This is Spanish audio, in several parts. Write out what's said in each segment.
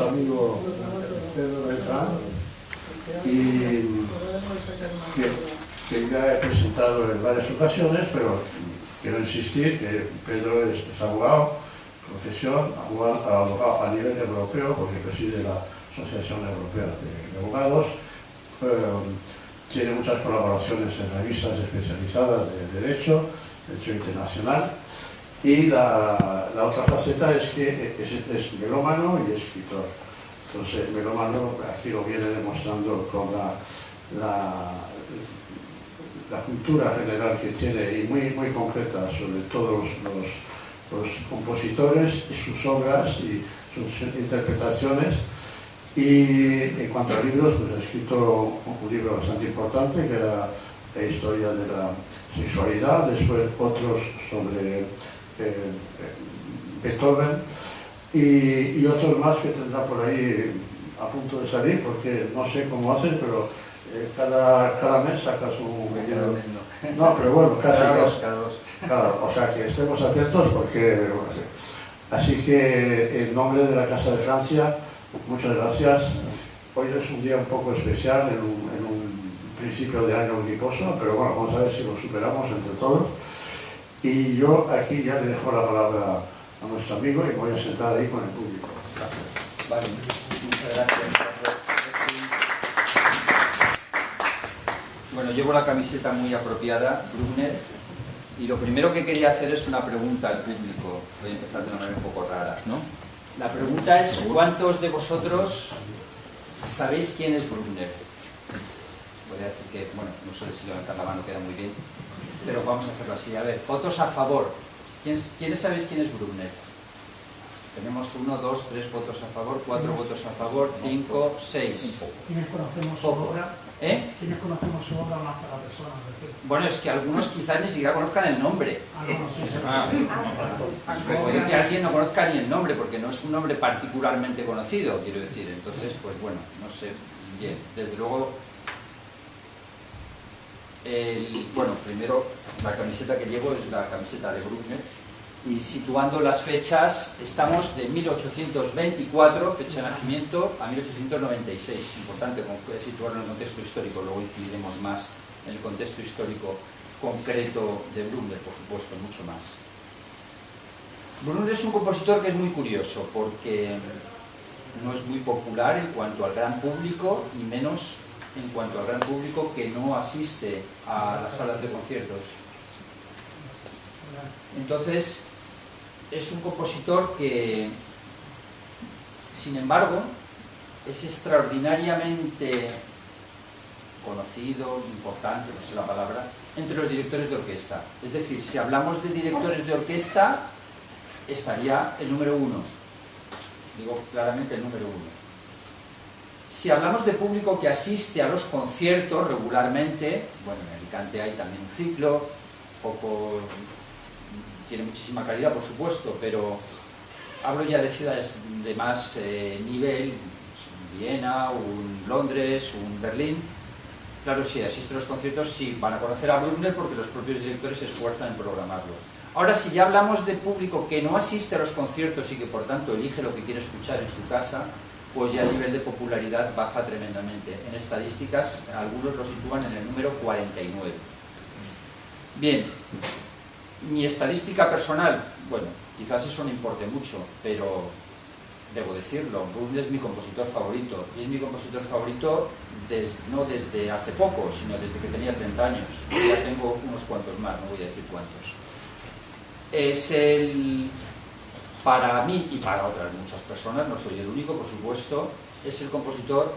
nuestro amigo Pedro Beltrán, y que ya he presentado en varias ocasiones, pero quiero insistir que Pedro es abogado, profesión, abogado a nivel europeo, porque preside la Asociación Europea de Abogados, tiene muchas colaboraciones en revistas especializadas de Derecho Internacional, y la otra faceta es que es melómano y escritor. Entonces, melómano aquí lo viene demostrando con la cultura general que tiene y muy concreta sobre todos los compositores y sus obras y sus interpretaciones. Y en cuanto a libros, pues he escrito un libro bastante importante que era la historia de la sexualidad, después otros sobre Beethoven y otros más que tendrá por ahí a punto de salir, porque no sé cómo hacen, pero cada mes sacas un libro. No, pero bueno, casi dos. Claro, o sea que estemos atentos porque... Así que en nombre de la Casa de Francia, muchas gracias. Hoy es un día un poco especial, en un principio de año griposo, pero bueno, vamos a ver si lo superamos entre todos. Y yo aquí ya le dejo la palabra a nuestro amigo y voy a sentar ahí con el público. Gracias. Vale, muchas gracias. Bueno, llevo la camiseta muy apropiada, Bruckner, y lo primero que quería hacer es una pregunta al público. Voy a empezar de una manera un poco rara, ¿no? La pregunta es, ¿cuántos de vosotros sabéis quién es Bruckner? Voy a decir que, bueno, no sé si levantar la mano queda muy bien, pero vamos a hacerlo así. A ver, votos a favor. ¿Quiénes sabéis quién es Bruckner? Tenemos 1, 2, 3 votos a favor, 4 votos a favor, 5, 6. ¿Quiénes conocemos su obra? ¿Quiénes conocemos su obra más que la persona? Bueno, es que algunos quizás ni siquiera conozcan el nombre. Puede que alguien no conozca ni el nombre, porque no es un nombre particularmente conocido, quiero decir. Entonces, pues bueno, no sé. Bien, desde luego... bueno, primero, la camiseta que llevo es la camiseta de Bruckner. Y situando las fechas, estamos de 1824, fecha de nacimiento, a 1896. Es importante situarlo en el contexto histórico, luego incidiremos más en el contexto histórico concreto de Bruckner, por supuesto, mucho más. Bruckner es un compositor que es muy curioso, porque no es muy popular en cuanto al gran público, y menos en cuanto al gran público que no asiste a las salas de conciertos. Entonces, es un compositor que, sin embargo, es extraordinariamente conocido, importante, no sé la palabra, entre los directores de orquesta. Es decir, si hablamos de directores de orquesta, estaría el número 1. Digo claramente el número 1. Si hablamos de público que asiste a los conciertos regularmente, bueno, en Alicante hay también un ciclo, tiene muchísima calidad, por supuesto, pero hablo ya de ciudades de más nivel, un Viena, un Londres, un Berlín. Claro, si asisten a los conciertos, sí, van a conocer a Bruckner porque los propios directores se esfuerzan en programarlo. Ahora, si ya hablamos de público que no asiste a los conciertos y que por tanto elige lo que quiere escuchar en su casa, pues ya el nivel de popularidad baja tremendamente. En estadísticas, algunos lo sitúan en el número 49. Bien, mi estadística personal, bueno, quizás eso no importe mucho, pero debo decirlo, Bruckner es mi compositor favorito, y es mi compositor favorito no desde hace poco, sino desde que tenía 30 años. Ya tengo unos cuantos más, no voy a decir cuántos. Es para mí y para otras muchas personas, no soy el único, por supuesto, es el compositor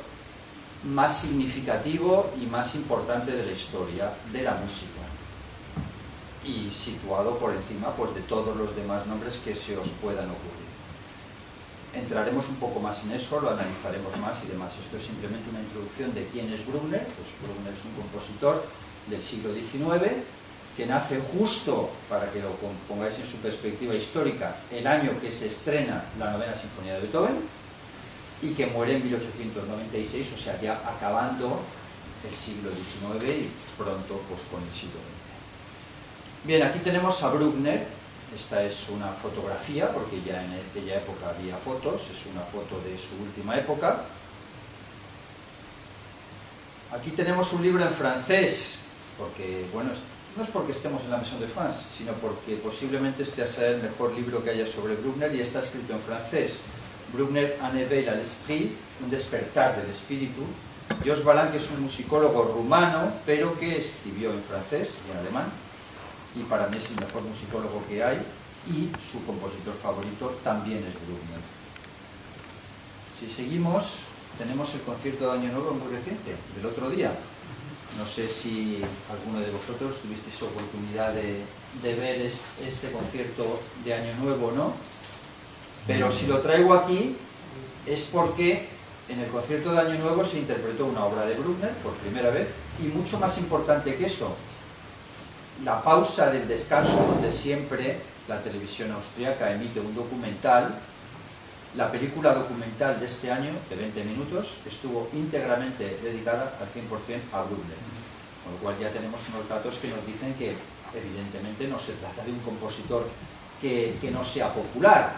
más significativo y más importante de la historia de la música, y situado por encima, pues, de todos los demás nombres que se os puedan ocurrir. Entraremos un poco más en eso, lo analizaremos más y demás. Esto es simplemente una introducción de quién es Bruckner. Pues Bruckner es un compositor del siglo XIX que nace justo, para que lo pongáis en su perspectiva histórica, el año que se estrena la 9ª Sinfonía de Beethoven, y que muere en 1896, o sea, ya acabando el siglo XIX y pronto, pues, con el siglo XX. Bien, aquí tenemos a Bruckner Esta es una fotografía, porque ya en aquella época había fotos, es una foto de su última época. Aquí tenemos un libro en francés, porque, bueno, no es porque estemos en la Maison de France, sino porque posiblemente este sea el mejor libro que haya sobre Bruckner y está escrito en francés. Bruckner, un éveil à l'esprit, un despertar del espíritu. Jos Balán, que es un musicólogo rumano, pero que escribió en francés y en alemán, y para mí es el mejor musicólogo que hay, y su compositor favorito también es Bruckner. Si seguimos, tenemos el concierto de Año Nuevo muy reciente, del otro día. No sé si alguno de vosotros tuvisteis oportunidad de ver este concierto de Año Nuevo o no, pero si lo traigo aquí es porque en el concierto de Año Nuevo se interpretó una obra de Bruckner por primera vez, y mucho más importante que eso, la pausa del descanso, donde siempre la televisión austríaca emite un documental. La película documental de este año, de 20 minutos, estuvo íntegramente dedicada al 100% a Bruckner, con lo cual ya tenemos unos datos que nos dicen que evidentemente no se trata de un compositor que no sea popular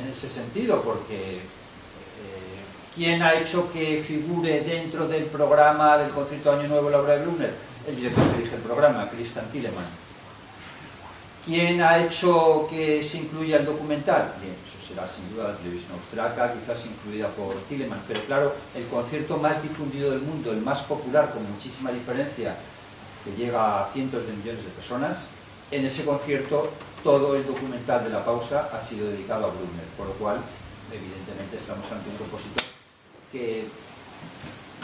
en ese sentido, porque ¿quién ha hecho que figure dentro del programa del concierto de Año Nuevo la obra de Bruckner? El director que dirige el programa, Christian Thielemann. ¿Quién ha hecho que se incluya el documental? Bien, eso será sin duda la televisión austriaca, quizás influida por Thielemann, pero claro, el concierto más difundido del mundo, el más popular, con muchísima diferencia, que llega a cientos de millones de personas, en ese concierto todo el documental de la pausa ha sido dedicado a Bruckner, por lo cual, evidentemente, estamos ante un compositor que,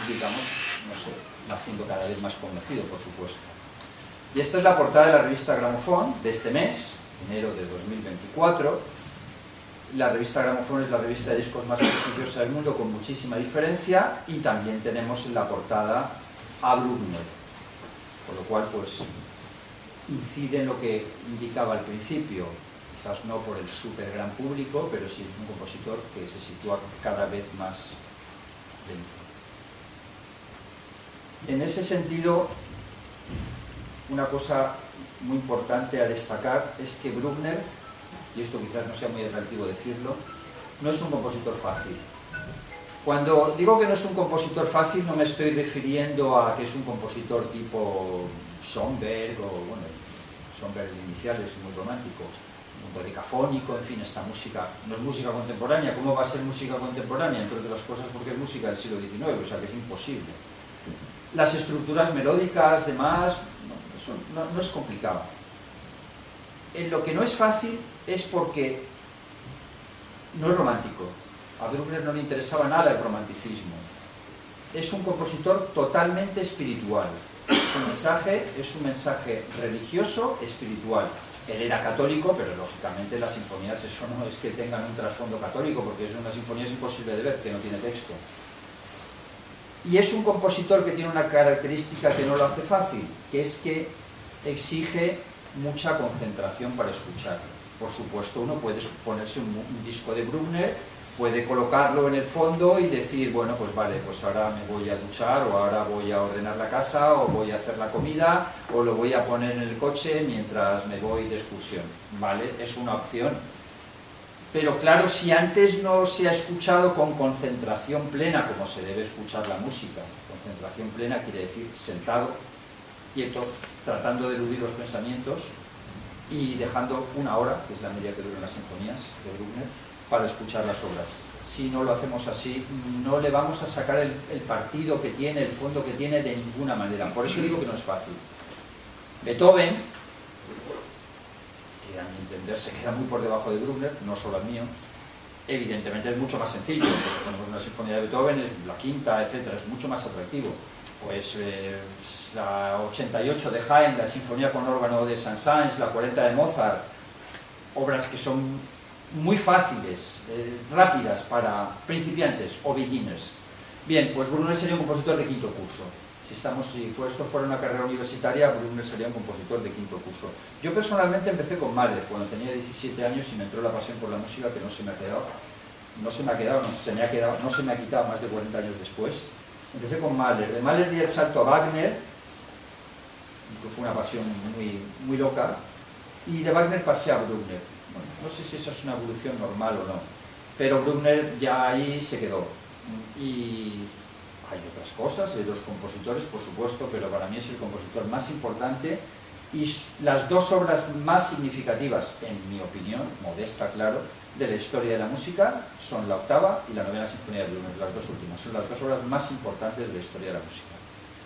digamos, no sé, va siendo cada vez más conocido, por supuesto. Y esta es la portada de la revista Gramophone de este mes, enero de 2024. La revista Gramophone es la revista de discos más prestigiosa del mundo, con muchísima diferencia, y también tenemos en la portada a Bruckner, con lo cual pues incide en lo que indicaba al principio, quizás no por el súper gran público, pero sí es un compositor que se sitúa cada vez más dentro. En ese sentido, una cosa muy importante a destacar es que Bruckner, y esto quizás no sea muy atractivo decirlo, no es un compositor fácil. Cuando digo que no es un compositor fácil, no me estoy refiriendo a que es un compositor tipo Schoenberg, o bueno, Schoenberg inicial es muy romántico, un dodecafónico, en fin, esta música no es música contemporánea. ¿Cómo va a ser música contemporánea? Entre otras cosas porque es música del siglo XIX, o sea que es imposible. Las estructuras melódicas, demás, eso no es complicado. En lo que no es fácil es porque no es romántico. A Bruckner no le interesaba nada el romanticismo. Es un compositor totalmente espiritual. Su mensaje es un mensaje religioso, espiritual. Él era católico, pero lógicamente las sinfonías, eso no es que tengan un trasfondo católico, porque es una sinfonía es imposible de ver, que no tiene texto. Y es un compositor que tiene una característica que no lo hace fácil, que es que exige mucha concentración para escuchar. Por supuesto, uno puede ponerse un disco de Bruckner, puede colocarlo en el fondo y decir, bueno, pues vale, pues ahora me voy a duchar, o ahora voy a ordenar la casa, o voy a hacer la comida, o lo voy a poner en el coche mientras me voy de excursión. Vale, es una opción. Pero claro, si antes no se ha escuchado con concentración plena, como se debe escuchar la música, concentración plena quiere decir sentado, quieto, tratando de eludir los pensamientos y dejando una hora, que es la media que duran las sinfonías de Bruckner, para escuchar las obras. Si no lo hacemos así, no le vamos a sacar el partido que tiene, el fondo que tiene, de ninguna manera. Por eso digo que no es fácil. Beethoven, que a mi entender se queda muy por debajo de Bruckner, no solo al mío, evidentemente es mucho más sencillo, porque tenemos una sinfonía de Beethoven, la quinta, etcétera, es mucho más atractivo. Pues la 88 de Haydn, la sinfonía con órgano de Saint-Saëns, la 40 de Mozart, obras que son muy fáciles, rápidas para principiantes o beginners. Bien, pues Bruckner sería un compositor de quinto curso. Si esto fuera una carrera universitaria, Bruckner sería un compositor de quinto curso. Yo personalmente empecé con Mahler cuando tenía 17 años y me entró la pasión por la música, que no se me ha quitado más de 40 años después. Empecé con Mahler. De Mahler di el salto a Wagner, que fue una pasión muy, muy loca, y de Wagner pasé a Bruckner. Bueno, no sé si eso es una evolución normal o no, pero Bruckner ya ahí se quedó. Y hay otras cosas, hay otros compositores, por supuesto, pero para mí es el compositor más importante, y las dos obras más significativas, en mi opinión, modesta, claro, de la historia de la música son la octava y la novena sinfonía de Bruckner, las dos últimas. Son las dos obras más importantes de la historia de la música.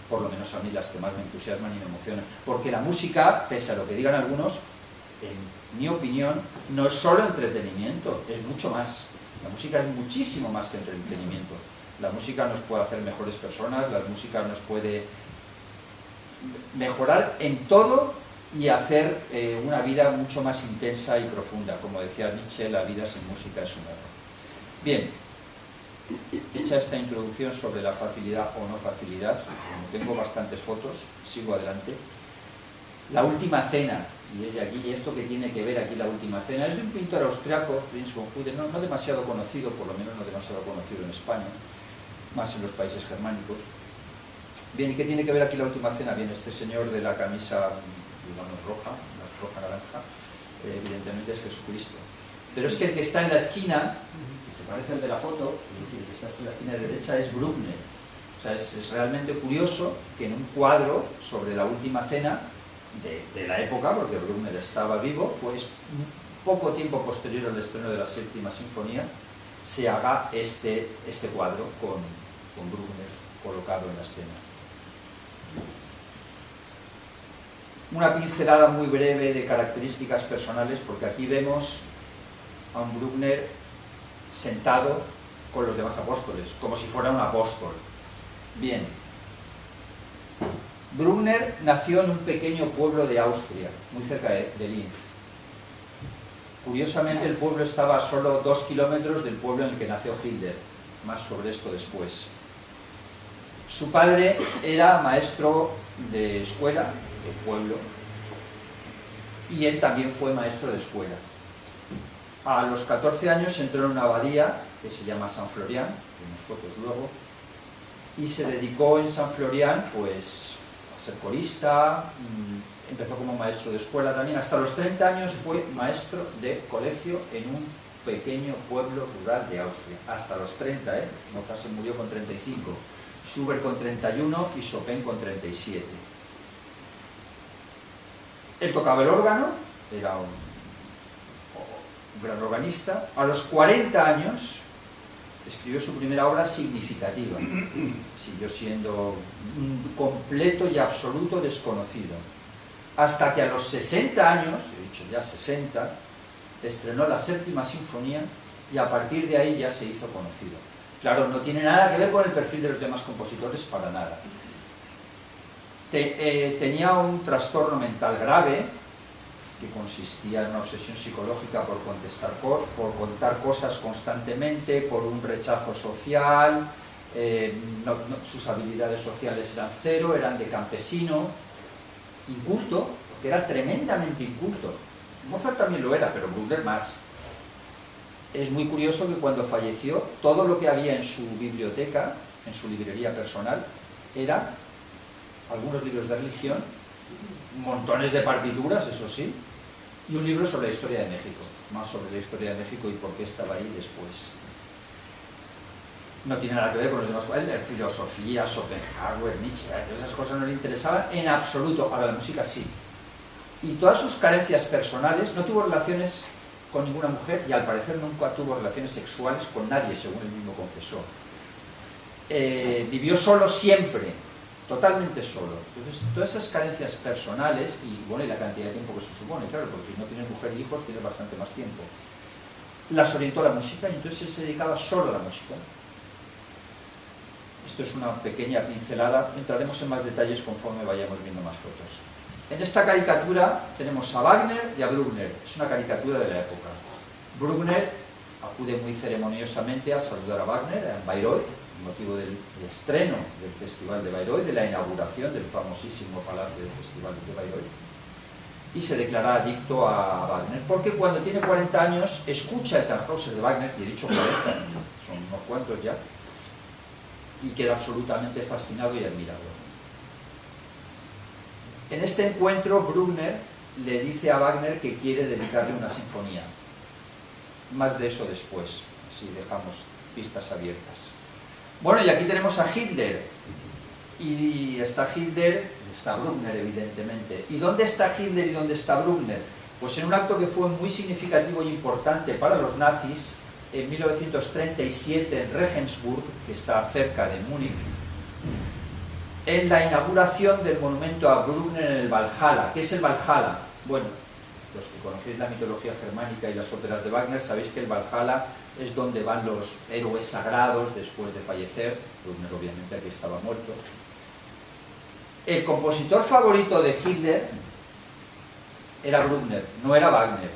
Por lo menos a mí las que más me entusiasman y me emocionan. Porque la música, pese a lo que digan algunos, en mi opinión, no es solo entretenimiento, es mucho más. La música es muchísimo más que entretenimiento. La música nos puede hacer mejores personas, la música nos puede mejorar en todo y hacer una vida mucho más intensa y profunda. Como decía Nietzsche, la vida sin música es un error. Bien, hecha esta introducción sobre la facilidad o no facilidad, como tengo bastantes fotos, sigo adelante. La última cena, y es de aquí, y esto que tiene que ver aquí la última cena, es de un pintor austriaco, Franz von Huden, no demasiado conocido, por lo menos no demasiado conocido en España, más en los países germánicos. Bien, ¿y qué tiene que ver aquí la última cena? Bien, este señor de la camisa, digamos, roja-naranja, evidentemente es Jesucristo. Pero es que el que está en la esquina, que se parece al de la foto, es decir, el que está en la esquina derecha es Bruckner. O sea, es realmente curioso que en un cuadro sobre la última cena de la época, porque Bruckner estaba vivo, fue poco tiempo posterior al estreno de la séptima sinfonía, se haga este cuadro con Bruckner colocado en la escena. Una pincelada muy breve de características personales, porque aquí vemos a un Bruckner sentado con los demás apóstoles, como si fuera un apóstol. Bien, Bruckner nació en un pequeño pueblo de Austria, muy cerca de Linz. Curiosamente, el pueblo estaba a solo 2 kilómetros del pueblo en el que nació Hitler, más sobre esto después. Su padre era maestro de escuela del pueblo y él también fue maestro de escuela. A los 14 años entró en una abadía que se llama San Florian, tenemos fotos luego, y se dedicó en San Florian pues a ser corista, empezó como maestro de escuela también, hasta los 30 años fue maestro de colegio en un pequeño pueblo rural de Austria, hasta los 30, Mozart se murió con 35, Schubert con 31 y Chopin con 37. Él tocaba el órgano, era un gran organista. A los 40 años escribió su primera obra significativa, siguió siendo un completo y absoluto desconocido, hasta que a los 60 años, he dicho ya 60, estrenó la séptima sinfonía y a partir de ahí ya se hizo conocido. Claro, no tiene nada que ver con el perfil de los demás compositores, para nada. Tenía un trastorno mental grave, que consistía en una obsesión psicológica por contar cosas constantemente, por un rechazo social, sus habilidades sociales eran cero, eran de campesino, inculto, porque era tremendamente inculto. Mozart también lo era, pero Bruckner más. Es muy curioso que cuando falleció, todo lo que había en su biblioteca, en su librería personal, eran algunos libros de religión, montones de partituras, eso sí, y un libro sobre la historia de México, más sobre la historia de México y por qué estaba ahí después. No tiene nada que ver con los demás, filosofía, Schopenhauer, Nietzsche, esas cosas no le interesaban en absoluto, ahora la música sí. Y todas sus carencias personales, no tuvo relaciones con ninguna mujer y al parecer nunca tuvo relaciones sexuales con nadie, según él mismo confesó. Vivió solo siempre, totalmente solo. Entonces, todas esas carencias personales, y bueno, y la cantidad de tiempo que eso supone, claro, porque si no tienes mujer y hijos, tienes bastante más tiempo, las orientó a la música y entonces él se dedicaba solo a la música. Esto es una pequeña pincelada, entraremos en más detalles conforme vayamos viendo más fotos. En esta caricatura tenemos a Wagner y a Bruckner, es una caricatura de la época. Bruckner acude muy ceremoniosamente a saludar a Wagner en Bayreuth, motivo del estreno del Festival de Bayreuth, de la inauguración del famosísimo Palacio de Festivales de Bayreuth, y se declara adicto a Wagner, porque cuando tiene 40 años escucha el Tannhäuser de Wagner, y he dicho 40, son unos cuantos ya, y queda absolutamente fascinado y admirado. En este encuentro, Bruckner le dice a Wagner que quiere dedicarle una sinfonía. Más de eso después, así dejamos pistas abiertas. Bueno, y aquí tenemos a Hitler. Y está Hitler, está Bruckner, evidentemente. ¿Y dónde está Hitler y dónde está Bruckner? Pues en un acto que fue muy significativo y importante para los nazis, en 1937 en Regensburg, que está cerca de Múnich, en la inauguración del monumento a Bruckner en el Valhalla. ¿Qué es el Valhalla? Bueno, los que conocéis la mitología germánica y las óperas de Wagner sabéis que el Valhalla es donde van los héroes sagrados después de fallecer. Bruckner obviamente aquí estaba muerto. El compositor favorito de Hitler era Bruckner, no era Wagner.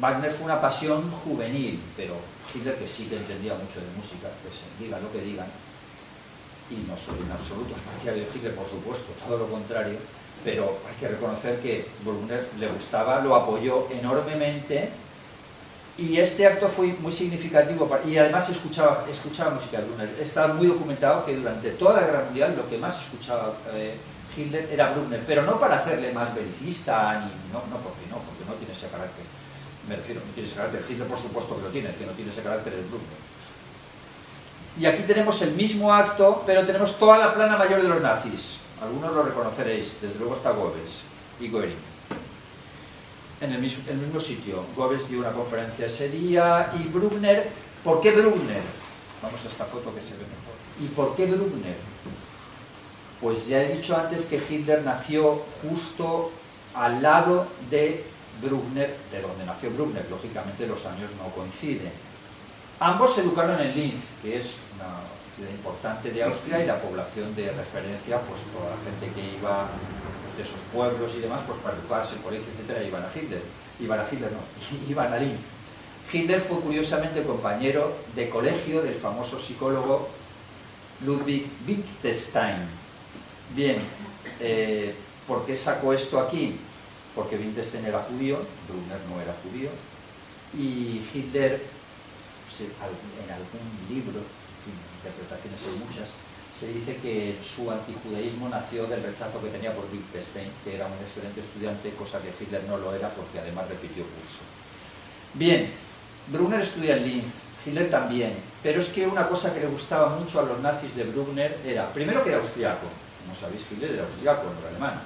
Wagner fue una pasión juvenil, pero Hitler, que sí que entendía mucho de música, pues digan lo que digan, y no soy en absoluto partidario de Hitler, por supuesto, todo lo contrario, pero hay que reconocer que Bruckner le gustaba, lo apoyó enormemente, y este acto fue muy significativo, y además escuchaba música de Bruckner. Está muy documentado que durante toda la Guerra Mundial lo que más escuchaba Hitler era Bruckner, pero no para hacerle más belicista, porque no tiene ese carácter. Me refiero, no tiene ese carácter. Hitler, por supuesto que lo tiene, el que no tiene ese carácter es Bruckner. Y aquí tenemos el mismo acto, pero tenemos toda la plana mayor de los nazis. Algunos lo reconoceréis, desde luego está Goebbels y Göring. En el mismo sitio. Goebbels dio una conferencia ese día y Bruckner. ¿Por qué Bruckner? Vamos a esta foto que se ve mejor. ¿Y por qué Bruckner? Pues ya he dicho antes que Hitler nació justo al lado de Bruckner, de donde nació Bruckner. Lógicamente los años no coinciden. Ambos se educaron en Linz, que es una ciudad importante de Austria, y la población de referencia, pues toda la gente que iba de esos pueblos y demás, pues para educarse, el colegio, etcétera, iban a Linz. Hitler fue curiosamente compañero de colegio del famoso psicólogo Ludwig Wittgenstein. Bien, ¿por qué saco esto aquí? Porque Wittgenstein era judío, Bruckner no era judío, y Hitler, en algún libro, interpretaciones hay muchas, se dice que su antijudaísmo nació del rechazo que tenía por Wittgenstein, que era un excelente estudiante, cosa que Hitler no lo era porque además repitió curso. Bien, Bruckner estudia en Linz, Hitler también, pero es que una cosa que le gustaba mucho a los nazis de Bruckner era, primero, que era austriaco, como sabéis, Hitler era austriaco, no era alemán.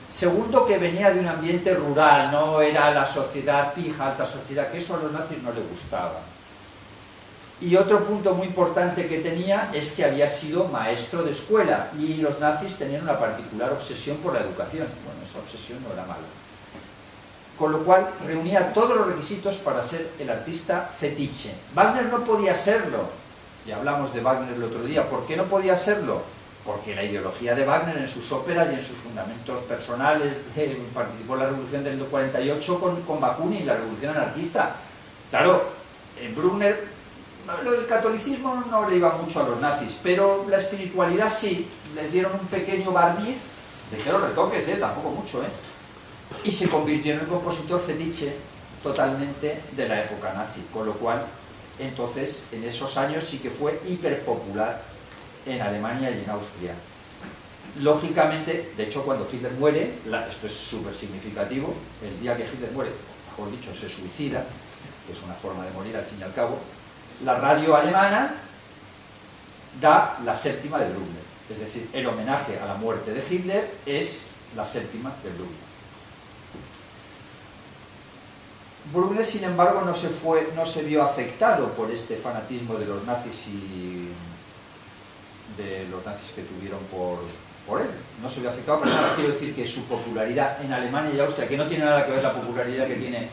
Segundo, que venía de un ambiente rural, no era la sociedad pija, alta sociedad, que eso a los nazis no le gustaba. Y otro punto muy importante que tenía es que había sido maestro de escuela, y los nazis tenían una particular obsesión por la educación. Bueno, esa obsesión no era mala. Con lo cual reunía todos los requisitos para ser el artista fetiche. Wagner no podía serlo. Ya hablamos de Wagner el otro día. ¿Por qué no podía serlo? Porque la ideología de Wagner en sus óperas y en sus fundamentos personales, participó en la revolución del 48 con Bakunin, la revolución anarquista. Claro, Bruckner, lo del catolicismo no le iba mucho a los nazis, pero la espiritualidad sí, les dieron un pequeño barniz, dijeron retoques, tampoco mucho, y se convirtió en el compositor fetiche totalmente de la época nazi, con lo cual, entonces, en esos años sí que fue hiperpopular en Alemania y en Austria. Lógicamente, de hecho, cuando Hitler muere, esto es súper significativo, el día que Hitler muere, mejor dicho, se suicida, que es una forma de morir al fin y al cabo, la radio alemana da la séptima de Bruckner, es decir, el homenaje a la muerte de Hitler es la séptima de Bruckner. Bruckner, sin embargo, no se vio afectado por este fanatismo de los nazis y de los nazis que tuvieron por él. No se vio afectado, pero nada, quiero decir que su popularidad en Alemania y Austria, que no tiene nada que ver la popularidad que tiene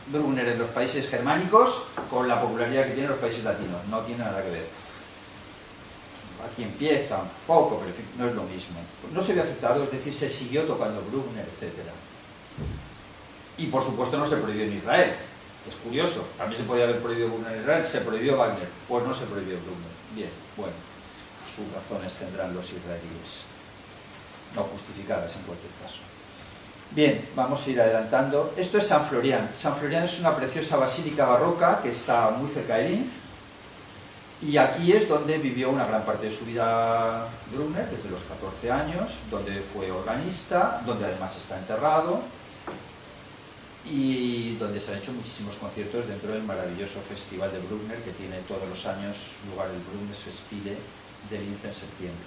Bruckner en los países germánicos con la popularidad que tienen los países latinos, no tiene nada que ver. Aquí empieza un poco, pero en fin, no es lo mismo. No se vio afectado, es decir, se siguió tocando Bruckner, etc. Y por supuesto no se prohibió en Israel. Es curioso, también se podía haber prohibido Bruckner en Israel, se prohibió Wagner, pues no se prohibió Bruckner. Bien, bueno, sus razones tendrán los israelíes, no justificadas en cualquier caso. Bien, vamos a ir adelantando. Esto es San Florian. San Florian es una preciosa basílica barroca que está muy cerca de Linz. Y aquí es donde vivió una gran parte de su vida Bruckner, desde los 14 años, donde fue organista, donde además está enterrado y donde se han hecho muchísimos conciertos dentro del maravilloso festival de Bruckner que tiene todos los años lugar el Brucknerfestspiele de Linz en septiembre.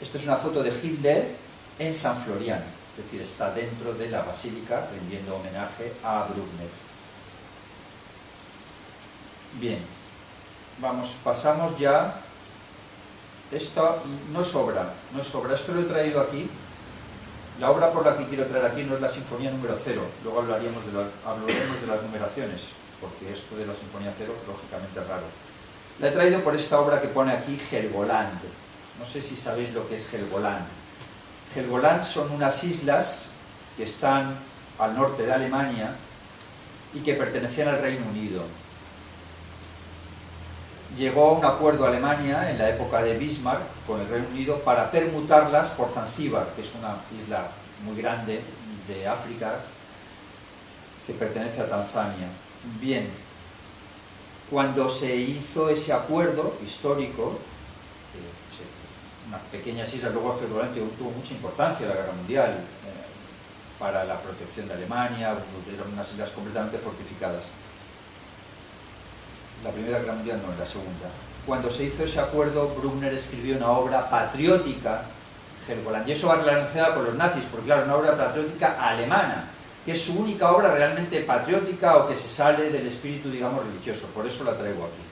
Esta es una foto de Hitler en San Florian, es decir, está dentro de la basílica rindiendo homenaje a Bruckner. Bien. Pasamos ya. Esto no es obra, esto lo he traído aquí. La obra por la que quiero traer aquí no es la Sinfonía número 0, luego hablaremos de las numeraciones, porque esto de la Sinfonía 0 lógicamente es raro. La he traído por esta obra que pone aquí Helgoland. No sé si sabéis lo que es Helgoland. Helgoland son unas islas que están al norte de Alemania y que pertenecían al Reino Unido. Llegó a un acuerdo Alemania en la época de Bismarck con el Reino Unido para permutarlas por Zanzíbar, que es una isla muy grande de África que pertenece a Tanzania. Bien, cuando se hizo ese acuerdo histórico, unas pequeñas islas, luego que tuvo mucha importancia en la Guerra Mundial para la protección de Alemania, eran unas islas completamente fortificadas. La Primera Guerra Mundial no, la Segunda. Cuando se hizo ese acuerdo, Bruckner escribió una obra patriótica, Helgoland, y eso va relacionado con los nazis, porque claro, una obra patriótica alemana, que es su única obra realmente patriótica o que se sale del espíritu, digamos, religioso, por eso la traigo aquí.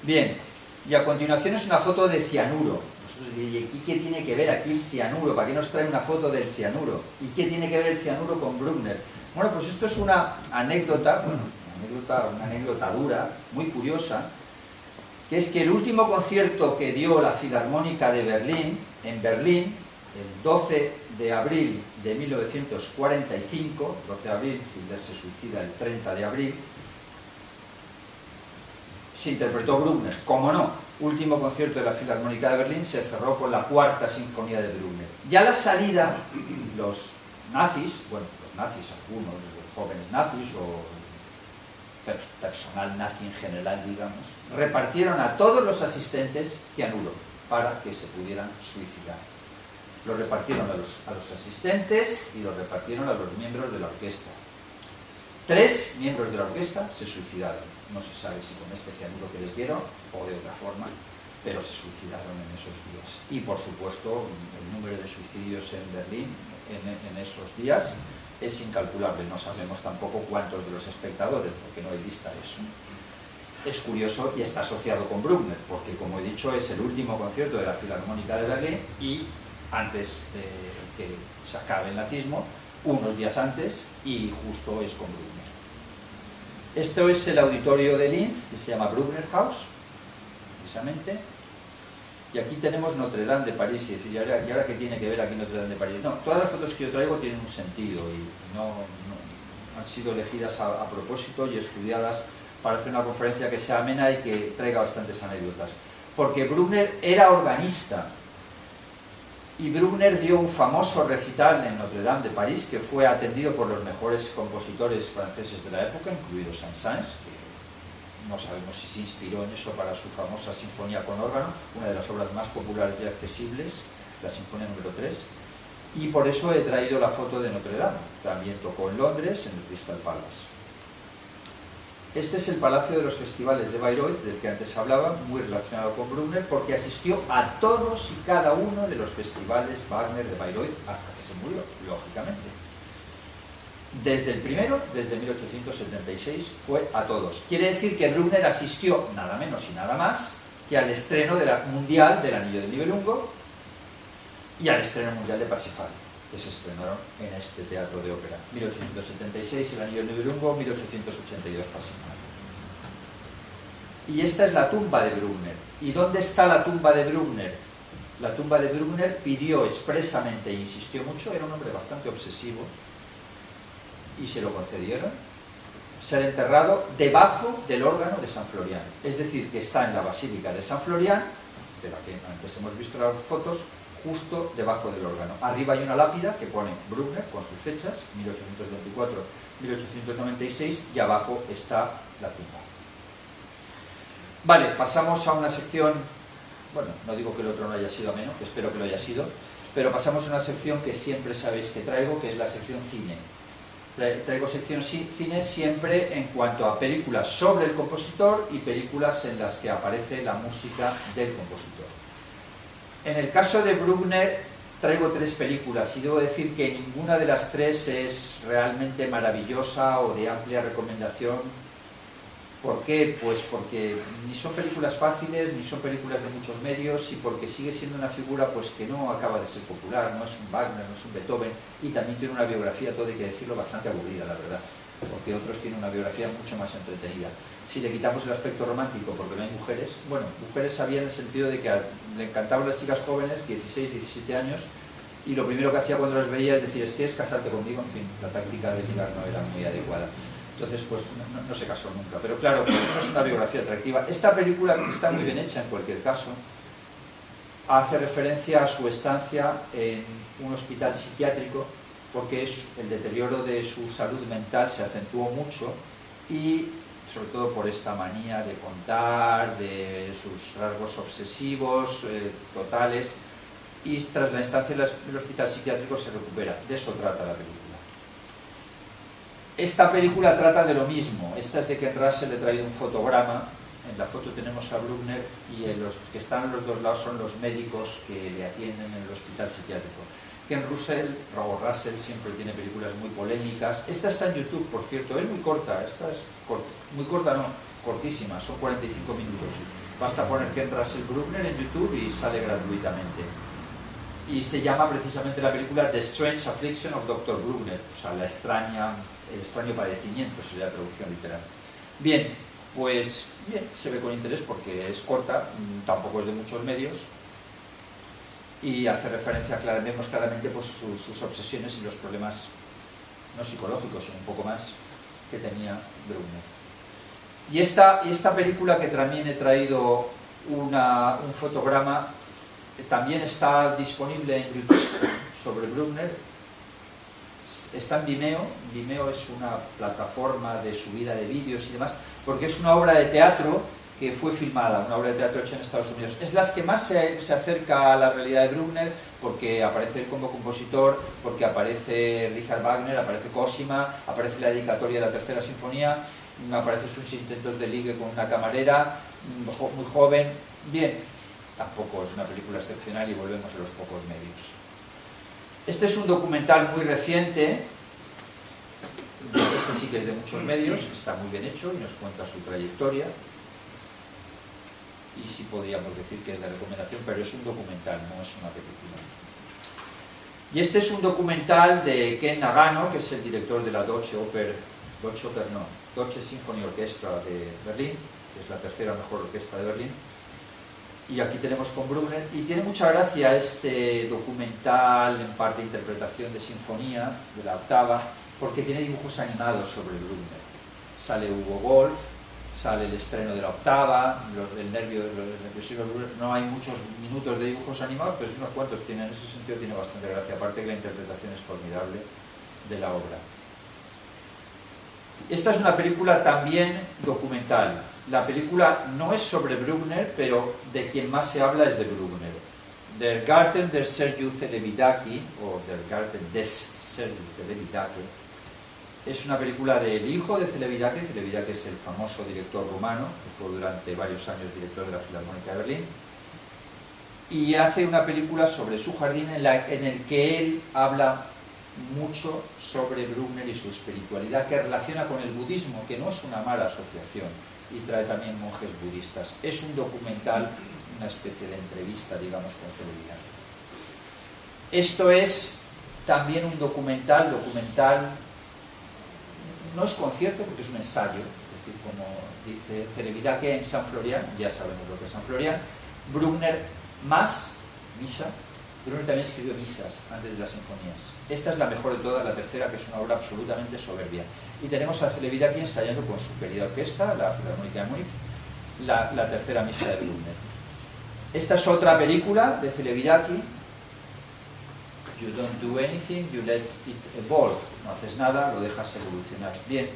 Bien, y a continuación es una foto de cianuro. Vosotros diréis, ¿y qué tiene que ver aquí el cianuro? ¿Para qué nos trae una foto del cianuro? ¿Y qué tiene que ver el cianuro con Bruckner? Bueno, pues esto es una anécdota, una anécdota dura, muy curiosa, que es que el último concierto que dio la Filarmónica de Berlín, en Berlín, el 12 de abril de 1945, 12 de abril, Hitler se suicida el 30 de abril, se interpretó Bruckner. Como no, último concierto de la Filarmónica de Berlín se cerró con la Cuarta Sinfonía de Bruckner. Ya a la salida, los nazis, algunos jóvenes nazis o personal nazi en general, digamos, repartieron a todos los asistentes cianuro para que se pudieran suicidar. Lo repartieron a los asistentes y lo repartieron a los miembros de la orquesta. 3 miembros de la orquesta se suicidaron. No se sabe si con este cianuro que les dieron o de otra forma, pero se suicidaron en esos días. Y por supuesto, el número de suicidios en Berlín en esos días es incalculable. No sabemos tampoco cuántos de los espectadores, porque no hay lista de eso. Es curioso y está asociado con Bruckner, porque como he dicho es el último concierto de la Filarmónica de Berlín y antes de que se acabe el nazismo, unos días antes, y justo es con Bruckner. Esto es el auditorio de Linz, que se llama Bruckner House, precisamente. Y aquí tenemos Notre Dame de París, y decir, ¿y ahora qué tiene que ver aquí Notre Dame de París? No, todas las fotos que yo traigo tienen un sentido y no han sido elegidas a propósito y estudiadas para hacer una conferencia que sea amena y que traiga bastantes anécdotas. Porque Bruckner era organista y Bruckner dio un famoso recital en Notre Dame de París que fue atendido por los mejores compositores franceses de la época, incluido Saint-Saëns, que no sabemos si se inspiró en eso para su famosa Sinfonía con órgano, una de las obras más populares y accesibles, la Sinfonía número 3, y por eso he traído la foto de Notre Dame. También tocó en Londres, en el Crystal Palace. Este es el Palacio de los Festivales de Bayreuth, del que antes hablaba, muy relacionado con Bruckner, porque asistió a todos y cada uno de los festivales Wagner de Bayreuth hasta que se murió, lógicamente. Desde el primero, desde 1876, fue a todos. Quiere decir que Bruckner asistió nada menos y nada más que al estreno mundial del Anillo del Nibelungo y al estreno mundial de Parsifal, que se estrenaron en este teatro de ópera. 1876 el Anillo del Nibelungo, 1882 Parsifal. Y esta es la tumba de Bruckner. ¿Y dónde está la tumba de Bruckner? La tumba de Bruckner pidió expresamente e insistió mucho, era un hombre bastante obsesivo, y se lo concedieron, ser enterrado debajo del órgano de San Florian. Es decir, que está en la Basílica de San Florian, de la que antes hemos visto las fotos, justo debajo del órgano. Arriba hay una lápida que pone Bruckner con sus fechas, 1824-1896, y abajo está la tumba. Vale, pasamos a una sección, bueno, no digo que el otro no haya sido ameno, que espero que lo haya sido, pero pasamos a una sección que siempre sabéis que traigo, que es la sección cine. Traigo sección cine siempre en cuanto a películas sobre el compositor y películas en las que aparece la música del compositor. En el caso de Bruckner traigo 3 películas y debo decir que ninguna de las 3 es realmente maravillosa o de amplia recomendación. ¿Por qué? Pues porque ni son películas fáciles, ni son películas de muchos medios, y porque sigue siendo una figura pues que no acaba de ser popular, no es un Wagner, no es un Beethoven, y también tiene una biografía, todo hay que decirlo, bastante aburrida, la verdad, porque otros tienen una biografía mucho más entretenida. Si le quitamos el aspecto romántico, porque no hay mujeres, bueno, mujeres había en el sentido de que le encantaban las chicas jóvenes, 16, 17 años, y lo primero que hacía cuando las veía es decir, es que es casarte conmigo, en fin, la táctica de ligar no era muy adecuada. Entonces, pues no se casó nunca. Pero claro, no es una biografía atractiva. Esta película, que está muy bien hecha en cualquier caso, hace referencia a su estancia en un hospital psiquiátrico, porque el deterioro de su salud mental se acentuó mucho, y sobre todo por esta manía de contar, de sus rasgos obsesivos totales, y tras la estancia en el hospital psiquiátrico se recupera. De eso trata la película. Esta película trata de lo mismo. Esta es de Ken Russell, he traído un fotograma. En la foto tenemos a Bruckner y los que están a los dos lados son los médicos que le atienden en el hospital psiquiátrico. Ken Russell siempre tiene películas muy polémicas. Esta está en YouTube, por cierto, es muy corta. Esta es corta. Muy corta, no, cortísima, son 45 minutos. Basta poner Ken Russell Bruckner en YouTube y sale gratuitamente. Y se llama precisamente la película The Strange Affliction of Dr. Bruckner, o sea, el extraño padecimiento sería la traducción literal. Bien, pues bien, se ve con interés porque es corta, tampoco es de muchos medios, y hace referencia vemos claramente pues, sus obsesiones y los problemas no psicológicos, sino un poco más, que tenía Bruckner. Y esta película, que también he traído un fotograma, también está disponible en YouTube, sobre Bruckner. Está en Vimeo. Vimeo es una plataforma de subida de vídeos y demás, porque es una obra de teatro que fue filmada, una obra de teatro hecha en Estados Unidos. Es la que más se acerca a la realidad de Bruckner, porque aparece él como compositor, porque aparece Richard Wagner, aparece Cosima, aparece la dedicatoria de la Tercera Sinfonía, aparecen sus intentos de ligue con una camarera, muy joven. Bien, tampoco es una película excepcional y volvemos a los pocos medios. Este es un documental muy reciente, este sí que es de muchos medios, está muy bien hecho y nos cuenta su trayectoria, y sí podríamos decir que es de recomendación, pero es un documental, no es una película. Y este es un documental de Ken Nagano, que es el director de la Deutsche Symphony Orchestra de Berlín, que es la tercera mejor orquesta de Berlín. Y aquí tenemos con Bruckner, y tiene mucha gracia este documental, en parte interpretación de sinfonía, de la octava, porque tiene dibujos animados sobre Bruckner. Sale Hugo Wolf, sale el estreno de la octava, el nerviosismo de Bruckner. No hay muchos minutos de dibujos animados, pero unos cuantos tienen, en ese sentido tiene bastante gracia, aparte que la interpretación es formidable de la obra. Esta es una película también documental. La película no es sobre Bruckner, pero de quien más se habla es de Bruckner. Der Garten der Sergiu Celibidache, o Der Garten des Sergiu Celibidache, es una película del hijo de Celibidache. Celibidache es el famoso director rumano, que fue durante varios años director de la Filarmónica de Berlín, y hace una película sobre su jardín en el que él habla mucho sobre Bruckner y su espiritualidad, que relaciona con el budismo, que no es una mala asociación, y trae también monjes budistas. Es un documental, una especie de entrevista, digamos, con Celibidache. Esto es también un documental, no es concierto porque es un ensayo, es decir, como dice Celibidache en San Florian, ya sabemos lo que es San Florian. Bruckner más misa. Bruckner también escribió misas antes de las sinfonías. Esta es la mejor de todas, la tercera, que es una obra absolutamente soberbia. Y tenemos a Celibidache ensayando con su querida orquesta, la Filarmónica de Múnich, la tercera misa de Bruckner. Esta es otra película de Celibidache. You don't do anything, you let it evolve. No haces nada, lo dejas evolucionar. Bien,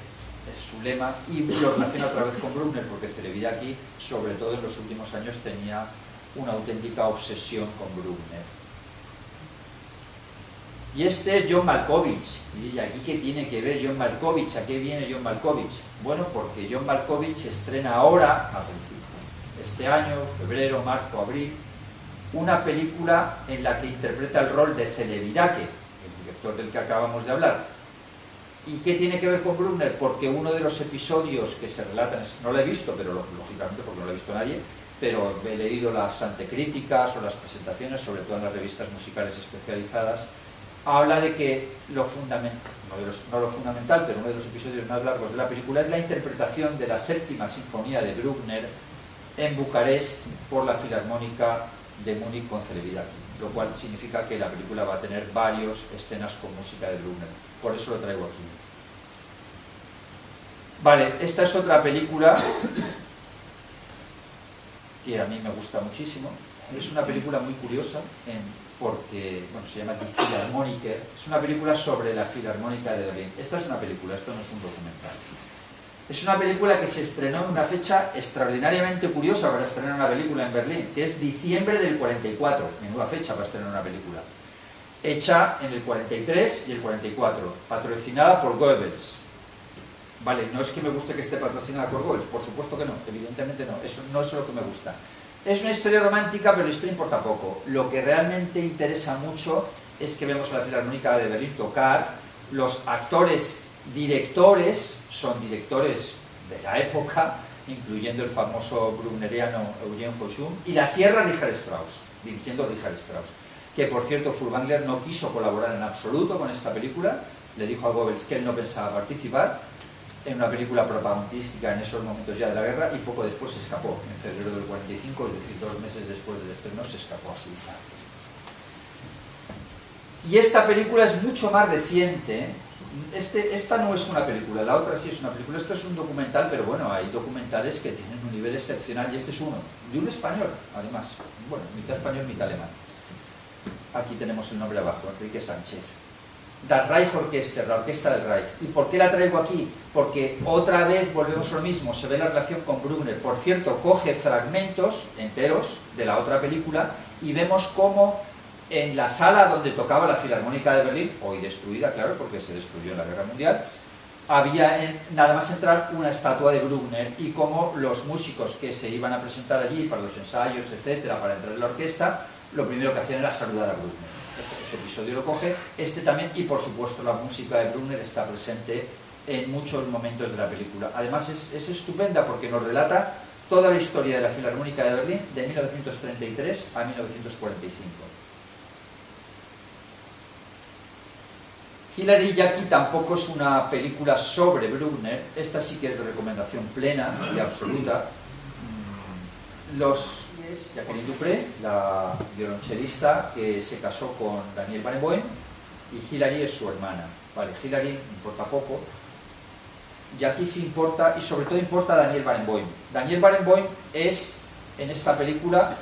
es su lema, y lo relaciona otra vez con Bruckner, porque Celibidache, sobre todo en los últimos años, tenía una auténtica obsesión con Bruckner. Y este es John Malkovich. ¿Y aquí qué tiene que ver John Malkovich? ¿A qué viene John Malkovich? Bueno, porque John Malkovich estrena ahora, a principio, este año, febrero, marzo, abril, una película en la que interpreta el rol de Celibidache, el director del que acabamos de hablar. ¿Y qué tiene que ver con Bruckner? Porque uno de los episodios que se relatan, no lo he visto, pero lógicamente porque no lo ha visto nadie, pero he leído las antecríticas o las presentaciones, sobre todo en las revistas musicales especializadas, habla de que lo fundamental, no lo fundamental, pero uno de los episodios más largos de la película es la interpretación de la séptima sinfonía de Bruckner en Bucarest por la Filarmónica de Múnich con Celibidache, lo cual significa que la película va a tener varias escenas con música de Bruckner. Por eso lo traigo aquí. Vale, esta es otra película que a mí me gusta muchísimo. Es una película muy curiosa porque, bueno, se llama Die Philharmoniker. Es una película sobre la Filarmónica de Berlín. Esta es una película, esto no es un documental. Es una película que se estrenó en una fecha extraordinariamente curiosa para estrenar una película en Berlín, que es diciembre del 44. Menuda fecha para estrenar una película. Hecha en el 43 y el 44, patrocinada por Goebbels. Vale, no es que me guste que esté patrocinada por Goebbels, por supuesto que no, evidentemente no, eso no es lo que me gusta. Es una historia romántica, pero la historia importa poco. Lo que realmente interesa mucho es que vemos a la Filarmónica de Berlín tocar, los actores directores son directores de la época, incluyendo el famoso bruckneriano Eugen Joachim, y la cierra Richard Strauss, dirigiendo Richard Strauss, que por cierto Furtwängler no quiso colaborar en absoluto con esta película, le dijo a Goebbels que él no pensaba participar en una película propagandística en esos momentos ya de la guerra, y poco después se escapó, en febrero del 45, es decir, 2 meses después del estreno, se escapó a Suiza. Y esta película es mucho más reciente. Esta no es una película, la otra sí es una película. Esto es un documental, pero bueno, hay documentales que tienen un nivel excepcional, y este es uno, de un español, además, bueno, mitad español, mitad alemán. Aquí tenemos el nombre abajo, Enrique Sánchez. Das Reich Orchester, la Orquesta del Reich. ¿Y por qué la traigo aquí? Porque otra vez volvemos a lo mismo, se ve la relación con Bruckner. Por cierto, coge fragmentos enteros de la otra película y vemos cómo en la sala donde tocaba la Filarmónica de Berlín, hoy destruida, claro, porque se destruyó en la Guerra Mundial, había nada más entrar una estatua de Bruckner, y cómo los músicos que se iban a presentar allí para los ensayos, etcétera, para entrar en la orquesta, lo primero que hacían era saludar a Bruckner. Ese episodio lo coge, este también, y por supuesto la música de Bruckner está presente en muchos momentos de la película. Además es estupenda porque nos relata toda la historia de la Filarmónica de Berlín de 1933 a 1945. Hilary Jackie tampoco es una película sobre Bruckner, esta sí que es de recomendación plena y absoluta. Jacqueline Dupré, la violonchelista que se casó con Daniel Barenboim, y Hilary es su hermana. Vale, Hilary importa poco, Jackie sí importa, y sobre todo importa Daniel Barenboim. Daniel Barenboim es, en esta película,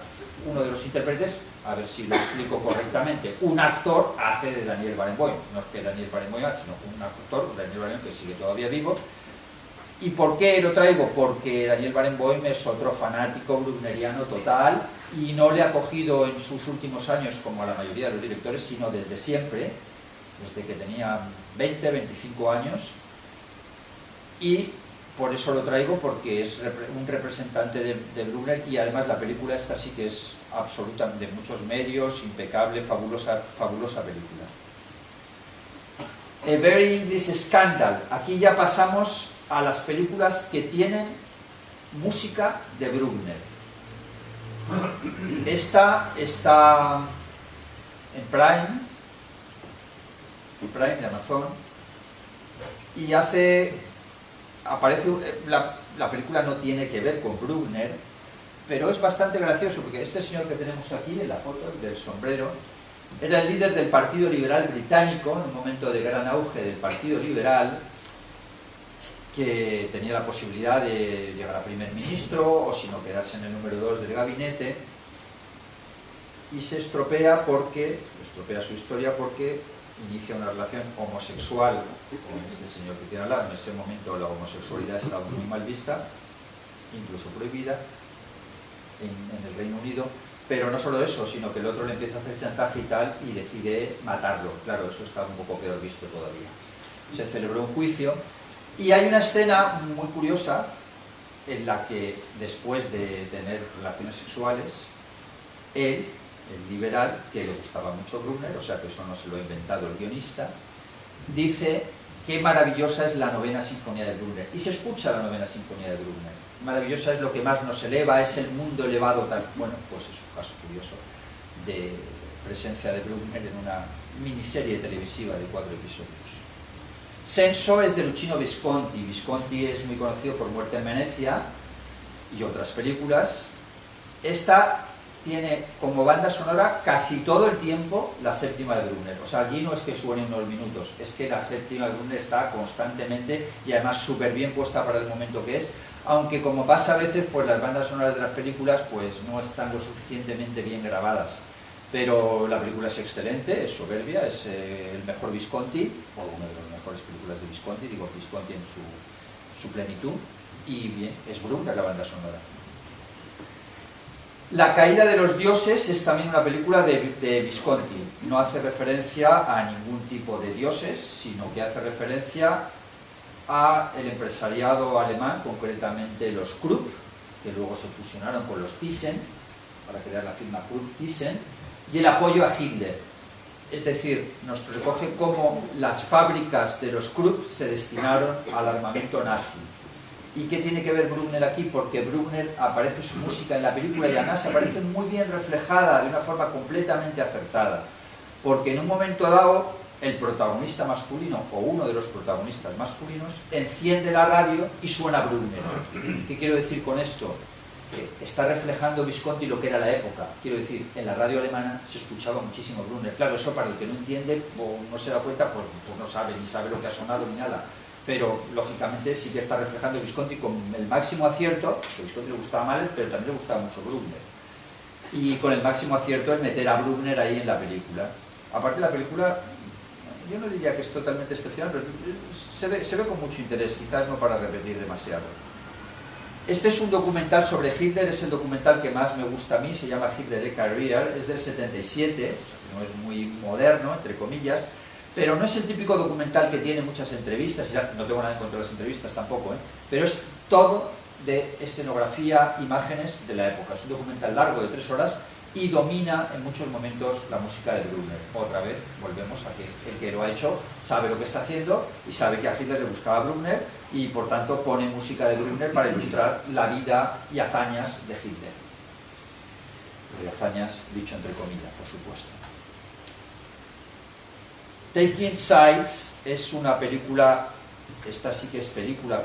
uno de los intérpretes, a ver si lo explico correctamente, un actor hace de Daniel Barenboim, no es que Daniel Barenboim hace, sino un actor, Daniel Barenboim, que sigue todavía vivo. ¿Y por qué lo traigo? Porque Daniel Barenboim es otro fanático bruckneriano total, y no le ha cogido en sus últimos años como a la mayoría de los directores, sino desde siempre, desde que tenía 20, 25 años, y por eso lo traigo, porque es un representante de Bruckner, y además la película esta sí que es absolutamente de muchos medios, impecable, fabulosa película. A Very English Scandal. Aquí ya pasamos a las películas que tienen música de Bruckner. Esta está en Prime de Amazon, y aparece la película no tiene que ver con Bruckner, pero es bastante gracioso porque este señor que tenemos aquí en la foto del sombrero era el líder del Partido Liberal británico en un momento de gran auge del Partido Liberal, que tenía la posibilidad de llegar a primer ministro o si no quedarse en el número 2 del gabinete, y se estropea su historia porque inicia una relación homosexual con este señor que tiene al lado. En ese momento la homosexualidad estaba muy mal vista, incluso prohibida en el Reino Unido, pero no solo eso, sino que el otro le empieza a hacer chantaje y tal y decide matarlo. Claro, eso está un poco peor visto todavía. Se celebró un juicio y hay una escena muy curiosa en la que después de tener relaciones sexuales, él, el liberal, que le gustaba mucho Bruckner, o sea que eso no se lo ha inventado el guionista, dice qué maravillosa es la novena sinfonía de Bruckner. Y se escucha la novena sinfonía de Bruckner. Maravillosa es lo que más nos eleva, es el mundo elevado tal. Bueno, pues es un caso curioso de presencia de Bruckner en una miniserie televisiva de 4 episodios. Senso es de Luchino Visconti. Visconti es muy conocido por Muerte en Venecia y otras películas. Esta tiene como banda sonora casi todo el tiempo la séptima de Bruckner. O sea, allí no es que suene unos minutos, es que la séptima de Bruckner está constantemente y además súper bien puesta para el momento que es, aunque como pasa a veces, pues las bandas sonoras de las películas pues no están lo suficientemente bien grabadas. Pero la película es excelente, es soberbia, es el mejor Visconti, o una de las mejores películas de Visconti, digo Visconti en su plenitud, y bien, es Bruckner la banda sonora. La caída de los dioses es también una película de Visconti. No hace referencia a ningún tipo de dioses, sino que hace referencia a el empresariado alemán, concretamente los Krupp, que luego se fusionaron con los Thyssen, para crear la firma Krupp-Thyssen, y el apoyo a Hitler. Es decir, nos recoge cómo las fábricas de los Krupp se destinaron al armamento nazi. ¿Y qué tiene que ver Bruckner aquí? Porque Bruckner aparece su música en la película y además aparece muy bien reflejada de una forma completamente acertada. Porque en un momento dado, el protagonista masculino, o uno de los protagonistas masculinos, enciende la radio y suena Bruckner. ¿Qué quiero decir con esto? Que está reflejando Visconti lo que era la época. Quiero decir, en la radio alemana se escuchaba muchísimo Bruckner. Claro, eso para el que no entiende o no se da cuenta, pues no sabe, ni sabe lo que ha sonado ni nada. Pero, lógicamente, sí que está reflejando Visconti con el máximo acierto, que a Visconti le gustaba Mahler, pero también le gustaba mucho Bruckner. Y con el máximo acierto es meter a Bruckner ahí en la película. Aparte, la película, yo no diría que es totalmente excepcional, pero se ve con mucho interés, quizás no para repetir demasiado. Este es un documental sobre Hitler, es el documental que más me gusta a mí, se llama Hitler a Career, es del 77, o sea que no es muy moderno, entre comillas, pero no es el típico documental que tiene muchas entrevistas, ya no tengo nada en contra de las entrevistas tampoco, pero es todo de escenografía, imágenes de la época. Es un documental largo de 3 horas y domina en muchos momentos la música de Bruckner. Otra vez volvemos a que el que lo ha hecho sabe lo que está haciendo y sabe que a Hitler le buscaba Bruckner y por tanto pone música de Bruckner para ilustrar la vida y hazañas de Hitler. Y hazañas dicho entre comillas, por supuesto. Taking Sides es una película, esta sí que es película,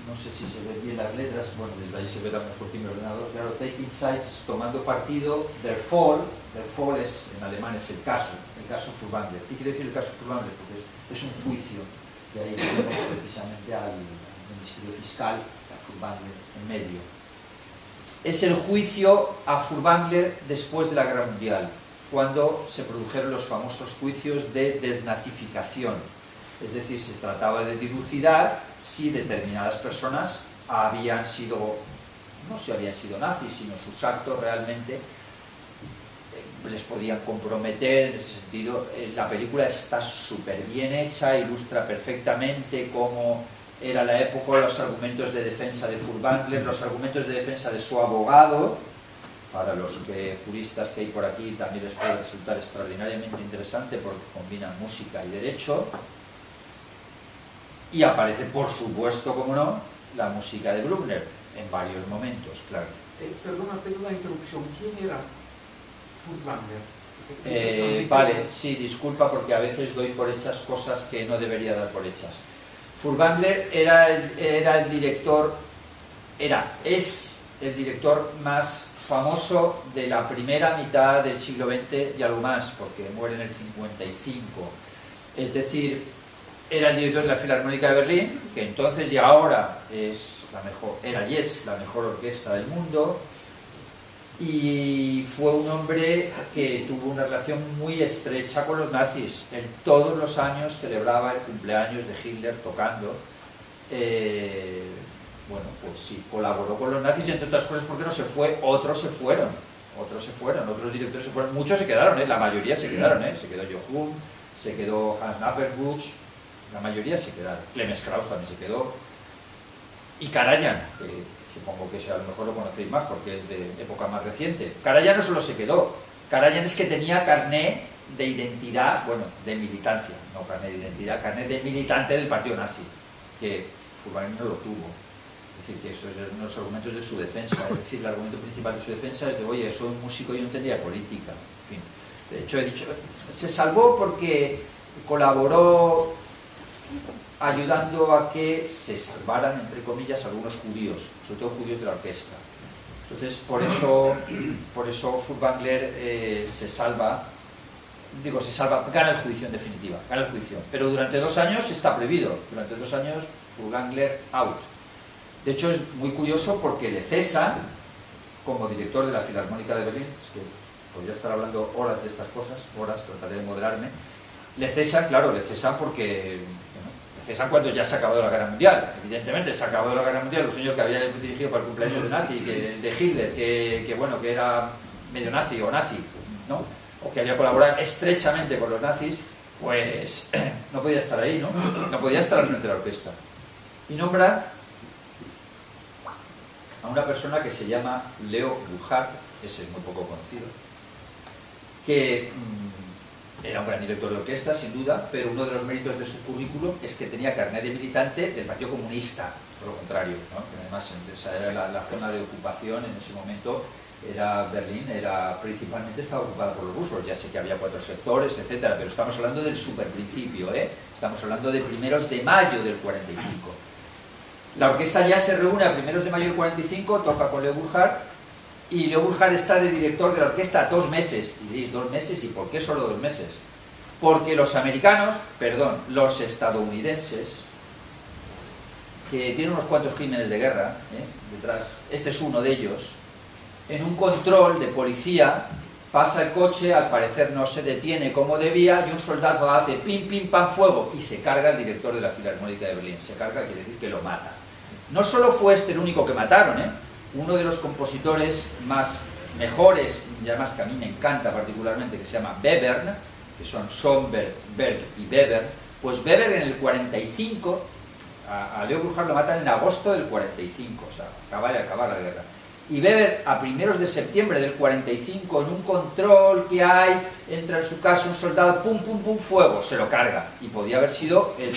no sé si se ven bien las letras, bueno, desde ahí se verá mejor que mi ordenador, claro, Taking Sides, tomando partido, der Fall es, en alemán es el caso Furtwängler. ¿Qué quiere decir el caso Furtwängler? Porque es un juicio, y ahí tenemos precisamente al Ministerio Fiscal, a Furtwängler en medio. Es el juicio a Furtwängler después de la Guerra Mundial, cuando se produjeron los famosos juicios de desnazificación. Es decir, se trataba de dilucidar si determinadas personas habían sido, no si habían sido nazis, sino sus actos realmente les podían comprometer. En ese sentido, la película está súper bien hecha, ilustra perfectamente cómo era la época, los argumentos de defensa de Furtwängler, los argumentos de defensa de su abogado. Para los juristas que hay por aquí también les puede resultar extraordinariamente interesante porque combinan música y derecho. Y aparece, por supuesto, como no, la música de Bruckner en varios momentos, claro. Perdona una interrupción. ¿Quién era Furtwängler? Vale, sí, disculpa porque a veces doy por hechas cosas que no debería dar por hechas. Furtwängler es el director más famoso de la primera mitad del siglo XX y algo más, porque muere en el 55. Es decir, era el director de la Filarmónica de Berlín, que entonces y ahora es la mejor, era y es la mejor orquesta del mundo. y fue un hombre que tuvo una relación muy estrecha con los nazis. Él todos los años celebraba el cumpleaños de Hitler tocando. Bueno, pues sí, colaboró con los nazis, y entre otras cosas porque no se fue, otros se fueron, otros directores se fueron, muchos se quedaron, la mayoría se quedaron, se quedó Joachim, se quedó Hans Naperbuch, la mayoría se quedaron, Clemens Krauss también se quedó, y Karajan, que supongo que a lo mejor lo conocéis más porque es de época más reciente. Karajan no solo se quedó, Karajan es que tenía carné de identidad, bueno, de militancia, no carné de identidad, carné de militante del partido nazi, que Furtwängler no lo tuvo. Es decir, que eso es uno de los argumentos de su defensa. Es decir, el argumento principal de su defensa es de, oye, soy un músico y no entendía política. En fin, de hecho, he dicho, se salvó porque colaboró ayudando a que se salvaran, entre comillas, algunos judíos, sobre todo judíos de la orquesta. Entonces, por eso Furtwängler se salva, gana el juicio en definitiva, gana el juicio. Pero durante 2 años está prohibido, durante 2 años Furtwängler out. De hecho, es muy curioso porque le cesan como director de la Filarmónica de Berlín. Es que podría estar hablando horas de estas cosas, trataré de moderarme. Le cesan, claro, le cesan porque, bueno, le cesan cuando ya se ha acabado la Guerra Mundial. Evidentemente, se ha acabado la Guerra Mundial, un señor que había dirigido para el cumpleaños de nazi, de Hitler, que era medio nazi o nazi, ¿no? O que había colaborado estrechamente con los nazis, pues no podía estar ahí, ¿no? No podía estar al frente de la orquesta. Y nombra a una persona que se llama Leo Burkhardt, ese es muy poco conocido, que era un gran director de orquesta, sin duda, pero uno de los méritos de su currículum es que tenía carnet de militante del Partido Comunista, por lo contrario, ¿no? Que además esa era la zona de ocupación en ese momento, Berlín principalmente estaba ocupada por los rusos, ya sé que había 4 sectores, etcétera, pero estamos hablando del superprincipio, estamos hablando de primeros de mayo del 45. La orquesta ya se reúne a primeros de mayo del 45, toca con Leo Burkhardt, y Leo Burkhardt está de director de la orquesta 2 meses. Y diréis, 2 meses, ¿y por qué solo 2 meses? Porque los los estadounidenses, que tienen unos cuantos crímenes de guerra detrás, este es uno de ellos, en un control de policía pasa el coche, al parecer no se detiene como debía, y un soldado hace pim, pim, pam, fuego, y se carga el director de la Filarmónica de Berlín. Se carga, quiere decir que lo mata. No solo fue este el único que mataron, uno de los compositores mejores, y además que a mí me encanta particularmente, que se llama Webern, que son Schoenberg, Berg y Weber, pues Weber en el 45, a Leo Burkhardt lo matan en agosto del 45, o sea, acaba la guerra. Y Weber, a primeros de septiembre del 45, en un control que hay, entra en su casa un soldado, pum, pum, pum, fuego, se lo carga. Y podía haber sido el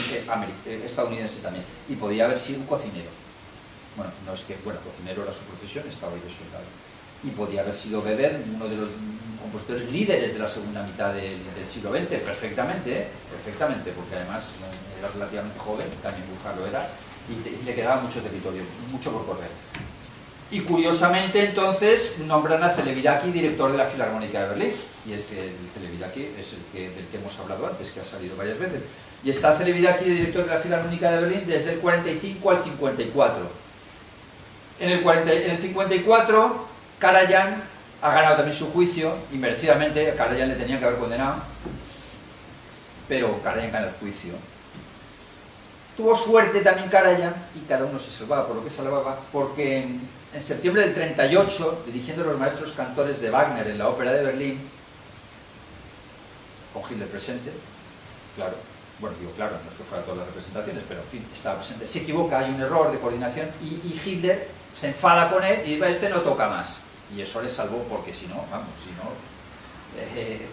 estadounidense también, y podía haber sido un cocinero. Bueno, no es que, bueno, cocinero era su profesión, estaba ahí de soldado. Y podía haber sido Weber, uno de los compositores líderes de la segunda mitad del siglo XX, perfectamente, porque además era relativamente joven, también Burkhardt lo era, y le quedaba mucho territorio, mucho por correr. Y curiosamente entonces nombran a Celebidache director de la Filarmónica de Berlín, y es que el Celebidache es del que hemos hablado antes, que ha salido varias veces, y está Celebidache director de la Filarmónica de Berlín desde el 45 al 54. En el 54 Karajan ha ganado también su juicio, y merecidamente. A Karajan le tenían que haber condenado, pero Karajan gana el juicio. Tuvo suerte también Karajan, y cada uno se salvaba por lo que salvaba, porque en septiembre del 38, dirigiendo los maestros cantores de Wagner en la Ópera de Berlín, con Hitler presente, claro, bueno, digo claro, no es que fuera todas las representaciones, pero en fin, estaba presente, se equivoca, hay un error de coordinación, y Hitler se enfada con él y dice, este no toca más. Y eso le salvó, porque si no,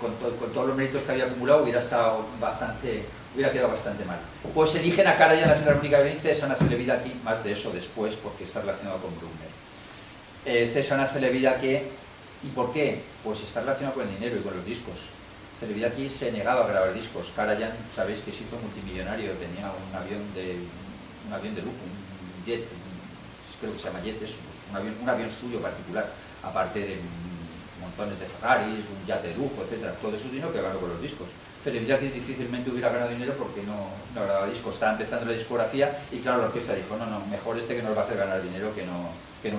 con todos los méritos que había acumulado hubiera quedado bastante mal. Pues eligen a Karajan en la Filarmónica de Berlín, cesan a Celebidache, más de eso después, porque está relacionado con Bruckner. Cesan a Celebidache, ¿y por qué? Pues está relacionado con el dinero y con los discos. Celebidache se negaba a grabar discos. Karajan, sabéis que se hizo multimillonario, tenía un avión de lujo, un jet, creo que se llama jet, es un avión suyo particular, aparte de montones de Ferraris, un yate de lujo, etcétera. Todo eso dinero que ganó con los discos. Celebritakis difícilmente hubiera ganado dinero porque no grababa discos, estaba empezando la discografía y claro, la orquesta dijo, no, mejor este que nos va a hacer ganar dinero que no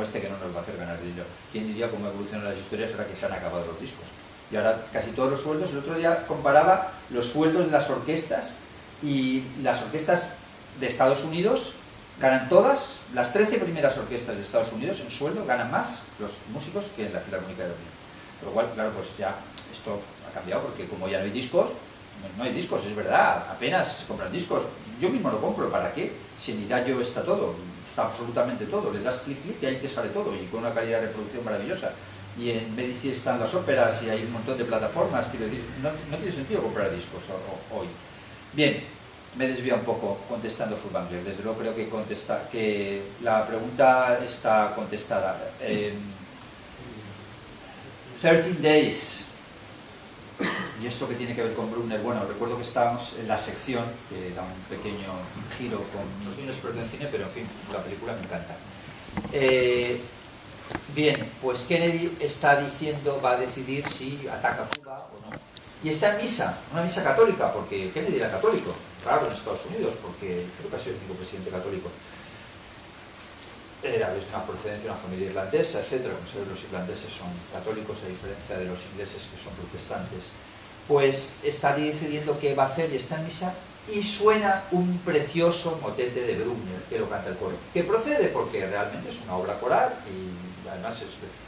este que no nos va a hacer ganar dinero. ¿Quién diría cómo evolucionan las historias ahora que se han acabado los discos? Y ahora casi todos los sueldos, el otro día comparaba los sueldos de las orquestas y las orquestas de Estados Unidos ganan todas, las 13 primeras orquestas de Estados Unidos en sueldo ganan más los músicos que en la Filarmónica de Berlín. Por lo cual, claro, pues ya esto ha cambiado porque como ya no hay discos, no hay discos, es verdad, apenas compran discos. Yo mismo lo compro, ¿para qué? Si en Irayo está todo, está absolutamente todo, le das clic y ahí te sale todo y con una calidad de reproducción maravillosa. Y en Medici están las óperas y hay un montón de plataformas, quiero decir, no tiene sentido comprar discos hoy. Bien, me he desviado un poco contestando Furtwängler, desde luego creo que la pregunta está contestada. 13 Days. ¿Y esto qué tiene que ver con Bruckner? Bueno, recuerdo que estábamos en la sección, que da un pequeño giro con... No soy un experto en cine, pero en fin, la película me encanta. Bien, pues Kennedy está diciendo, va a decidir si ataca Cuba o no. Y está en misa, una misa católica, porque Kennedy era católico, raro en Estados Unidos, porque creo que ha sido el único presidente católico. Era de una procedencia, una familia irlandesa, etc. Como saben, los irlandeses son católicos, a diferencia de los ingleses que son protestantes. Pues está decidiendo qué va a hacer y está en misa y suena un precioso motete de Bruckner, que lo canta el coro. Que procede porque realmente es una obra coral y además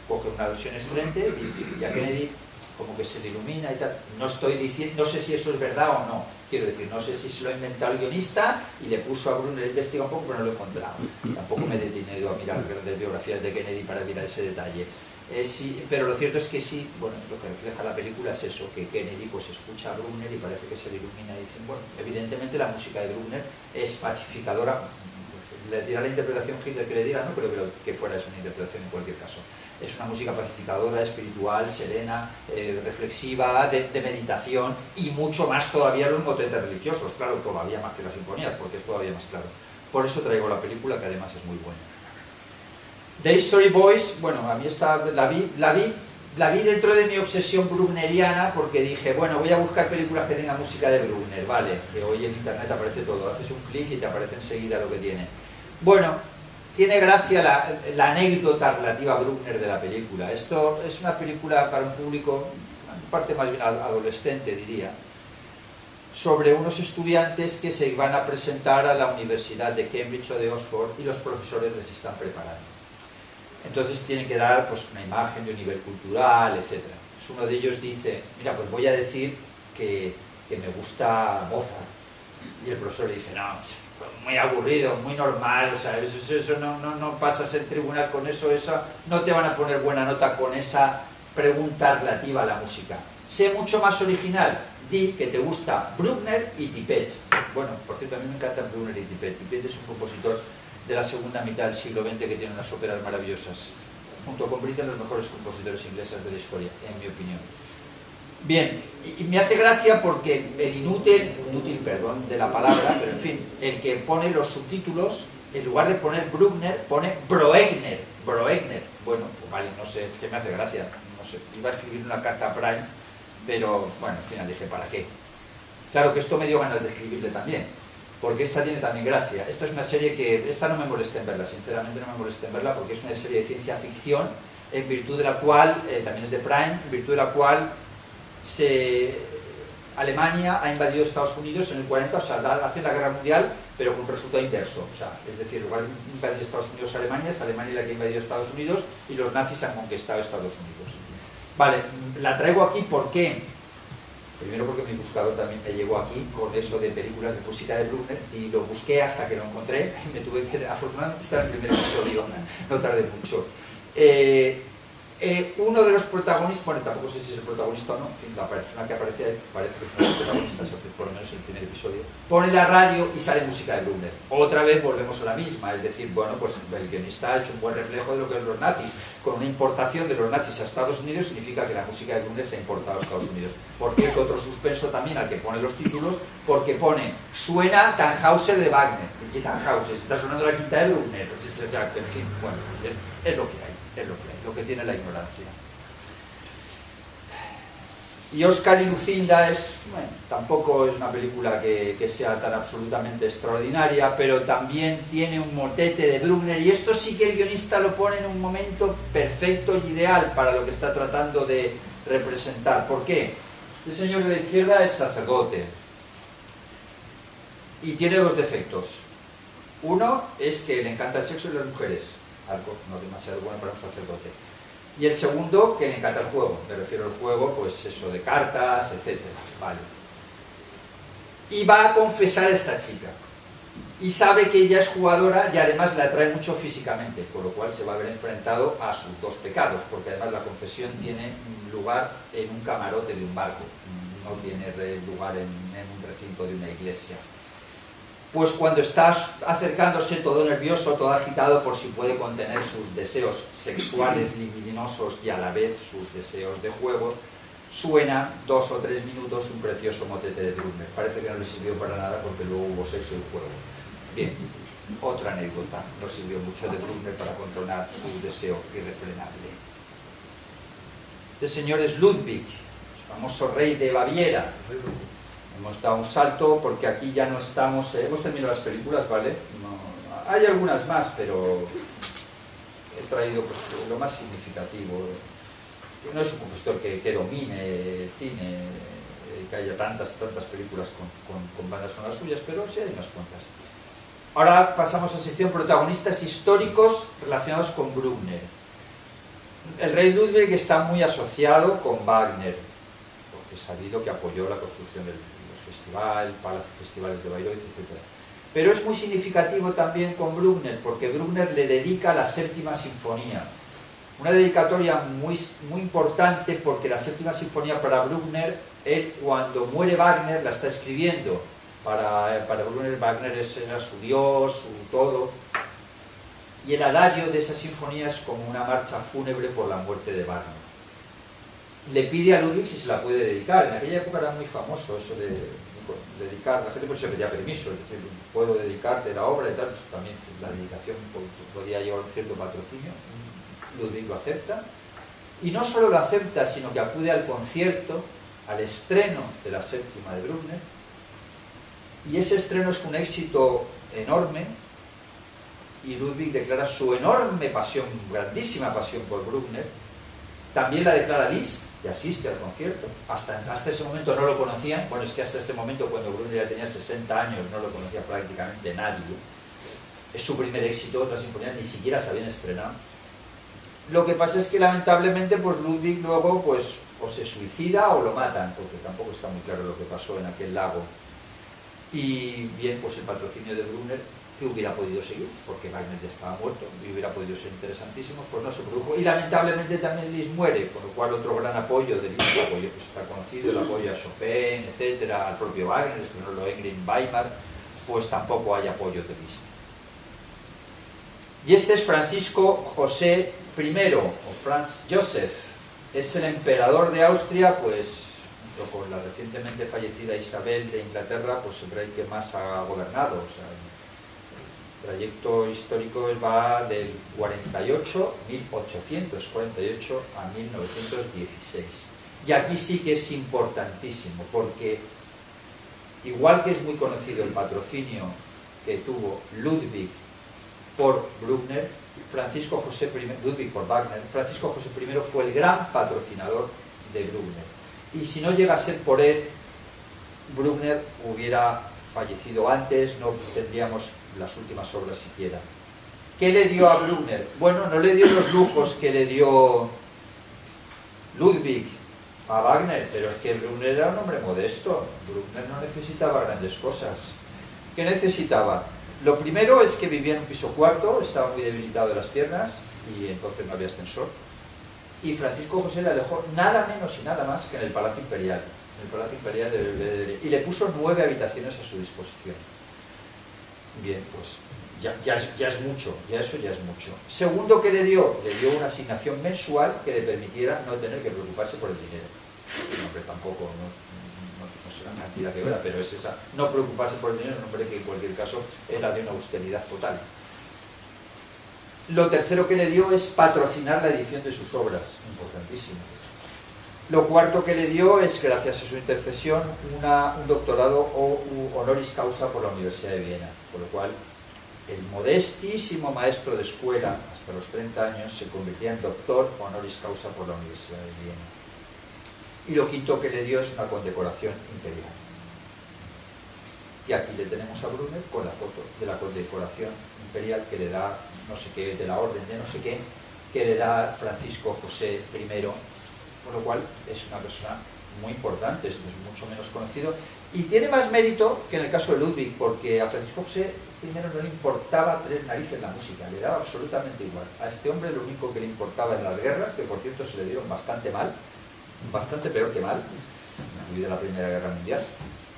coge una versión excelente y a Kennedy como que se le ilumina y tal. No estoy diciendo, no sé si eso es verdad o no. Quiero decir, no sé si se lo ha inventado el guionista y le puso a Bruckner, investiga un poco, pero no lo he encontrado. Tampoco me he detenido a mirar grandes biografías de Kennedy para mirar ese detalle. Sí, pero lo cierto es que sí, bueno, lo que refleja la película es eso, que Kennedy pues escucha a Bruckner y parece que se le ilumina y dicen, bueno, evidentemente la música de Bruckner es pacificadora. Le dirá la interpretación Hitler que le diga, no creo que fuera es una interpretación en cualquier caso. Es una música pacificadora, espiritual, serena, reflexiva, de meditación y mucho más todavía los motetes religiosos, claro, todavía más que las sinfonías, porque es todavía más claro. Por eso traigo la película, que además es muy buena. The Story Boys, bueno, a mí la vi dentro de mi obsesión bruckneriana, porque dije, bueno, voy a buscar películas que tengan música de Bruckner, vale, que hoy en internet aparece todo, haces un clic y te aparece enseguida lo que tiene. Bueno, tiene gracia la anécdota relativa a Bruckner de la película. Esto es una película para un público, en parte más bien adolescente, diría, sobre unos estudiantes que se iban a presentar a la Universidad de Cambridge o de Oxford y los profesores les están preparando. Entonces tienen que dar pues, una imagen de un nivel cultural, etc. Pues uno de ellos dice, mira, pues voy a decir que me gusta Mozart. Y el profesor le dice, no, muy aburrido, muy normal, o sea, eso no pasas el tribunal con eso, no te van a poner buena nota con esa pregunta relativa a la música. Sé mucho más original, di que te gusta Bruckner y Tippett. Bueno, por cierto, a mí me encantan Bruckner y Tippett. Tippett es un compositor de la segunda mitad del siglo XX que tiene unas óperas maravillosas. Junto con Britten, los mejores compositores ingleses de la historia, en mi opinión. Bien, y me hace gracia porque el inútil, perdón de la palabra, pero en fin, el que pone los subtítulos, en lugar de poner Bruckner, pone Broegner. Bueno, pues vale, no sé, que me hace gracia, no sé, iba a escribir una carta a Prime, pero bueno, al final dije, ¿para qué? Claro que esto me dio ganas de escribirle también, porque esta tiene también gracia. Esta es una serie que, esta no me molesta en verla, sinceramente no me molesta en verla, porque es una serie de ciencia ficción, en virtud de la cual, también es de Prime, en virtud de la cual Alemania ha invadido Estados Unidos en el 40, o sea, hace la guerra mundial, pero con un resultado inverso, o sea, es decir, igual invadió Estados Unidos a Alemania, es Alemania la que ha invadido Estados Unidos y los nazis han conquistado Estados Unidos. Vale, la traigo aquí porque, primero porque mi buscador también me llegó aquí con eso de películas de música de Bruckner y lo busqué hasta que lo encontré y me tuve que, afortunadamente está en el primer episodio, no tardé mucho. Uno de los protagonistas, bueno, tampoco sé si es el protagonista o no, la persona que aparece parece que es uno de los protagonistas, por lo menos el primer episodio, pone la radio y sale música de Bruckner. Otra vez volvemos a la misma, es decir, bueno, pues el guionista ha hecho un buen reflejo de lo que son los nazis. Con una importación de los nazis a Estados Unidos significa que la música de Bruckner se ha importado a Estados Unidos. Por cierto, otro suspenso también al que pone los títulos, porque pone, suena Tannhäuser de Wagner. ¿Y qué Tannhäuser? Está sonando la quinta de Bruckner. Pues, o sea, en fin, bueno, es lo que hay. Es lo que tiene la ignorancia. Y Oscar y Lucinda bueno, tampoco es una película que sea tan absolutamente extraordinaria, pero también tiene un motete de Bruckner, y esto sí que el guionista lo pone en un momento perfecto y ideal para lo que está tratando de representar. ¿Por qué? Este señor de la izquierda es sacerdote y tiene dos defectos. Uno es que le encanta el sexo y las mujeres, algo no demasiado bueno para un sacerdote. Y el segundo, que le encanta el juego. Me refiero al juego, pues eso de cartas, etc. Vale. Y va a confesar a esta chica. Y sabe que ella es jugadora y además le atrae mucho físicamente, con lo cual se va a ver enfrentado a sus dos pecados, porque además la confesión tiene lugar en un camarote de un barco, no tiene lugar en un recinto de una iglesia. Pues cuando está acercándose todo nervioso, todo agitado por si puede contener sus deseos sexuales libidinosos y a la vez sus deseos de juego, suena 2 o 3 minutos un precioso motete de Bruckner. Parece que no le sirvió para nada porque luego hubo sexo y juego. Bien, otra anécdota, no sirvió mucho de Bruckner para controlar su deseo irrefrenable. Este señor es Ludwig, el famoso rey de Baviera. Hemos dado un salto porque aquí ya no estamos... hemos terminado las películas, ¿vale? No, hay algunas más, pero he traído pues, lo más significativo. No es un compositor que domine el cine, que haya tantas películas con bandas sonoras suyas, pero sí hay unas cuantas. Ahora pasamos a sección protagonistas históricos relacionados con Bruckner. El rey Ludwig está muy asociado con Wagner, porque es sabido que apoyó la construcción del festivales de Bayreuth, etc. Pero es muy significativo también con Bruckner, porque Bruckner le dedica la séptima sinfonía. Una dedicatoria muy importante, porque la séptima sinfonía para Bruckner, él cuando muere Wagner la está escribiendo. Para Bruckner, Wagner era su dios, su todo. Y el adagio de esa sinfonía es como una marcha fúnebre por la muerte de Wagner. Le pide a Ludwig si se la puede dedicar. En aquella época era muy famoso eso de dedicar. La gente pues se pedía permiso, es decir, puedo dedicarte la obra y tal. Pues también la dedicación podía llevar un cierto patrocinio. Ludwig lo acepta. Y no solo lo acepta, sino que acude al concierto, al estreno de la séptima de Bruckner. Y ese estreno es un éxito enorme. Y Ludwig declara su enorme pasión, grandísima pasión por Bruckner. También la declara Liszt, que asiste al concierto. Hasta ese momento no lo conocían. Bueno, es que hasta ese momento, cuando Bruckner ya tenía 60 años, no lo conocía prácticamente nadie. Es su primer éxito, otras sinfonías ni siquiera se habían estrenado. Lo que pasa es que lamentablemente pues Ludwig luego pues o se suicida o lo matan, porque tampoco está muy claro lo que pasó en aquel lago. Y bien, pues el patrocinio de Bruckner, que hubiera podido seguir, porque Wagner ya estaba muerto y hubiera podido ser interesantísimo, pues no se produjo. Y lamentablemente también Liszt muere, con lo cual otro gran apoyo de Liszt, apoyo que está conocido, el apoyo a Chopin, etcétera, al propio Wagner, estrenó Lohengrin, Weimar, pues tampoco hay apoyo de Liszt. Y este es Francisco José I, o Franz Joseph, es el emperador de Austria, pues junto con la recientemente fallecida Isabel de Inglaterra, pues el rey que más ha gobernado. O sea, el trayecto histórico va del 1848 a 1916. Y aquí sí que es importantísimo, porque igual que es muy conocido el patrocinio que tuvo Ludwig por Bruckner, Francisco José I, Ludwig por Wagner, Francisco José I fue el gran patrocinador de Bruckner. Y si no llega a ser por él, Bruckner hubiera fallecido antes, no tendríamos las últimas obras siquiera. ¿Qué le dio a Bruckner? Bueno, no le dio los lujos que le dio Ludwig a Wagner, pero es que Bruckner era un hombre modesto. Bruckner no necesitaba grandes cosas. ¿Qué necesitaba? Lo primero es que vivía en un piso cuarto, estaba muy debilitado de las piernas y entonces no había ascensor. Y Francisco José le alejó nada menos y nada más que en el Palacio Imperial, de Belvedere, y le puso 9 habitaciones a su disposición. Bien, pues ya es mucho, eso ya es mucho. Segundo que le dio una asignación mensual que le permitiera no tener que preocuparse por el dinero. El hombre tampoco, no sé la cantidad que era, pero es esa, no preocuparse por el dinero, un hombre que en cualquier caso era de una austeridad total. Lo tercero que le dio es patrocinar la edición de sus obras, importantísimo. Lo cuarto que le dio es, gracias a su intercesión, un doctorado honoris causa por la Universidad de Viena, por lo cual el modestísimo maestro de escuela, hasta los 30 años, se convertía en doctor honoris causa por la Universidad de Viena. Y lo quinto que le dio es una condecoración imperial. Y aquí le tenemos a Brunner con la foto de la condecoración imperial que le da, no sé qué, de la orden de no sé qué, que le da Francisco José I, por lo cual es una persona muy importante, esto es mucho menos conocido, y tiene más mérito que en el caso de Ludwig, porque a Francisco José I no le importaba tres narices la música, le daba absolutamente igual. A este hombre lo único que le importaba en las guerras, que por cierto se le dieron bastante mal, bastante peor que mal, incluida la Primera Guerra Mundial,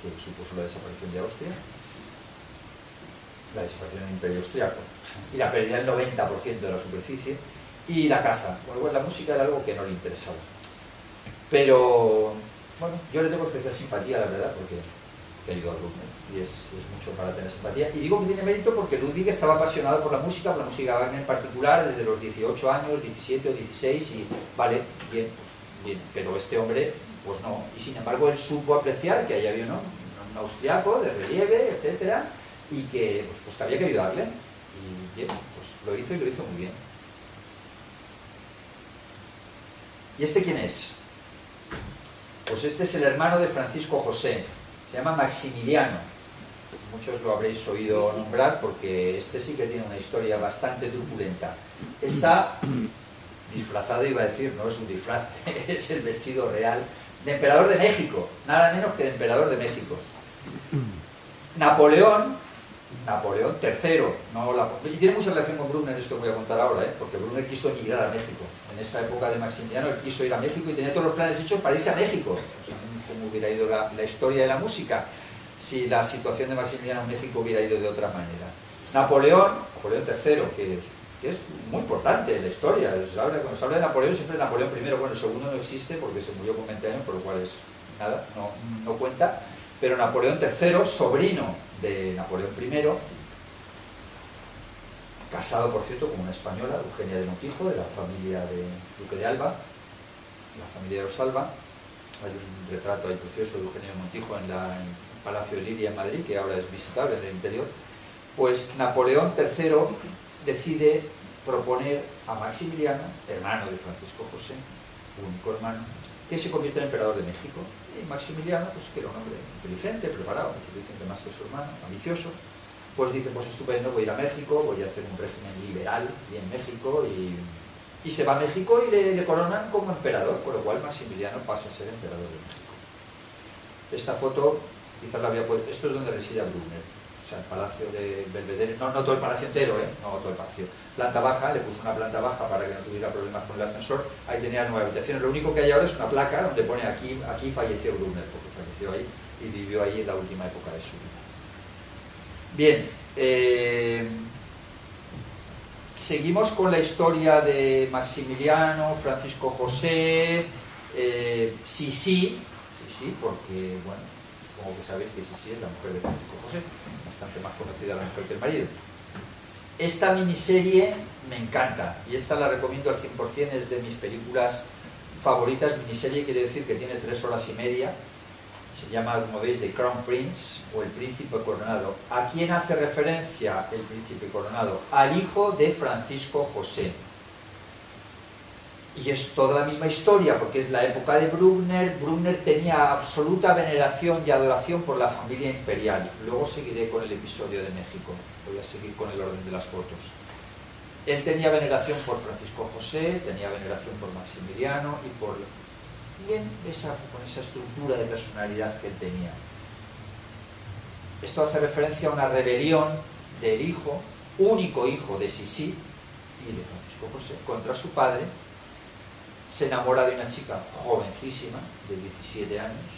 que supuso la desaparición de Austria, la desaparición del Imperio Austriaco, y la pérdida del 90% de la superficie, y la caza. Bueno, la música era algo que no le interesaba. Pero, bueno, yo le tengo especial simpatía, la verdad, porque he querido a Brunner, y es mucho para tener simpatía. Y digo que tiene mérito porque Ludwig estaba apasionado por la música Wagner en particular, desde los 18 años, 17 o 16, y vale, bien, pero este hombre, pues no. Y sin embargo, él supo apreciar que ahí había un austriaco de relieve, etcétera, y que, pues que había que ayudarle. Y bien, pues lo hizo y lo hizo muy bien. ¿Y este quién es? Pues este es el hermano de Francisco José, se llama Maximiliano. Muchos lo habréis oído nombrar porque este sí que tiene una historia bastante truculenta. Está disfrazado, iba a decir, no es un disfraz, es el vestido real de emperador de México, nada menos que de emperador de México. Napoleón III, y tiene mucha relación con Brunner, esto voy a contar ahora, porque Brunner quiso emigrar a México. En esa época de Maximiliano él quiso ir a México y tenía todos los planes hechos para irse a México. O sea, ¿cómo hubiera ido la historia de la música si la situación de Maximiliano en México hubiera ido de otra manera? Napoleón III, que es muy importante en la historia. Cuando se habla de Napoleón siempre es Napoleón I, bueno, el segundo no existe porque se murió con 20 años, por lo cual es nada, no cuenta. Pero Napoleón III, sobrino de Napoleón I, casado por cierto con una española, Eugenia de Montijo, de la familia de Duque de Alba, la familia de Rosalba. Hay un retrato ahí precioso de Eugenia de Montijo en el Palacio de Liria en Madrid, que ahora es visitable en el interior. Pues Napoleón III decide proponer a Maximiliano, hermano de Francisco José, único hermano, que se convierte en emperador de México. Y Maximiliano, pues que era un hombre inteligente, preparado, muchos dicen que más que su hermano, ambicioso, pues dice, pues estupendo, voy a ir a México, voy a hacer un régimen liberal y en México, y se va a México y le coronan como emperador, por lo cual Maximiliano pasa a ser emperador de México. Esta foto, quizás la había puesto, esto es donde reside Brunner, o sea, el Palacio de Belvedere, no todo el palacio entero, no todo el palacio. Planta baja, le puso una planta baja para que no tuviera problemas con el ascensor, ahí tenía 9 habitaciones, lo único que hay ahora es una placa donde pone aquí falleció Brunner, porque falleció ahí y vivió ahí en la última época de su vida. Bien, seguimos con la historia de Maximiliano, Francisco José, Sisi, porque, bueno, supongo que sabéis que Sisi es la mujer de Francisco José, bastante más conocida la mujer que el marido. Esta miniserie me encanta y esta la recomiendo al 100%, es de mis películas favoritas. Miniserie quiere decir que tiene 3 horas y media, se llama, como veis, The Crown Prince o El Príncipe Coronado. ¿A quién hace referencia el Príncipe Coronado? Al hijo de Francisco José. Y es toda la misma historia, porque es la época de Brunner. Brunner tenía absoluta veneración y adoración por la familia imperial. Luego seguiré con el episodio de México, voy a seguir con el orden de las fotos. Él tenía veneración por Francisco José, tenía veneración por Maximiliano y por... Bien, con esa estructura de personalidad que él tenía. Esto hace referencia a una rebelión del hijo, único hijo de Sisi y de Francisco José, contra su padre. Se enamora de una chica jovencísima, de 17 años.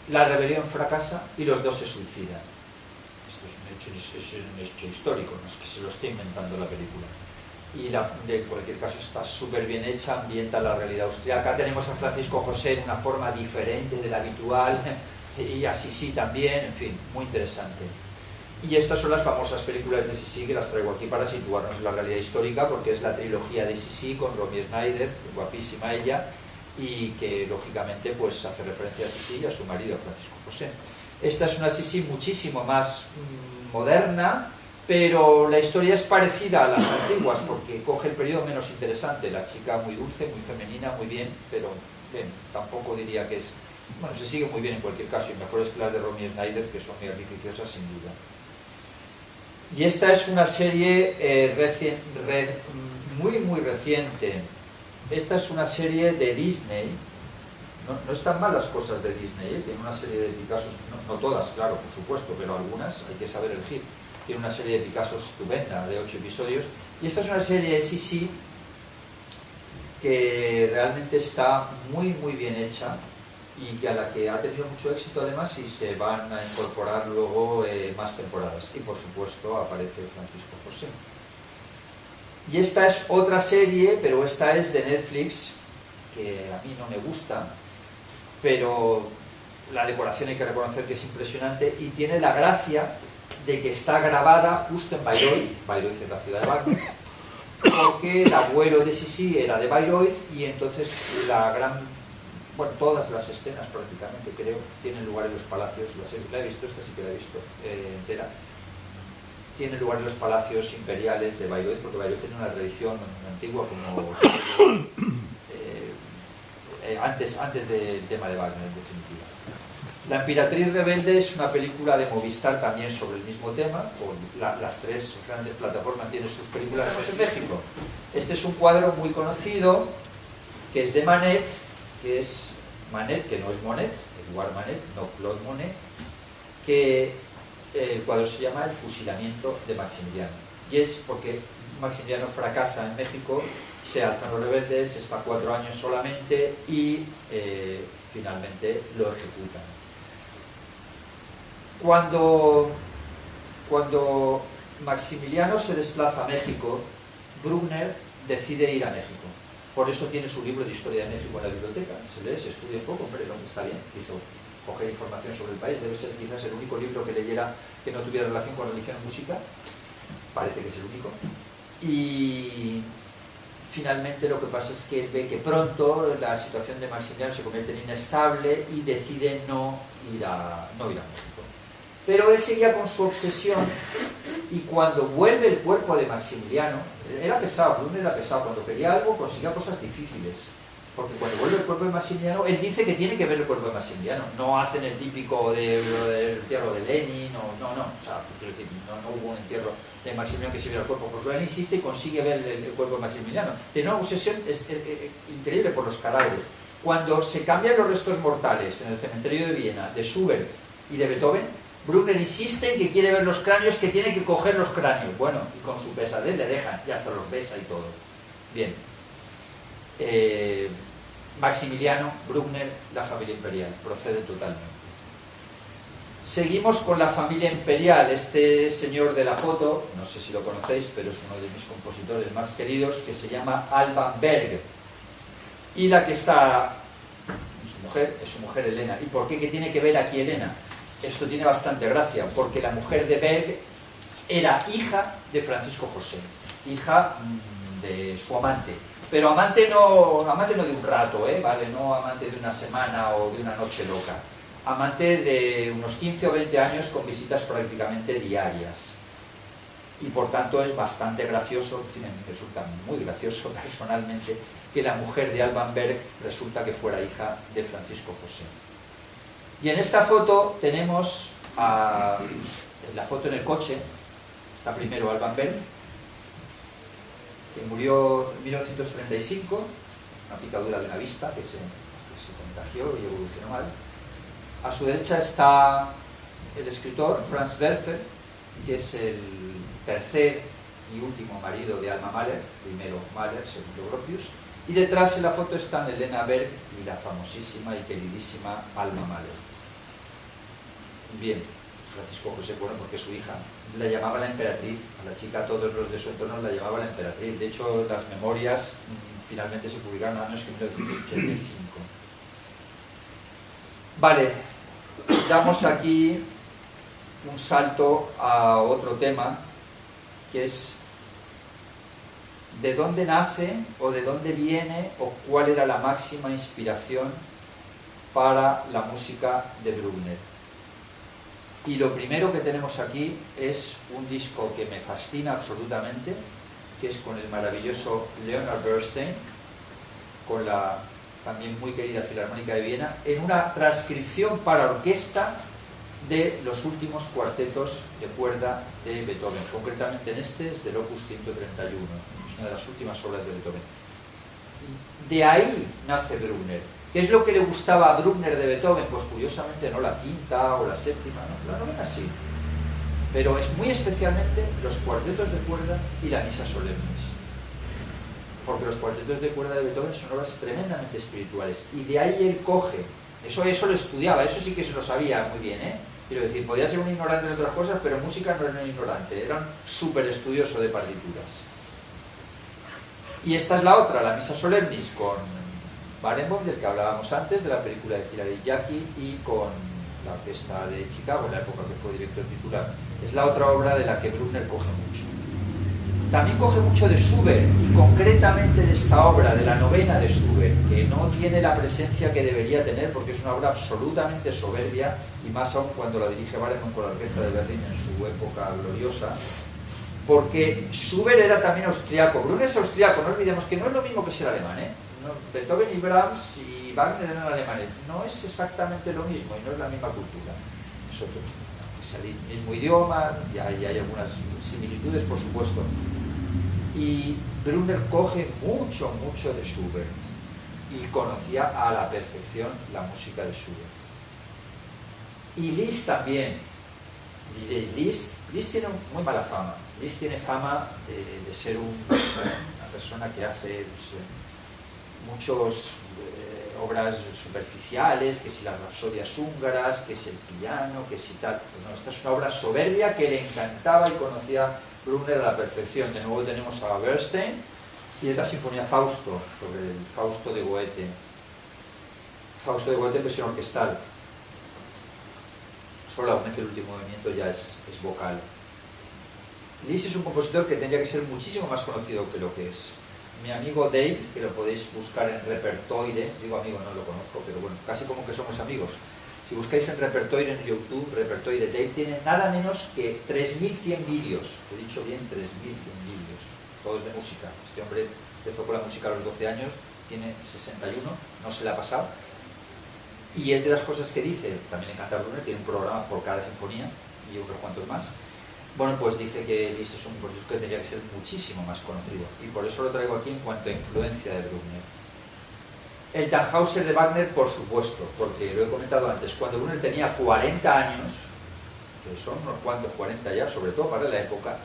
La rebelión fracasa y los dos se suicidan. Esto es un hecho histórico, no es que se lo esté inventando la película. Y de cualquier caso está súper bien hecha, ambienta la realidad austriaca. Tenemos a Francisco José en una forma diferente de la habitual, y a Sisi también, en fin, muy interesante. Y estas son las famosas películas de Sisi, que las traigo aquí para situarnos en la realidad histórica, porque es la trilogía de Sisi con Romy Schneider, guapísima ella, y que lógicamente pues hace referencia a Sisi y a su marido, Francisco José. Esta es una Sisi muchísimo más moderna, pero la historia es parecida a las antiguas porque coge el periodo menos interesante, la chica muy dulce, muy femenina, muy bien, pero bien, tampoco diría que es... Bueno, se sigue muy bien en cualquier caso y mejores que las de Romy Schneider, que son muy artificiosas sin duda. Y esta es una serie muy reciente. Esta es una serie de Disney. No están mal las cosas de Disney, ¿eh? Tiene una serie de Picassos, no todas, claro, por supuesto, pero algunas hay que saber elegir. Tiene una serie de Picassos estupenda, de 8 episodios. Y esta es una serie de Sisi que realmente está muy bien hecha y que a la que ha tenido mucho éxito además y se van a incorporar luego más temporadas. Y por supuesto aparece Francisco José. Y esta es otra serie, pero esta es de Netflix, que a mí no me gusta, pero la decoración hay que reconocer que es impresionante y tiene la gracia de que está grabada justo en Bayreuth. Bayreuth es la ciudad de Wagner, porque el abuelo de Sisi era de Bayreuth y entonces todas las escenas prácticamente, creo, tienen lugar en los palacios. La he visto, esta sí que la he visto entera. Tienen lugar en los palacios imperiales de Bayreuth, porque Bayreuth tiene una tradición antigua como antes del tema de Wagner, en definitiva. La Emperatriz Rebelde es una película de Movistar también sobre el mismo tema, las tres grandes plataformas tienen sus películas en México. Este es un cuadro muy conocido, que es de Manet, que no es Monet, Edouard Manet, no Claude Monet, que el cuadro se llama El fusilamiento de Maximiliano. Y es porque Maximiliano fracasa en México, se alzan los rebeldes, está 4 años solamente y finalmente lo ejecutan. Cuando Maximiliano se desplaza a México, Bruckner decide ir a México. Por eso tiene su libro de historia de México en la biblioteca. Se lee, se estudia un poco, hombre, está bien, quiso coger información sobre el país. Debe ser quizás el único libro que leyera que no tuviera relación con religión y música. Parece que es el único. Y finalmente lo que pasa es que ve que pronto la situación de Maximiliano se convierte en inestable y decide no ir a México. Pero él seguía con su obsesión y cuando vuelve el cuerpo de Maximiliano, era pesado, Bruckner era pesado, cuando quería algo conseguía cosas difíciles, porque cuando vuelve el cuerpo de Maximiliano, él dice que tiene que ver el cuerpo de Maximiliano, no hacen el típico del entierro de Lenin, o sea, no hubo un entierro de Maximiliano que se viera el cuerpo, pues él insiste y consigue ver el cuerpo de Maximiliano. Tiene una obsesión increíble por los cadáveres. Cuando se cambian los restos mortales en el cementerio de Viena, de Schubert y de Beethoven, Bruckner insiste en que quiere ver los cráneos, que tiene que coger los cráneos. Bueno, y con su pesadez le dejan, y hasta los besa y todo. Bien. Maximiliano, Bruckner, la familia imperial, procede totalmente. Seguimos con la familia imperial. Este señor de la foto, no sé si lo conocéis, pero es uno de mis compositores más queridos, que se llama Alban Berg. Y la que está, es su mujer Elena. ¿Y por qué? ¿Qué tiene que ver aquí Elena? Esto tiene bastante gracia, porque la mujer de Berg era hija de Francisco José, hija de su amante, pero amante no de un rato, ¿vale? No amante de una semana o de una noche loca, amante de unos 15 o 20 años con visitas prácticamente diarias. Y por tanto es bastante gracioso, en fin, me resulta muy gracioso personalmente, que la mujer de Alban Berg resulta que fuera hija de Francisco José. Y en esta foto tenemos, la foto en el coche, está primero Alban Berg, que murió en 1935, una picadura de una avispa que se contagió y evolucionó mal. A su derecha está el escritor Franz Werfel, que es el tercer y último marido de Alma Mahler, primero Mahler, segundo Gropius, y detrás en la foto están Elena Berg y la famosísima y queridísima Alma Mahler. Bien, Francisco José, bueno, porque su hija la llamaba la emperatriz, a la chica, todos los de su entorno la llamaba la emperatriz. De hecho, las memorias finalmente se publicaron en años 1985. Vale, damos aquí un salto a otro tema, que es de dónde nace o de dónde viene o cuál era la máxima inspiración para la música de Bruckner. Y lo primero que tenemos aquí es un disco que me fascina absolutamente, que es con el maravilloso Leonard Bernstein, con la también muy querida Filarmónica de Viena, en una transcripción para orquesta de los últimos cuartetos de cuerda de Beethoven. Concretamente en este es del Opus 131, es una de las últimas obras de Beethoven. De ahí nace Bruckner. ¿Qué es lo que le gustaba a Bruckner de Beethoven? Pues curiosamente no la quinta o la séptima, no, la novena sí, pero es muy especialmente los cuartetos de cuerda y la Misa Solemnis, porque los cuartetos de cuerda de Beethoven son obras tremendamente espirituales, y de ahí él coge, eso lo estudiaba, eso sí que se lo sabía muy bien, quiero decir, podía ser un ignorante en otras cosas, pero en música no era un ignorante, era un súper estudioso de partituras. Y esta es la otra, la Misa Solemnis, con Barenboim, del que hablábamos antes, de la película de Hilary Jackie, y con la orquesta de Chicago, en la época que fue director titular. Es la otra obra de la que Bruckner coge mucho. También coge mucho de Schubert, y concretamente de esta obra, de la novena de Schubert, que no tiene la presencia que debería tener, porque es una obra absolutamente soberbia, y más aún cuando la dirige Barenboim con la orquesta de Berlín en su época gloriosa, porque Schubert era también austriaco. Bruckner es austriaco, no olvidemos que no es lo mismo que ser alemán, Beethoven y Brahms y Wagner eran alemanes, no es exactamente lo mismo y no es la misma cultura, es otro, es el mismo idioma, y hay algunas similitudes por supuesto, y Bruckner coge mucho de Schubert y conocía a la perfección la música de Schubert. Y Liszt también. Liszt tiene muy mala fama. Liszt tiene fama de ser una persona que hace muchas obras superficiales, que si las rapsodias húngaras, que si el piano, que si tal. Pues no, esta es una obra soberbia que le encantaba y conocía Bruckner a la perfección. De nuevo tenemos a Bernstein y esta sinfonía Fausto, sobre el Fausto de Goethe. Fausto de Goethe en versión orquestal. Solamente el último movimiento ya es vocal. Liszt es un compositor que tendría que ser muchísimo más conocido que lo que es. Mi amigo Dave, que lo podéis buscar en Repertoire, digo amigo, no lo conozco, pero bueno, casi como que somos amigos. Si buscáis en Repertoire en YouTube, Repertoire Dave tiene nada menos que 3.100 vídeos, he dicho bien 3.100 vídeos, todos de música. Este hombre empezó con la música a los 12 años, tiene 61, no se le ha pasado. Y es de las cosas que dice, también le encanta a Bruckner, tiene un programa por cada sinfonía y unos cuantos más. Bueno, pues dice que Liszt es un compositor que tendría que ser muchísimo más conocido, y por eso lo traigo aquí en cuanto a influencia de Bruckner. El Tannhäuser de Wagner, por supuesto, porque lo he comentado antes, cuando Bruckner tenía 40 años, que son unos cuantos 40 ya, sobre todo para la época,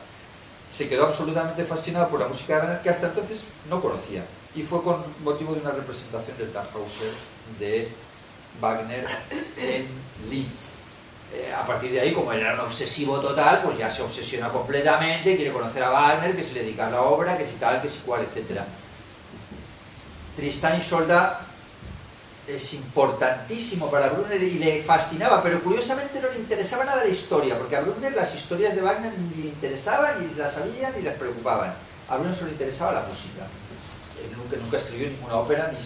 se quedó absolutamente fascinado por la música de Wagner, que hasta entonces no conocía, y fue con motivo de una representación del Tannhäuser de Wagner en Linz. A partir de ahí, como él era un obsesivo total, pues ya se obsesiona completamente, quiere conocer a Wagner, que se le dedica a la obra, que si tal, que si cual, etc. Tristán y Isolda es importantísimo para Bruckner y le fascinaba, pero curiosamente no le interesaba nada la historia, porque a Bruckner las historias de Wagner ni le interesaban, ni las sabía, ni les preocupaban. A Bruckner solo le interesaba la música. Él nunca escribió ninguna ópera, ni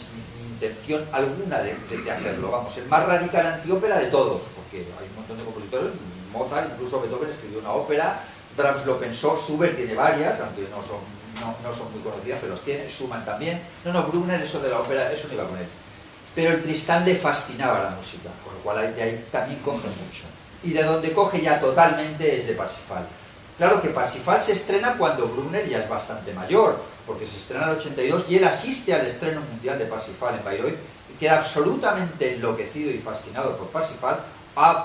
intención alguna de hacerlo. Vamos, el más radical antiópera de todos, porque hay un montón de compositores, Mozart, incluso Beethoven escribió una ópera, Brahms lo pensó, Schubert tiene varias, aunque no son muy conocidas, pero las tiene, Schumann también. No, Bruckner, eso de la ópera, eso no iba con él. Pero el Tristán le fascinaba la música, con lo cual de ahí también coge mucho. Y de donde coge ya totalmente es de Parsifal. Claro que Parsifal se estrena cuando Bruckner ya es bastante mayor, porque se estrena en el 82 y él asiste al estreno mundial de Parsifal en Bayreuth y queda absolutamente enloquecido y fascinado por Parsifal,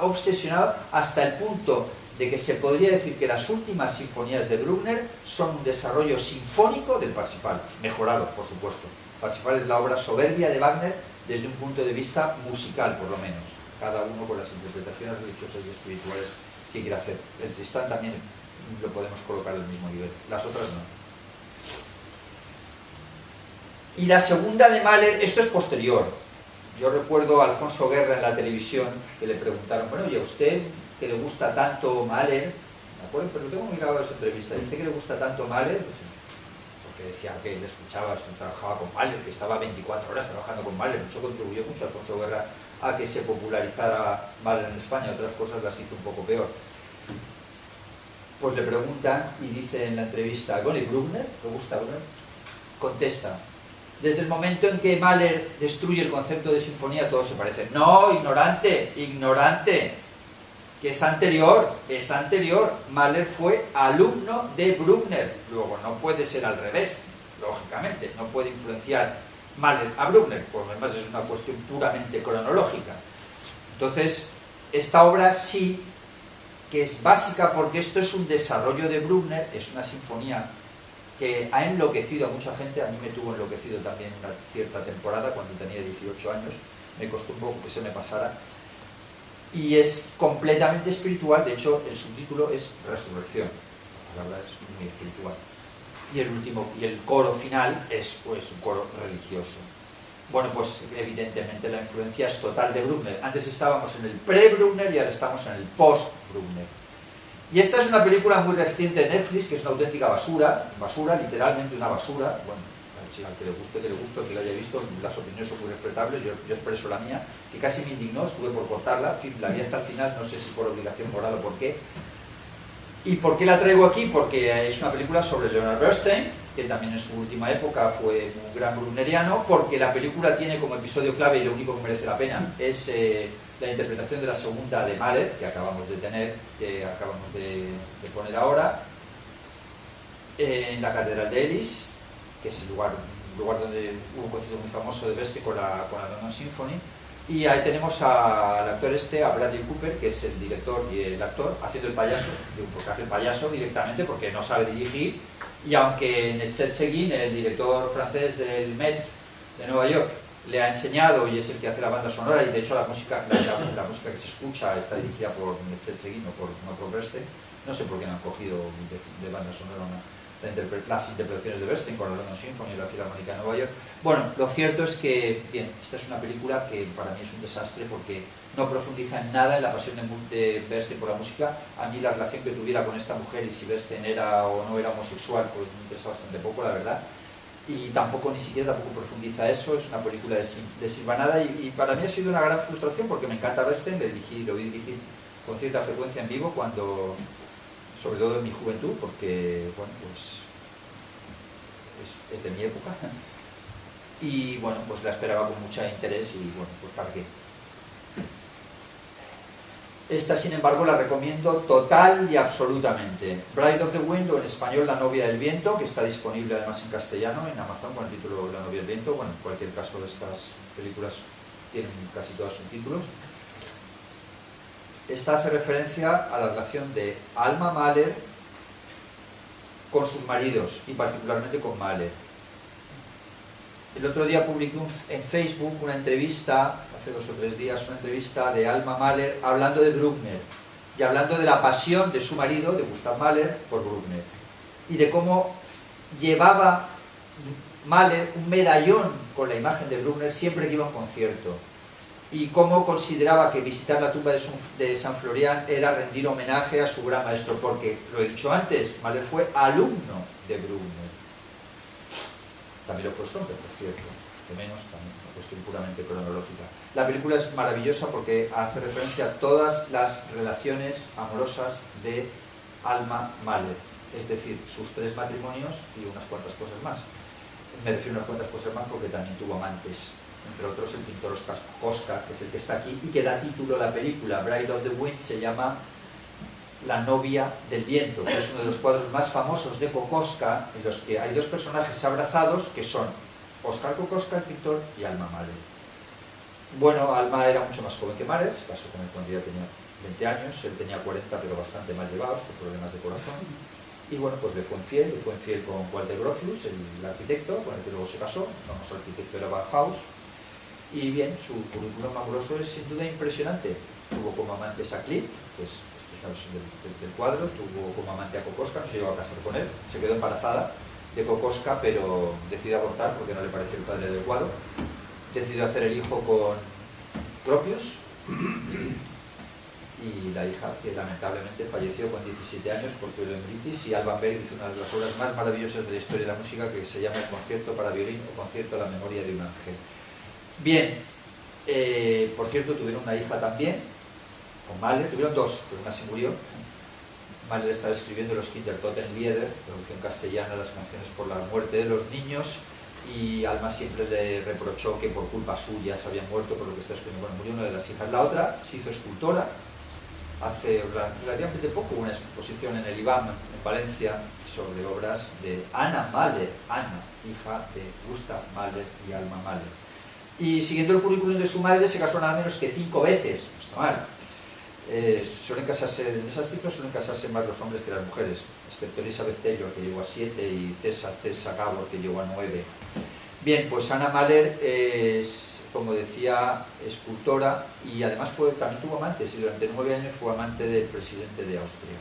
obsesionado hasta el punto de que se podría decir que las últimas sinfonías de Bruckner son un desarrollo sinfónico del Parsifal, mejorado, por supuesto. Parsifal es la obra soberbia de Wagner desde un punto de vista musical, por lo menos, cada uno con las interpretaciones religiosas y espirituales que quiera hacer. El Tristán también lo podemos colocar al mismo nivel, las otras no. Y la segunda de Mahler, esto es posterior. Yo recuerdo a Alfonso Guerra en la televisión que le preguntaron, bueno, ¿y a usted que le gusta tanto Mahler? Me acuerdo, pero tengo muy grabado esa entrevista. ¿Y a usted que le gusta tanto Mahler? Pues, porque decía que él escuchaba, trabajaba con Mahler, que estaba 24 horas trabajando con Mahler. Eso contribuyó mucho a Alfonso Guerra a que se popularizara Mahler en España, otras cosas las hizo un poco peor. Pues le preguntan y dice en la entrevista, bueno, ¿y Bruckner? ¿Le gusta Bruckner? Contesta, desde el momento en que Mahler destruye el concepto de sinfonía, todo se parece. No, ignorante, ignorante, que es anterior. Mahler fue alumno de Bruckner. Luego, no puede ser al revés, lógicamente. No puede influenciar Mahler a Bruckner, pues además es una cuestión puramente cronológica. Entonces, esta obra sí que es básica porque esto es un desarrollo de Bruckner, es una sinfonía que ha enloquecido a mucha gente. A mí me tuvo enloquecido también una cierta temporada cuando tenía 18 años, me costó un poco que se me pasara, y es completamente espiritual. De hecho, el subtítulo es Resurrección, la palabra es muy espiritual, y el coro final es pues un coro religioso. Bueno, pues evidentemente la influencia es total de Bruckner. Antes estábamos en el pre-Bruckner y ahora estamos en el post-Bruckner. Y esta es una película muy reciente de Netflix, que es una auténtica basura, literalmente una basura. Bueno, si al que le guste, que le guste, el que la haya visto, las opiniones son muy respetables, yo expreso la mía, que casi me indignó, estuve por cortarla, en fin, la vi hasta el final, no sé si por obligación moral o por qué. ¿Y por qué la traigo aquí? Porque es una película sobre Leonard Bernstein, que también en su última época fue un gran bruckneriano, porque la película tiene como episodio clave, y lo único que merece la pena, es la interpretación de la segunda de Mahler, que acabamos de tener, que acabamos de poner ahora, en la Catedral de Elis, que es el lugar donde hubo un concierto muy famoso de Bernstein con la London Symphony. Y ahí tenemos al actor a Bradley Cooper, que es el director y el actor, haciendo el payaso, porque hace el payaso directamente porque no sabe dirigir, y aunque Netzer Seguin, el director francés del Met de Nueva York, le ha enseñado y es el que hace la banda sonora, y de hecho la música que se escucha está dirigida por Netzer Seguin, no por Bernstein. No sé por qué no han cogido de banda sonora las interpretaciones de Bernstein con la London Symphony y la Filarmónica de Nueva York. Bueno, lo cierto es que, bien, esta es una película que para mí es un desastre porque no profundiza en nada en la pasión de Bernstein por la música. A mí la relación que tuviera con esta mujer y si Bernstein era o no era homosexual, pues me interesa bastante poco, la verdad. Y tampoco profundiza eso. Es una película de silvanada y para mí ha sido una gran frustración porque me encanta Bernstein, lo vi dirigir con cierta frecuencia en vivo cuando, sobre todo en mi juventud, porque bueno, pues es de mi época, y bueno, pues la esperaba con mucho interés y bueno, pues para qué. Esta, sin embargo, la recomiendo total y absolutamente. Bride of the Wind, o en español La novia del viento, que está disponible además en castellano en Amazon con el título La novia del viento. Bueno, en cualquier caso de estas películas tienen casi todos subtítulos. Esta hace referencia a la relación de Alma Mahler con sus maridos y particularmente con Mahler. El otro día publiqué en Facebook una entrevista, hace 2 o 3 días, una entrevista de Alma Mahler hablando de Bruckner y hablando de la pasión de su marido, de Gustav Mahler, por Bruckner y de cómo llevaba Mahler un medallón con la imagen de Bruckner siempre que iba a un concierto, y cómo consideraba que visitar la tumba de San Florian era rendir homenaje a su gran maestro, porque, lo he dicho antes, Mahler fue alumno de Bruckner. También lo fue su hombre, por cierto, de menos también, una cuestión puramente cronológica. La película es maravillosa porque hace referencia a todas las relaciones amorosas de Alma Mahler, es decir, sus 3 matrimonios y unas cuantas cosas más. Me refiero a unas cuantas cosas más porque también tuvo amantes, entre otros el pintor Oskar Kokoschka, que es el que está aquí y que da título a la película. Bride of the Wind se llama La novia del viento, que es uno de los cuadros más famosos de Kokoschka, en los que hay 2 personajes abrazados que son Oskar Kokoschka, el pintor, y Alma Mahler. Bueno, Alma era mucho más joven que Mahler, se casó con él cuando ya tenía 20 años, él tenía 40 pero bastante mal llevados, con problemas de corazón, y bueno, pues le fue infiel con Walter Gropius, el arquitecto, con el que luego se casó, el famoso arquitecto de la Bauhaus. Y bien, su currículum amoroso es sin duda impresionante. Tuvo como amantes a Klimt, que esto es una versión del cuadro, tuvo como amante a Kokoschka, no se llegó a casar con él, se quedó embarazada de Kokoschka, pero decidió abortar porque no le pareció el padre adecuado. Decidió hacer el hijo con Gropius y la hija, que lamentablemente falleció con 17 años por poliomielitis, y Alban Berg hizo una de las obras más maravillosas de la historia de la música, que se llama El concierto para violín o Concierto a la memoria de un ángel. Bien, por cierto, tuvieron una hija también, con Mahler, tuvieron dos, pero una se murió. Mahler estaba escribiendo los Kindertotenlieder, traducción castellana, las canciones por la muerte de los niños, y Alma siempre le reprochó que por culpa suya se había muerto por lo que está escribiendo. Bueno, murió una de las hijas. La otra se hizo escultora. Hace relativamente poco una exposición en el IBAM en Valencia sobre obras de Anna Mahler, Anna, hija de Gustav Mahler y Alma Mahler. Y siguiendo el currículum de su madre, se casó nada menos que 5 veces, no está mal. Suelen casarse, en esas cifras suelen casarse más los hombres que las mujeres, excepto Elizabeth Taylor, que llegó a 7, y Tessa Gabor, que llegó a 9. Bien, pues Anna Mahler es, como decía, escultora, y además también tuvo amantes, y durante 9 años fue amante del presidente de Austria,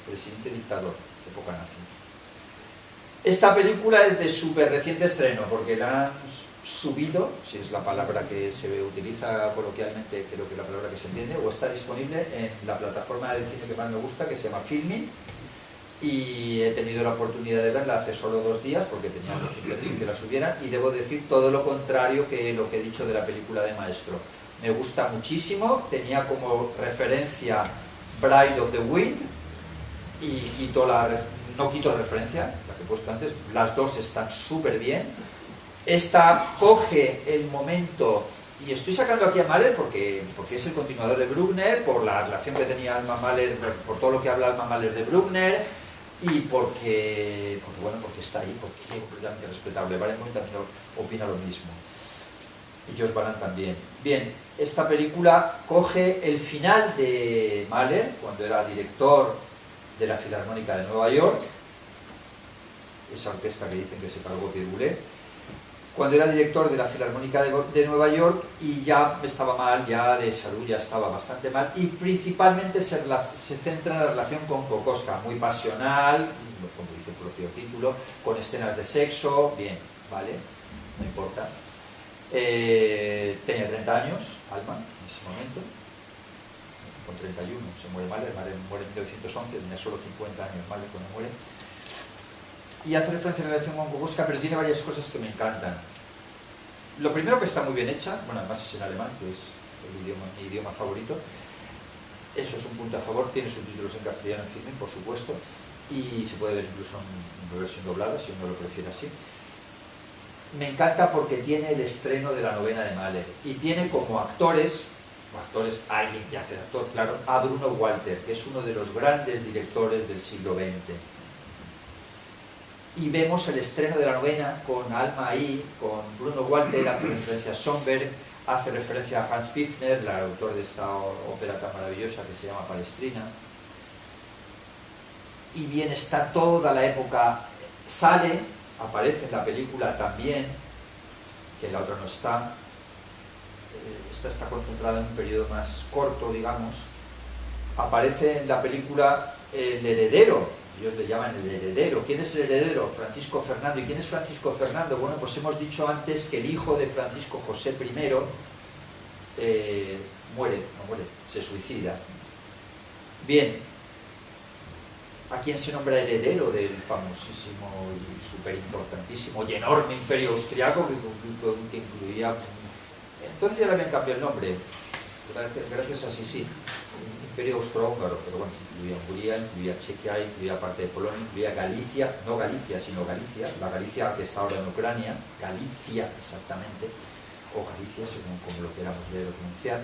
presidente dictador, época nazi. Esta película es de súper reciente estreno, porque la han subido, si es la palabra que se utiliza coloquialmente, creo que es la palabra que se entiende, o está disponible en la plataforma de cine que más me gusta, que se llama Filmin, y he tenido la oportunidad de verla hace solo 2 días, porque tenía mucho interés en que la subieran, y debo decir todo lo contrario que lo que he dicho de la película de Maestro. Me gusta muchísimo, tenía como referencia Bride of the Wind, y no quito la referencia, la que he puesto antes, las dos están súper bien. Esta coge el momento, y estoy sacando aquí a Mahler porque es el continuador de Bruckner, por la relación que tenía Alma Mahler, por todo lo que habla Alma Mahler de Bruckner, y porque está ahí, porque es completamente respetable. Barenboim también opina lo mismo, y Josh Balan también. Bien, esta película coge el final de Mahler, cuando era director de la Filarmónica de Nueva York, esa orquesta que dicen que se cargó Pierre Boulez, cuando era director de la Filarmónica de Nueva York, y ya estaba mal, ya de salud ya estaba bastante mal, y principalmente se centra en la relación con Kokoschka, muy pasional, como dice el propio título, con escenas de sexo, bien, vale, no importa. Tenía 30 años, Alma, en ese momento, con 31 se muere Mahler muere en 1911, tenía solo 50 años Mahler cuando muere. Y hace referencia a la relación con Kokoschka, pero tiene varias cosas que me encantan. Lo primero, que está muy bien hecha, bueno, además es en alemán, que es mi idioma favorito, eso es un punto a favor. Tiene subtítulos en castellano en Filmin, por supuesto, y se puede ver incluso en versión doblada, si uno lo prefiere así. Me encanta porque tiene el estreno de la novena de Mahler, y tiene como actores, alguien que hace de actor, claro, a Bruno Walter, que es uno de los grandes directores del siglo XX. Y vemos el estreno de la novena con Alma ahí, con Bruno Walter, hace referencia a Schoenberg, hace referencia a Hans Pfiffner, el autor de esta ópera tan maravillosa que se llama Palestrina. Y bien, está toda la época, aparece en la película también, que en la otra no está. Esta está concentrada en un periodo más corto, digamos. Aparece en la película el heredero. Ellos le llaman el heredero. ¿Quién es el heredero? Francisco Fernando. ¿Y quién es Francisco Fernando? Bueno, pues hemos dicho antes que el hijo de Francisco José I se suicida. Bien, ¿a quién se nombra heredero del famosísimo y súper importantísimo y enorme imperio austriaco que incluía... Entonces ya le habían cambiado el nombre, gracias a Sisi, imperio austrohúngaro, pero bueno, incluía Hungría, incluía Chequia, incluía parte de Polonia, incluía Galicia, no Galicia, sino Galicia, la Galicia que está ahora en Ucrania, Galicia exactamente, o Galicia, según como lo queramos leer o pronunciar.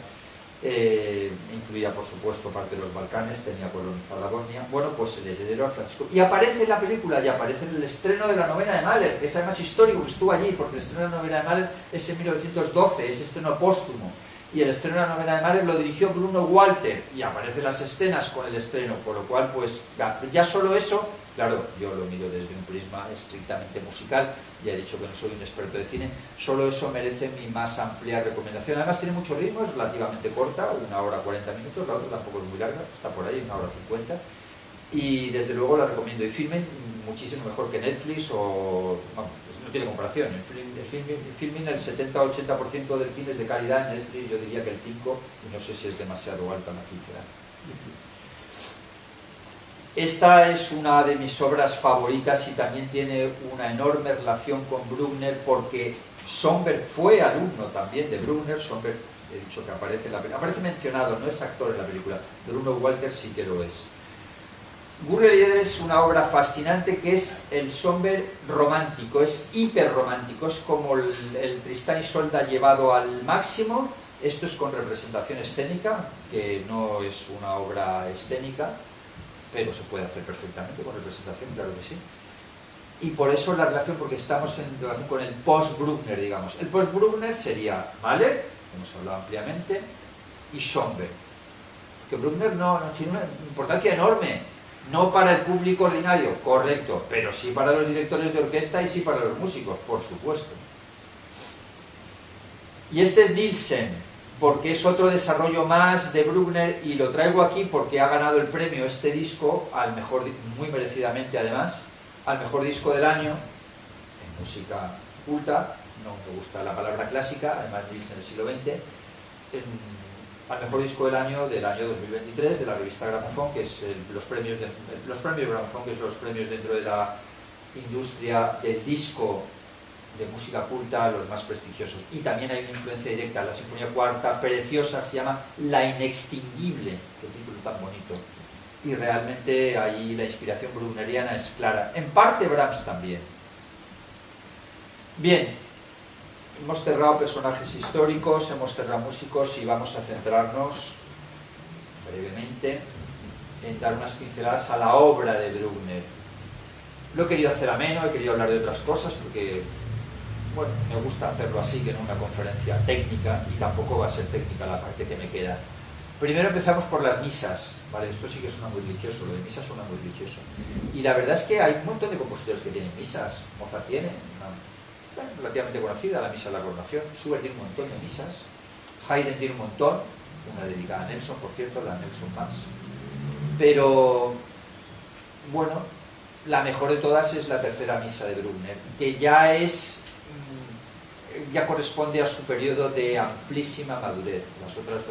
Incluía por supuesto parte de los Balcanes, tenía colonizada Bosnia. Bueno, pues el heredero a Francisco, y aparece en la película, y aparece en el estreno de la novena de Mahler, que es además histórico, que estuvo allí, porque el estreno de la novena de Mahler es en 1912, es estreno póstumo, y el estreno de la novena de Mahler lo dirigió Bruno Walter, y aparecen las escenas con el estreno, por lo cual pues ya solo eso, claro, yo lo miro desde un prisma estrictamente musical, ya he dicho que no soy un experto de cine, solo eso merece mi más amplia recomendación. Además tiene mucho ritmo, es relativamente corta, 1 hora 40 minutos, la otra tampoco es muy larga, está por ahí, 1 hora 50, y desde luego la recomiendo. Y Filmin muchísimo mejor que Netflix, o vamos, no tiene comparación. Filmin el 70-80% del cine es de calidad, en Netflix yo diría que el 5%, y no sé si es demasiado alta la cifra. Esta es una de mis obras favoritas y también tiene una enorme relación con Bruckner porque Schönberg fue alumno también de Bruckner. Schönberg, he dicho que aparece en la película, aparece mencionado, no es actor en la película, Bruno Walter sí que lo es. Gurre Lieder es una obra fascinante que es el Schönberg romántico, es hiperromántico, es como el Tristán y Isolda llevado al máximo. Esto es con representación escénica, que no es una obra escénica, pero se puede hacer perfectamente con representación, claro que sí. Y por eso la relación, porque estamos en relación con el post-Bruckner, digamos. El post-Bruckner sería Mahler, que hemos hablado ampliamente, y Schönberg. Que Bruckner no tiene una importancia enorme, no para el público ordinario, correcto, pero sí para los directores de orquesta y sí para los músicos, por supuesto. Y este es Nielsen, porque es otro desarrollo más de Bruckner, y lo traigo aquí porque ha ganado el premio este disco, al mejor, muy merecidamente además, al mejor disco del año, en música culta, no me gusta la palabra clásica, además Nielsen del siglo XX, al mejor disco del año 2023, de la revista Gramophone, que es los premios Gramophone, que son los premios dentro de la industria del disco de música culta, los más prestigiosos. Y también hay una influencia directa. La Sinfonía Cuarta, preciosa, se llama La Inextinguible, qué título tan bonito. Y realmente ahí la inspiración bruckneriana es clara. En parte Brahms también. Bien, hemos cerrado personajes históricos, hemos cerrado músicos y vamos a centrarnos brevemente en dar unas pinceladas a la obra de Bruckner. Lo he querido hacer ameno, he querido hablar de otras cosas porque, bueno, me gusta hacerlo así, que en una conferencia técnica, y tampoco va a ser técnica la parte que me queda. Primero empezamos por las misas, ¿vale? Esto sí que suena muy religioso, lo de misas suena muy religioso. Y la verdad es que hay un montón de compositores que tienen misas. Mozart tiene una relativamente conocida, la misa de la coronación. Schubert tiene un montón de misas. Haydn tiene un montón, una dedicada a Nelson, por cierto, la Nelson Mass. Pero, bueno, la mejor de todas es la tercera misa de Bruckner, que ya corresponde a su periodo de amplísima madurez, las otras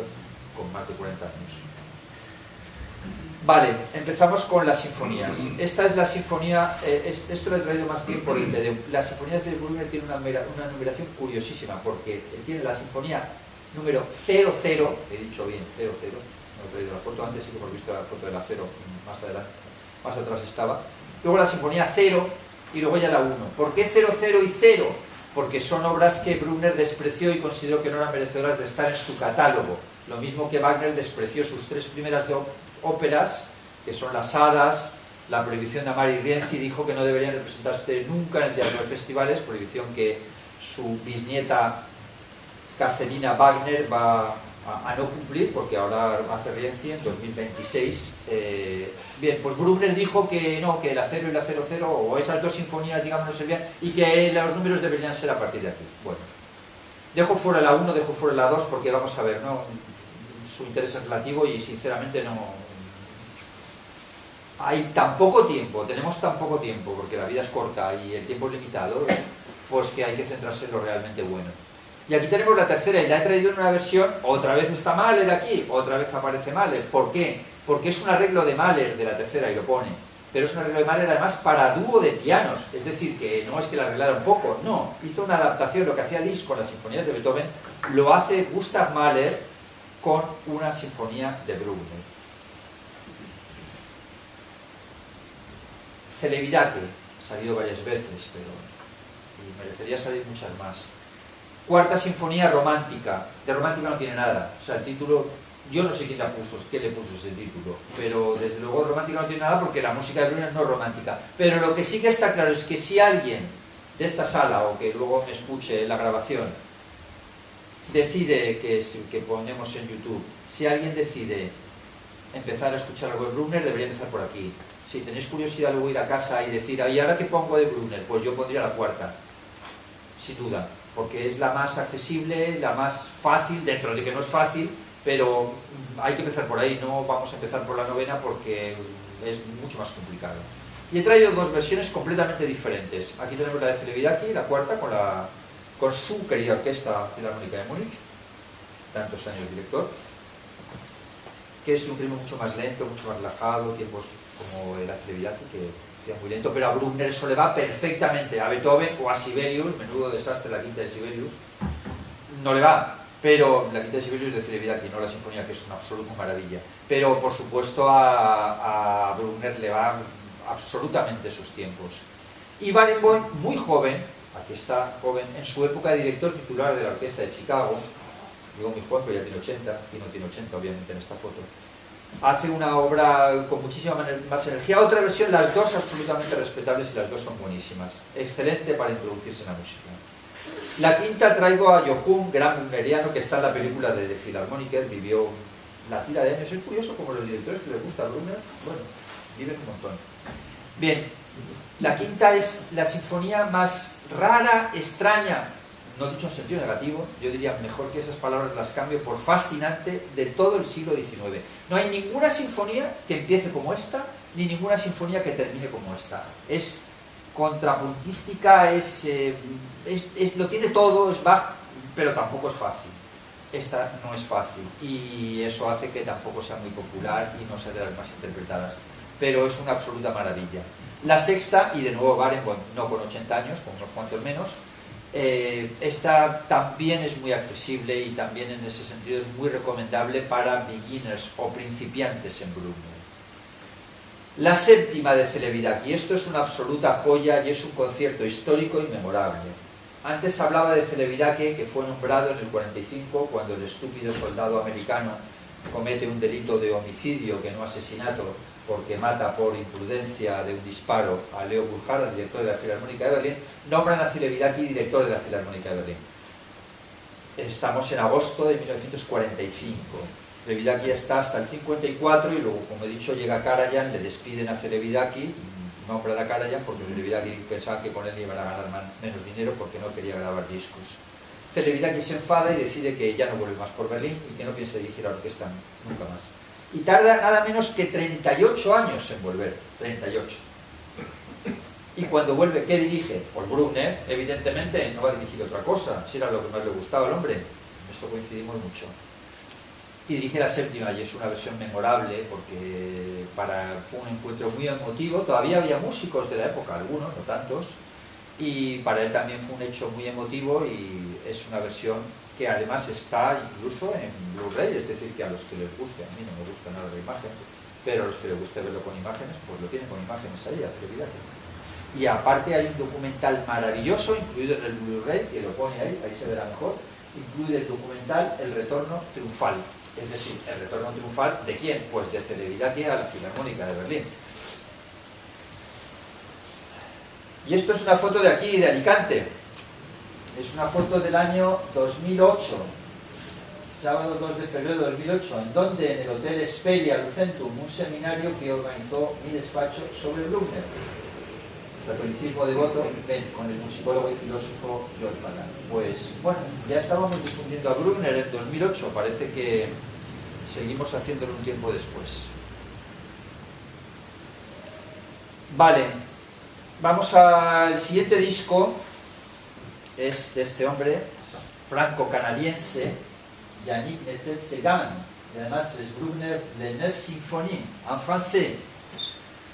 con más de 40 años. Vale, empezamos con las sinfonías. Esta es la sinfonía, esto lo he traído más bien por el TED. Las sinfonías de Bruckner tienen una numeración curiosísima, porque tiene la sinfonía número 00, he dicho bien, 00, no he traído la foto antes, sí que hemos visto la foto de la 0, más adelante, más atrás estaba. Luego la sinfonía 0 y luego ya la 1. ¿Por qué 0, 0 y 0? Porque son obras que Bruckner despreció y consideró que no eran merecedoras de estar en su catálogo. Lo mismo que Wagner despreció sus tres primeras óperas, que son Las Hadas, La prohibición de amar y Rienzi, dijo que no deberían representarse nunca en el teatro de festivales, prohibición que su bisnieta Katharina Wagner va a no cumplir, porque ahora hace Rienzi en 2026. Bien, pues Bruckner dijo que no, que la 0 y la 00, o esas dos sinfonías, digamos, no servían, y que los números deberían ser a partir de aquí. Bueno, dejo fuera la 1, dejo fuera la 2, porque vamos a ver, ¿no? Su interés es relativo y sinceramente no... Hay tan poco tiempo, tenemos tan poco tiempo, porque la vida es corta y el tiempo es limitado, pues que hay que centrarse en lo realmente bueno. Y aquí tenemos la tercera, y la he traído en una versión, otra vez está Mahler aquí, otra vez aparece Mahler. ¿Por qué? Porque es un arreglo de Mahler de la tercera, y lo pone, pero es un arreglo de Mahler además para dúo de pianos, es decir, que no es que la arreglara un poco, no, hizo una adaptación, lo que hacía Liszt con las sinfonías de Beethoven, lo hace Gustav Mahler con una sinfonía de Bruckner. Celibidache, ha salido varias veces, pero y merecería salir muchas más. Cuarta sinfonía romántica. De romántica no tiene nada. O sea, el título, yo no sé quién le puso ese título, pero desde luego romántica no tiene nada porque la música de Bruckner no es romántica. Pero lo que sí que está claro es que si alguien de esta sala, o que luego me escuche la grabación, decide que ponemos en YouTube, si alguien decide empezar a escuchar algo de Bruckner, debería empezar por aquí. Si tenéis curiosidad luego ir a casa y decir, ¿y ahora qué pongo de Bruckner? Pues yo pondría la cuarta, sin duda, porque es la más accesible, la más fácil, dentro de que no es fácil, pero hay que empezar por ahí, no vamos a empezar por la novena porque es mucho más complicado. Y he traído dos versiones completamente diferentes. Aquí tenemos la de Celibidache, la cuarta, con su querida Orquesta Filarmónica de Múnich, tantos años director. que es un ritmo mucho más lento, mucho más relajado, tiempos como la Celibidache, que es muy lento, pero a Bruckner eso le va perfectamente, a Beethoven o a Sibelius, menudo desastre la quinta de Sibelius, no le va, pero la quinta de Sibelius de Celibidache, no la sinfonía, que es una absoluta maravilla, pero por supuesto a Bruckner le van absolutamente esos tiempos. Y Barenboim, muy joven, aquí está joven, en su época de director titular de la Orquesta de Chicago, digo muy joven, pero ya tiene 80, aquí no tiene 80 obviamente en esta foto, hace una obra con muchísima más energía, otra versión, las dos absolutamente respetables y las dos son buenísimas, excelente para introducirse en la música. La quinta traigo a Joachim, gran bruckneriano, que está en la película de The Philharmoniker, vivió la tira de años, es curioso como los directores que les gusta a Bruckner, bueno, viven un montón. Bien, la quinta es la sinfonía más rara, extraña, no dicho en sentido negativo, yo diría mejor que esas palabras las cambio por fascinante, de todo el siglo XIX. No hay ninguna sinfonía que empiece como esta, ni ninguna sinfonía que termine como esta. Es contrapuntística, lo tiene todo, es Bach, pero tampoco es fácil. Esta no es fácil y eso hace que tampoco sea muy popular y no sea de las más interpretadas, pero es una absoluta maravilla. La sexta, y de nuevo Barenboim, no con 80 años, con unos cuantos menos, esta también es muy accesible y también en ese sentido es muy recomendable para beginners o principiantes en Bruckner. La séptima de Celibidache, y esto es una absoluta joya y es un concierto histórico y memorable. Antes hablaba de Celibidache, que fue nombrado en el 45 cuando el estúpido soldado americano comete un delito de homicidio, que no asesinato, porque mata por imprudencia de un disparo a Leo Burkhard, director de la Filarmónica de Berlín, nombran a Celibidache director de la Filarmónica de Berlín. Estamos en agosto de 1945. Celibidache está hasta el 54 y luego, como he dicho, llega Karajan, le despiden a Celibidache, nombran a Karajan porque Celibidache pensaba que con él iban a ganar menos dinero porque no quería grabar discos. Celibidache se enfada y decide que ya no vuelve más por Berlín y que no piensa dirigir la orquesta nunca más. Y tarda nada menos que 38 años en volver, 38. Y cuando vuelve, ¿qué dirige? Por Bruckner, evidentemente no va a dirigir otra cosa, si era lo que más le gustaba al hombre, en esto coincidimos mucho. Y dirige la séptima y es una versión memorable porque fue un encuentro muy emotivo, todavía había músicos de la época, algunos, no tantos, y para él también fue un hecho muy emotivo y es una versión que además está incluso en Blu-ray, es decir, que a los que les guste, a mí no me gusta nada la imagen, pero a los que les guste verlo con imágenes, pues lo tienen con imágenes ahí, a Celibidache. Y aparte hay un documental maravilloso, incluido en el Blu-ray, que lo pone ahí se verá mejor, incluye el documental El Retorno Triunfal, es decir, el retorno triunfal, ¿de quién? Pues de Celibidache a la Filarmónica de Berlín. Y esto es una foto de aquí, de Alicante. Es una foto del año 2008, sábado 2 de febrero de 2008, en donde en el Hotel Hesperia Lucentum, un seminario que organizó mi despacho sobre Bruckner. Catolicismo devoto, con el musicólogo y filósofo George Balan. Pues bueno, ya estábamos difundiendo a Bruckner en 2008, parece que seguimos haciéndolo un tiempo después. Vale, vamos al siguiente disco, es de este hombre, franco-canadiense, Yannick Nézet-Séguin, y además es Bruckner Les Neuf Symphonies, en francés,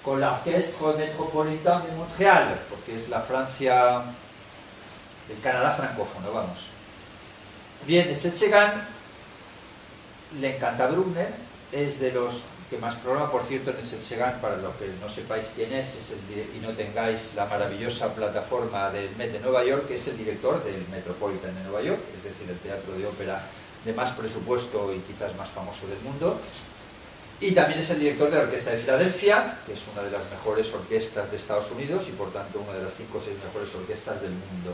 con la Orquestre Métropolitaine de Montréal, porque es la Francia, el Canadá francófono, vamos. Bien, Nézet-Séguin le encanta Bruckner, es de los que más programa, por cierto, Nézet-Séguin, para los que no sepáis quién es y no tengáis la maravillosa plataforma del Met de Nueva York, que es el director del Metropolitan de Nueva York, es decir, el teatro de ópera de más presupuesto y quizás más famoso del mundo. Y también es el director de la Orquesta de Filadelfia, que es una de las mejores orquestas de Estados Unidos y por tanto una de las 5 o 6 mejores orquestas del mundo.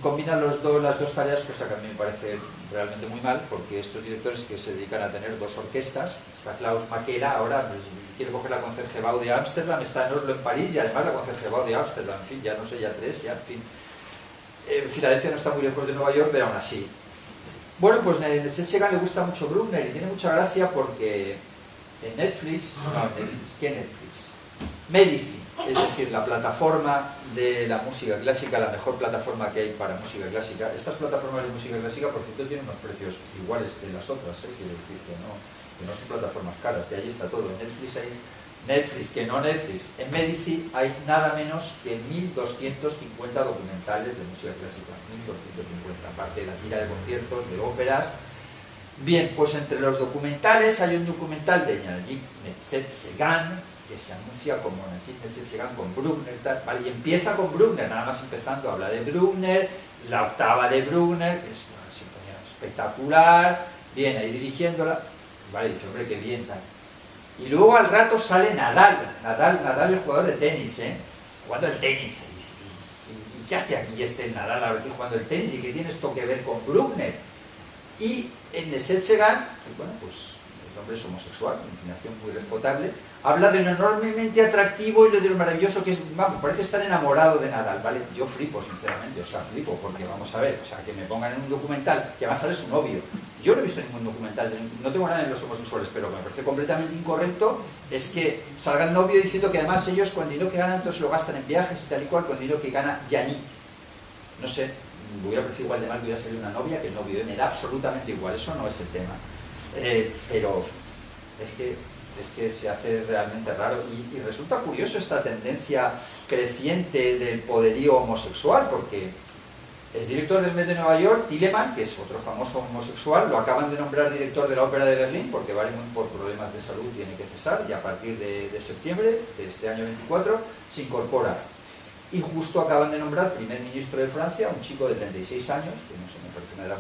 Combinan las dos tareas, cosa que a mí me parece realmente muy mal, porque estos directores que se dedican a tener 2 orquestas, está Klaus Maquera, ahora pues, quiere coger la Concertgebouw de Ámsterdam, está en Oslo, en París, y además la Concertgebouw de Ámsterdam, en fin, ya no sé, ya 3, ya, en fin. Filadelfia no está muy lejos de Nueva York, pero aún así. Bueno, pues a Nézet-Séguin le gusta mucho Bruckner y tiene mucha gracia porque en Netflix, ¿qué Netflix? Medici, es decir, la plataforma de la música clásica, la mejor plataforma que hay para música clásica. Estas plataformas de música clásica, por cierto, tienen unos precios iguales que las otras, quiero decir que no. que no son plataformas caras, y ahí está todo. En Netflix hay Netflix, que no Netflix. En Medici hay nada menos que 1.250 documentales de música clásica, 1.250, aparte de la tira de conciertos, de óperas. Bien, pues entre los documentales hay un documental de Najib Metzetsegan, que se anuncia como Najib Metzetsegan con Bruckner, tal, ¿vale? Y empieza con Bruckner, nada más empezando, habla de Bruckner, la octava de Bruckner, que es una sinfonía espectacular, viene ahí dirigiéndola, vale, dice, hombre, qué bien, tal. Y luego al rato sale Nadal, el jugador de tenis, jugando el tenis. ¿Y qué hace aquí el Nadal aquí jugando el tenis? ¿Y qué tiene esto que ver con Bruckner? Y en Metzetsegan, bueno, pues el hombre es homosexual, una inclinación muy respetable, habla de lo enormemente atractivo y de lo maravilloso que es, vamos, parece estar enamorado de Nadal, ¿vale? Yo flipo, sinceramente, o sea, flipo, porque vamos a ver, o sea, que me pongan en un documental, que además sale su novio. Yo no he visto ningún documental, no tengo nada en los homosexuales, pero me parece completamente incorrecto es que salga el novio diciendo que además ellos con el dinero que ganan entonces lo gastan en viajes y tal y cual, con el dinero que gana Yannick. No sé, me hubiera parecido igual de mal que hubiera salido una novia que el novio, me da absolutamente igual, eso no es el tema. Pero es que se hace realmente raro y resulta curioso esta tendencia creciente del poderío homosexual, porque es director del Met de Nueva York. Telemann, que es otro famoso homosexual, lo acaban de nombrar director de la Ópera de Berlín porque Barenboim por problemas de salud tiene que cesar y a partir de septiembre de este año 24 se incorpora. Y justo acaban de nombrar primer ministro de Francia, un chico de 36 años, que no sé, me parece una edad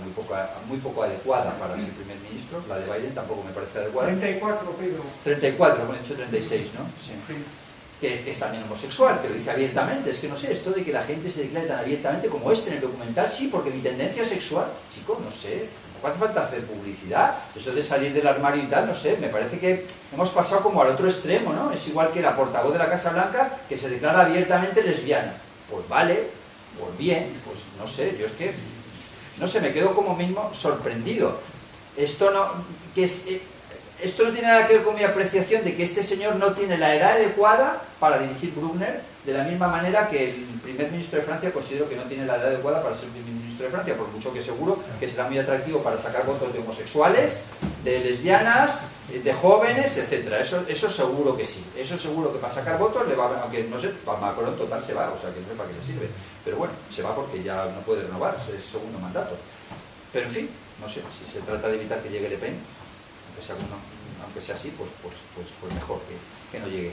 muy poco adecuada para ser primer ministro. La de Biden tampoco me parece adecuada. 34, Pedro. 34, hemos dicho 36, ¿no? Sí. Que es también homosexual, que lo dice abiertamente. Es que no sé, esto de que la gente se declare tan abiertamente como en el documental, sí, porque mi tendencia sexual, chico, no sé, no hace falta hacer publicidad, eso de salir del armario y tal, no sé, me parece que hemos pasado como al otro extremo, ¿no? Es igual que la portavoz de la Casa Blanca que se declara abiertamente lesbiana. Pues vale, pues bien, pues no sé, yo es que, no sé, me quedo como mismo sorprendido. Esto no tiene nada que ver con mi apreciación de que este señor no tiene la edad adecuada para dirigir Bruckner, de la misma manera que el primer ministro de Francia considero que no tiene la edad adecuada para ser primer ministro de Francia, por mucho que seguro que será muy atractivo para sacar votos de homosexuales, de lesbianas, de jóvenes, etcétera. Eso seguro que sí. Eso seguro que para sacar votos le va, aunque no sé, para Macron total se va, o sea que no sé para qué le sirve. Pero bueno, se va porque ya no puede renovar, es el segundo mandato. Pero en fin, no sé, si se trata de evitar que llegue Le Pen, aunque sea así, pues mejor que no llegue.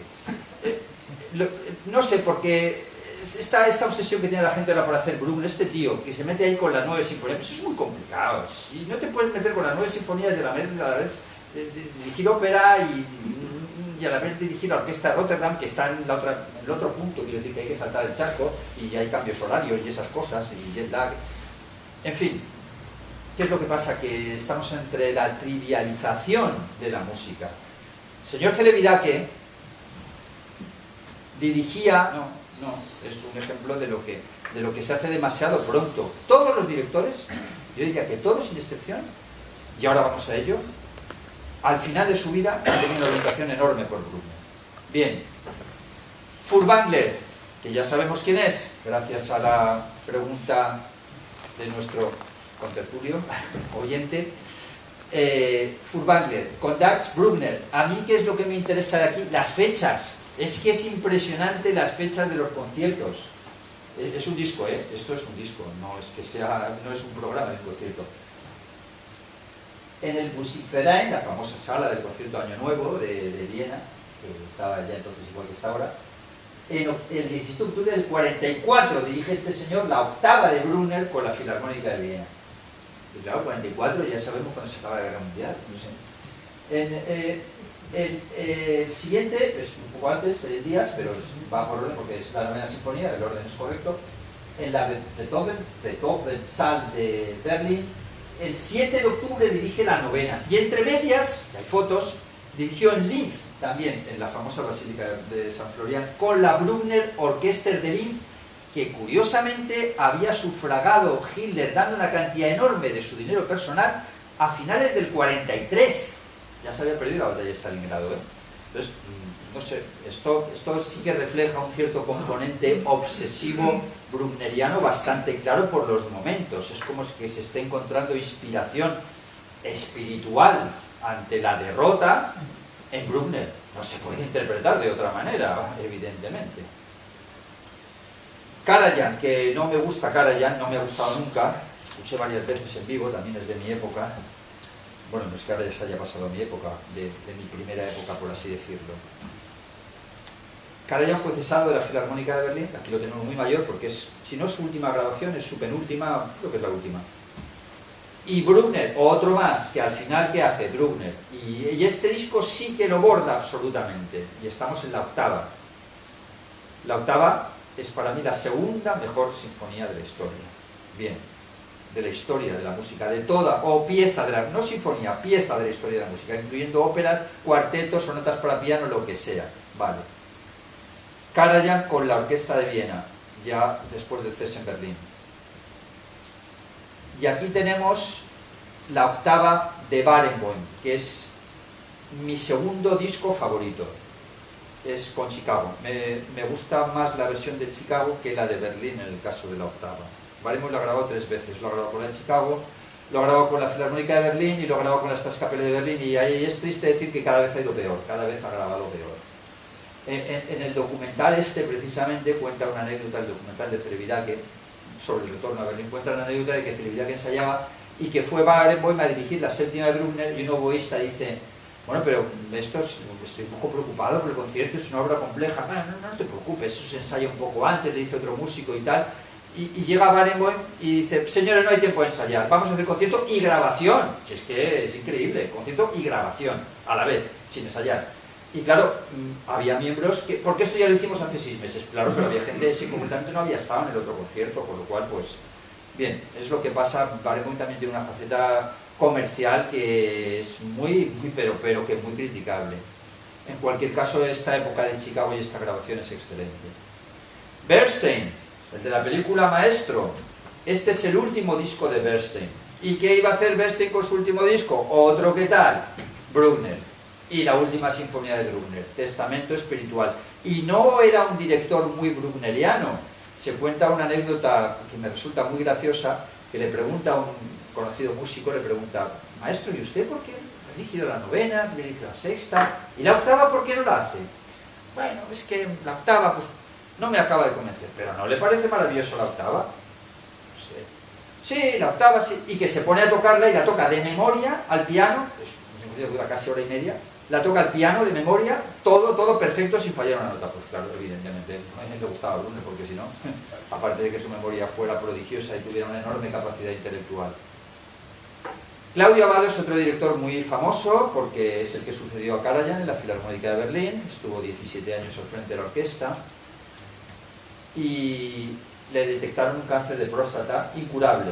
No sé, porque esta obsesión que tiene la gente ahora por hacer Bruckner, este tío que se mete ahí con las 9 sinfonías, eso es muy complicado. Si no te puedes meter con las 9 sinfonías y a la vez dirigir ópera y a la vez dirigir la orquesta de Rotterdam, que está en el otro punto, quiero decir que hay que saltar el charco y hay cambios horarios y esas cosas, y jet lag, en fin. ¿Qué es lo que pasa? Que estamos entre la trivialización de la música. El señor Celibidache dirigía, es un ejemplo de lo que se hace demasiado pronto. Todos los directores, yo diría que todos sin excepción, y ahora vamos a ello, al final de su vida han tenido una orientación enorme por Bruckner. Bien, Furtwängler, que ya sabemos quién es, gracias a la pregunta de nuestro contertulio, oyente, Furtwängler, conducts Bruckner. A mí, ¿qué es lo que me interesa de aquí? Las fechas. Es que es impresionante las fechas de los conciertos. Es un disco, esto es un disco, no es un programa de concierto. En el Musikverein, la famosa sala del concierto Año Nuevo de Viena, que estaba ya entonces igual que está ahora, el 17 de octubre del 44 dirige este señor la octava de Bruckner con la Filarmónica de Viena. Y claro, 44 ya sabemos cuándo se acaba la Guerra Mundial. No sé. El siguiente, es un poco antes, Díaz, pero va por orden porque es la 9ª sinfonía, el orden es correcto. En la Beethoven Saal de Berlín, el 7 de octubre dirige la 9ª. Y entre medias, hay fotos, dirigió en Linz, también en la famosa Basílica de San Florian, con la Bruckner Orchester de Linz, que curiosamente había sufragado Hitler dando una cantidad enorme de su dinero personal a finales del 43. Ya se había perdido la batalla de Stalingrado, Entonces, no sé, esto sí que refleja un cierto componente obsesivo bruckneriano bastante claro por los momentos. Es como que se esté encontrando inspiración espiritual ante la derrota en Bruckner. No se puede interpretar de otra manera, evidentemente. Karajan, que no me gusta Karajan, no me ha gustado nunca, escuché varias veces en vivo, también es de mi época. Bueno, no es que ahora ya se haya pasado mi época, de mi primera época, por así decirlo. Karajan fue cesado de la Filarmónica de Berlín, aquí lo tenemos muy mayor porque es, si no es su última grabación, es su penúltima, creo que es la última. Y Bruckner, otro más, que al final, ¿qué hace Bruckner? Y este disco sí que lo borda absolutamente, y estamos en la octava. La octava es para mí la segunda mejor sinfonía de la historia. Bien, de la historia de la música, de toda, o pieza de la, no sinfonía, pieza de la historia de la música, incluyendo óperas, cuartetos, sonatas para piano, lo que sea. Vale. Karajan con la Orquesta de Viena, ya después del cese en Berlín. Y aquí tenemos la octava de Barenboim, que es mi segundo disco favorito. Es con Chicago. Me gusta más la versión de Chicago que la de Berlín en el caso de la octava. Barenboim lo ha grabado 3 veces. Lo ha grabado con la de Chicago, lo ha grabado con la Filarmónica de Berlín y lo ha grabado con la Staatskapelle de Berlín. Y ahí es triste decir que cada vez ha ido peor, cada vez ha grabado peor. En el documental precisamente cuenta una anécdota, el documental de Celibidache, sobre el retorno a Berlín, cuenta una anécdota de que Celibidache ensayaba y que fue Barenboim a dirigir la séptima de Bruckner y un oboísta dice: bueno, pero estoy un poco preocupado por el concierto, es una obra compleja. No te preocupes, eso se ensaya un poco antes, le dice otro músico y tal. Y llega Barenboim y dice: señores, no hay tiempo de ensayar, vamos a hacer concierto y grabación. Si es que es increíble, concierto y grabación a la vez, sin ensayar. Y claro, había miembros que, porque esto ya lo hicimos hace 6 meses, claro, pero había gente que concretamente no había estado en el otro concierto, con lo cual, pues, bien, es lo que pasa. Barenboim también tiene una faceta comercial que es muy pero que es muy criticable. En cualquier caso, esta época de Chicago y esta grabación es excelente. Bernstein, el de la película Maestro, este es el último disco de Bernstein. ¿Y qué iba a hacer Bernstein con su último disco? Otro, ¿qué tal? Bruckner. Y la última sinfonía de Bruckner, Testamento Espiritual. Y no era un director muy bruckneriano. Se cuenta una anécdota que me resulta muy graciosa, que le pregunta a un conocido músico, le pregunta: maestro, ¿y usted por qué ha dirigido la novena, dirige la sexta, y la octava por qué no la hace? Bueno, es que la octava pues no me acaba de convencer. ¿Pero no le parece maravilloso la octava? Sí, la octava sí. Y que se pone a tocarla y la toca de memoria al piano, es una sinfonía que dura casi hora y media, la toca al piano de memoria, todo perfecto sin fallar una nota. Pues claro, evidentemente, a mí me gustaba Bruckner, porque si no, aparte de que su memoria fuera prodigiosa y tuviera una enorme capacidad intelectual. Claudio Abbado es otro director muy famoso, porque es el que sucedió a Karajan en la Filarmónica de Berlín, estuvo 17 años al frente de la orquesta, y le detectaron un cáncer de próstata incurable,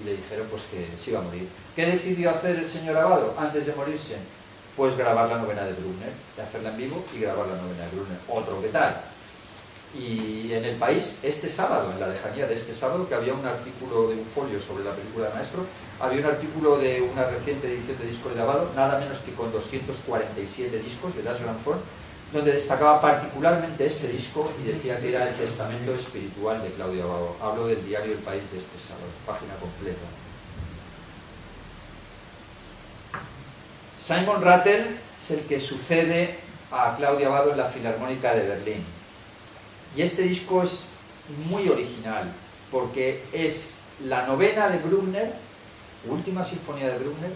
y le dijeron pues que se iba a morir. ¿Qué decidió hacer el señor Abbado antes de morirse? Pues grabar la novena de Bruckner, de hacerla en vivo y grabar la novena de Bruckner. Otro que tal. Y en El País, este sábado, en la lejanía de este sábado, que había un artículo de un folio sobre la película de Maestro, había un artículo de una reciente edición de discos de Abbado, nada menos que con 247 discos de Das Grammophon, donde destacaba particularmente este disco y decía que era el testamento espiritual de Claudio Abbado. Hablo del diario El País de este sábado, página completa. Simon Rattle es el que sucede a Claudio Abbado en la Filarmónica de Berlín. Y este disco es muy original, porque es la novena de Bruckner, última sinfonía de Bruckner,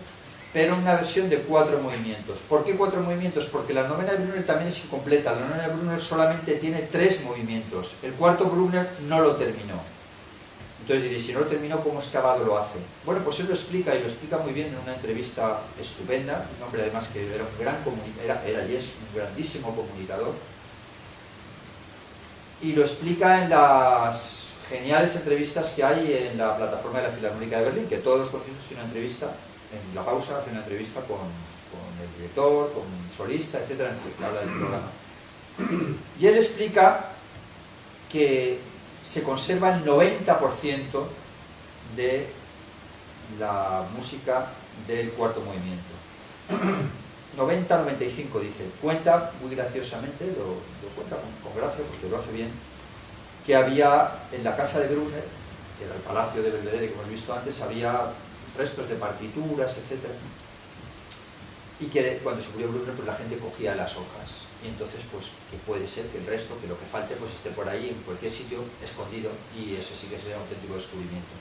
pero en una versión de 4 movimientos. ¿Por qué 4 movimientos? Porque la novena de Bruckner también es incompleta. La novena de Bruckner solamente tiene 3 movimientos. El cuarto Bruckner no lo terminó. Entonces diréis, si no lo terminó, ¿cómo es que Abbado lo hace? Bueno, pues él lo explica, y lo explica muy bien en una entrevista estupenda. Un hombre además que era un gran comunicador, era y es un grandísimo comunicador. Y lo explica en las geniales entrevistas que hay en la plataforma de la Filarmónica de Berlín, que todos los conciertos tienen una entrevista, en la pausa hace una entrevista con el director, con un solista, etc., en el que habla del programa. Y él explica que se conserva el 90% de la música del cuarto movimiento. 90-95 dice. Cuenta muy graciosamente, lo cuenta con gracia porque lo hace bien, que había en la casa de Bruckner, que era el palacio de Belvedere que hemos visto antes, había restos de partituras, etc. y que cuando se murió Bruckner pues la gente cogía las hojas, y entonces pues que puede ser que el resto, que lo que falte pues esté por ahí en cualquier sitio escondido, y eso sí que sería un auténtico descubrimiento.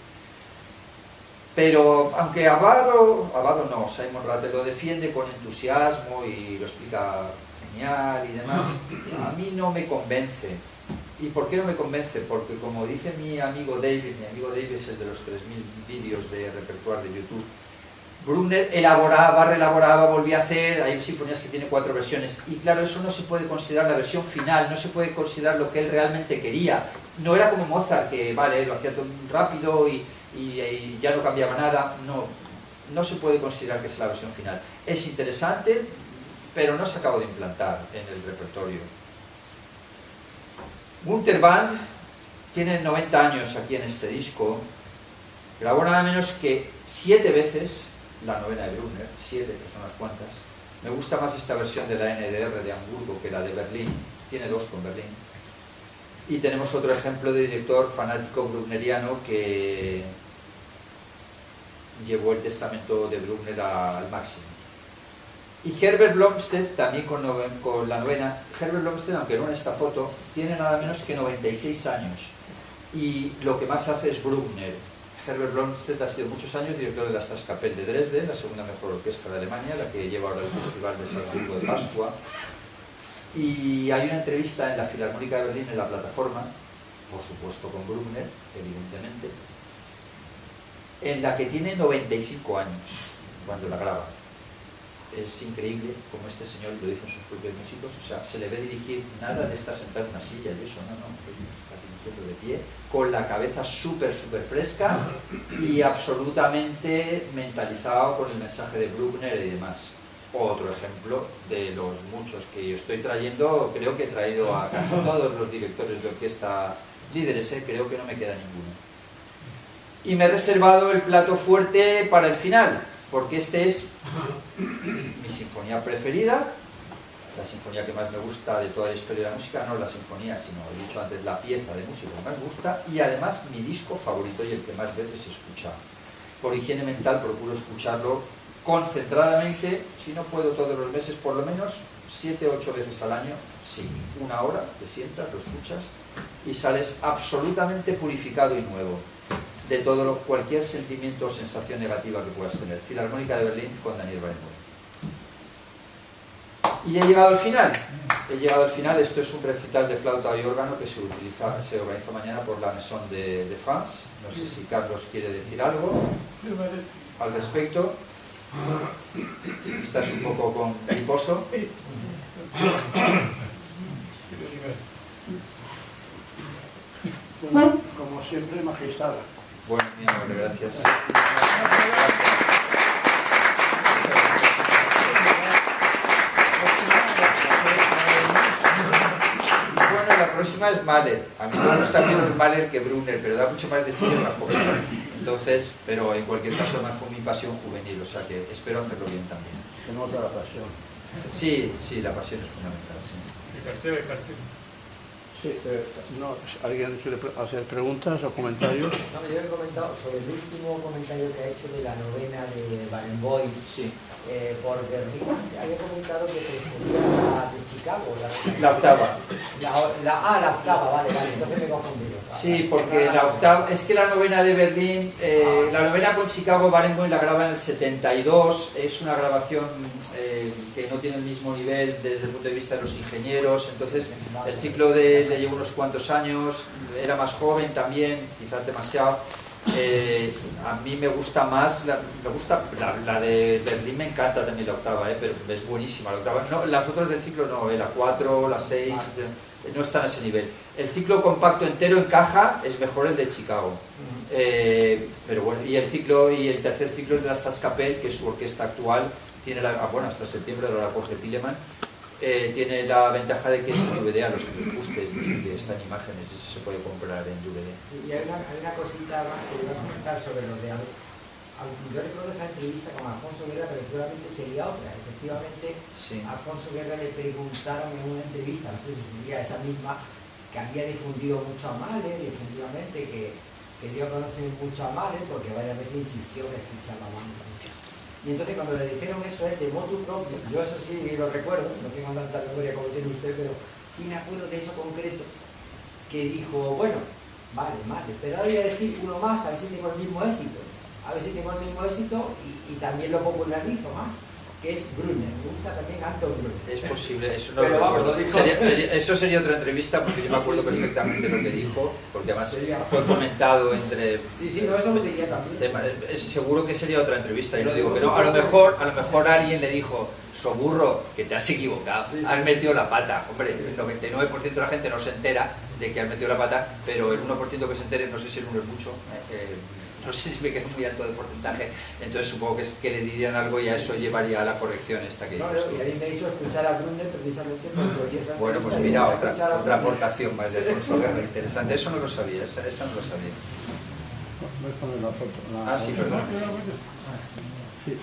Pero aunque Abado no, Simon Rattle lo defiende con entusiasmo y lo explica genial y demás, a mí no me convence. ¿Y por qué no me convence? Porque como dice mi amigo David es el de los 3000 vídeos de repertorio de YouTube, Bruckner elaboraba, reelaboraba, volvía a hacer, hay sinfonías que tiene 4 versiones, y claro, eso no se puede considerar la versión final, no se puede considerar lo que él realmente quería. No era como Mozart, que vale, lo hacía todo rápido y ya no cambiaba nada. No se puede considerar que es la versión final. Es interesante, pero no se acaba de implantar en el repertorio. Günter Band tiene 90 años aquí en este disco, grabó nada menos que 7 veces la novena de Bruckner, 7, que son unas cuantas. Me gusta más esta versión de la NDR de Hamburgo que la de Berlín, tiene 2 con Berlín. Y tenemos otro ejemplo de director fanático bruckneriano que llevó el testamento de Bruckner al máximo. Y Herbert Blomstedt, también con la novena. Herbert Blomstedt, aunque no en esta foto, tiene nada menos que 96 años. Y lo que más hace es Bruckner. Herbert Blomstedt ha sido muchos años director de la Staatskapelle de Dresde, la segunda mejor orquesta de Alemania, la que lleva ahora el Festival de Salzburgo de Pascua. Y hay una entrevista en la Filarmónica de Berlín, en la plataforma, por supuesto con Bruckner, evidentemente, en la que tiene 95 años cuando la graba. Es increíble como este señor lo dicen sus propios músicos, o sea, se le ve dirigir, nada de estar sentado en una silla y eso, no, está dirigiendo de pie, con la cabeza súper fresca y absolutamente mentalizado con el mensaje de Bruckner y demás. Otro ejemplo de los muchos que yo estoy trayendo, creo que he traído a casi todos los directores de orquesta líderes, creo que no me queda ninguno. Y me he reservado el plato fuerte para el final, porque este es mi sinfonía preferida, la sinfonía que más me gusta de toda la historia de la música, no la sinfonía, sino, he dicho antes, la pieza de música que más me gusta, y además mi disco favorito y el que más veces he escuchado. Por higiene mental procuro escucharlo concentradamente, si no puedo todos los meses, por lo menos 7 o 8 veces al año, sí, 1 hora, te sientas, lo escuchas y sales absolutamente purificado y nuevo de cualquier sentimiento o sensación negativa que puedas tener. Filarmónica de Berlín con Daniel Barenboim. Y he llegado al final, esto es un recital de flauta y órgano que se organiza mañana por la Maison de France. No sé si Carlos quiere decir algo al respecto. Estás un poco con griposo. Bueno, como siempre, magistral. Bueno, mi amor, gracias. Bueno, la próxima es Mahler. A mí me gusta menos Mahler que Bruckner, pero da mucho más de sí en una joven. Entonces, pero en cualquier caso, además fue mi pasión juvenil, o sea que espero hacerlo bien también. Se nota la pasión. Sí, la pasión es fundamental, sí. El cartel. Sí, no, ¿alguien quiere hacer preguntas o comentarios? No, yo he comentado sobre el último comentario que ha hecho de la novena de Barenboim, Sí. por Berlín. Había comentado que prefería la de Chicago. La octava. La octava, vale, entonces me he confundido. Sí, porque la octava, es que la novena de Berlín, la novena con Chicago Barenboim la graba en el 72, es una grabación que no tiene el mismo nivel desde el punto de vista de los ingenieros, entonces el ciclo le lleva unos cuantos años, era más joven también, quizás demasiado. A mí me gusta más, la de Berlín me encanta también la octava, pero es buenísima la octava. No, las otras del ciclo no, la 4, la 6, no están a ese nivel. El ciclo compacto entero encaja, es mejor el de Chicago. Pero bueno, y el tercer ciclo es de la Staatskapelle, que es su orquesta actual, tiene hasta septiembre ahora la coge Telemann. Tiene la ventaja de que es un DVD a los que les guste, es decir, que están imágenes y eso se puede comprar en DVD. Y hay una cosita más que iba a comentar sobre lo de... Yo recuerdo esa entrevista con Alfonso Guerra, pero seguramente sería otra. Efectivamente, Sí. Alfonso Guerra le preguntaron en una entrevista, no sé si sería esa misma, que había difundido mucho a Mahler, y efectivamente que dio a conocer mucho a Mahler, porque varias veces insistió en escuchar la banda. Y entonces cuando le dijeron eso es de motu propio, yo eso sí lo recuerdo, no tengo tanta memoria como tiene usted, pero sí me acuerdo de eso concreto, que dijo, bueno, vale, pero ahora voy a decir uno más, a ver si tengo el mismo éxito, y también lo popularizo más, que es Brunner. Me gusta también Anton Brunner. Es posible, eso no pero lo vamos, recuerdo. Eso sería otra entrevista, porque yo me acuerdo perfectamente lo que dijo, porque además fue comentado entre... Sí, no, eso me diría también. Seguro que sería otra entrevista, y no digo que no. A lo mejor alguien le dijo, soburro, que te has equivocado, has metido la pata. Hombre, el 99% de la gente no se entera de que has metido la pata, pero el 1% que se entere, no sé si el 1 es mucho, no sé si me quedo muy alto de porcentaje, entonces supongo que le dirían algo y a eso llevaría a la corrección esta que dices tú. Y a mí me hizo escuchar a Brunner precisamente porque esa... Bueno, pues mira, otra aportación más de Alfonso Guerra, interesante. Eso no lo sabía, esa no lo sabía. Voy a poner la foto. Sí, perdón. Sí.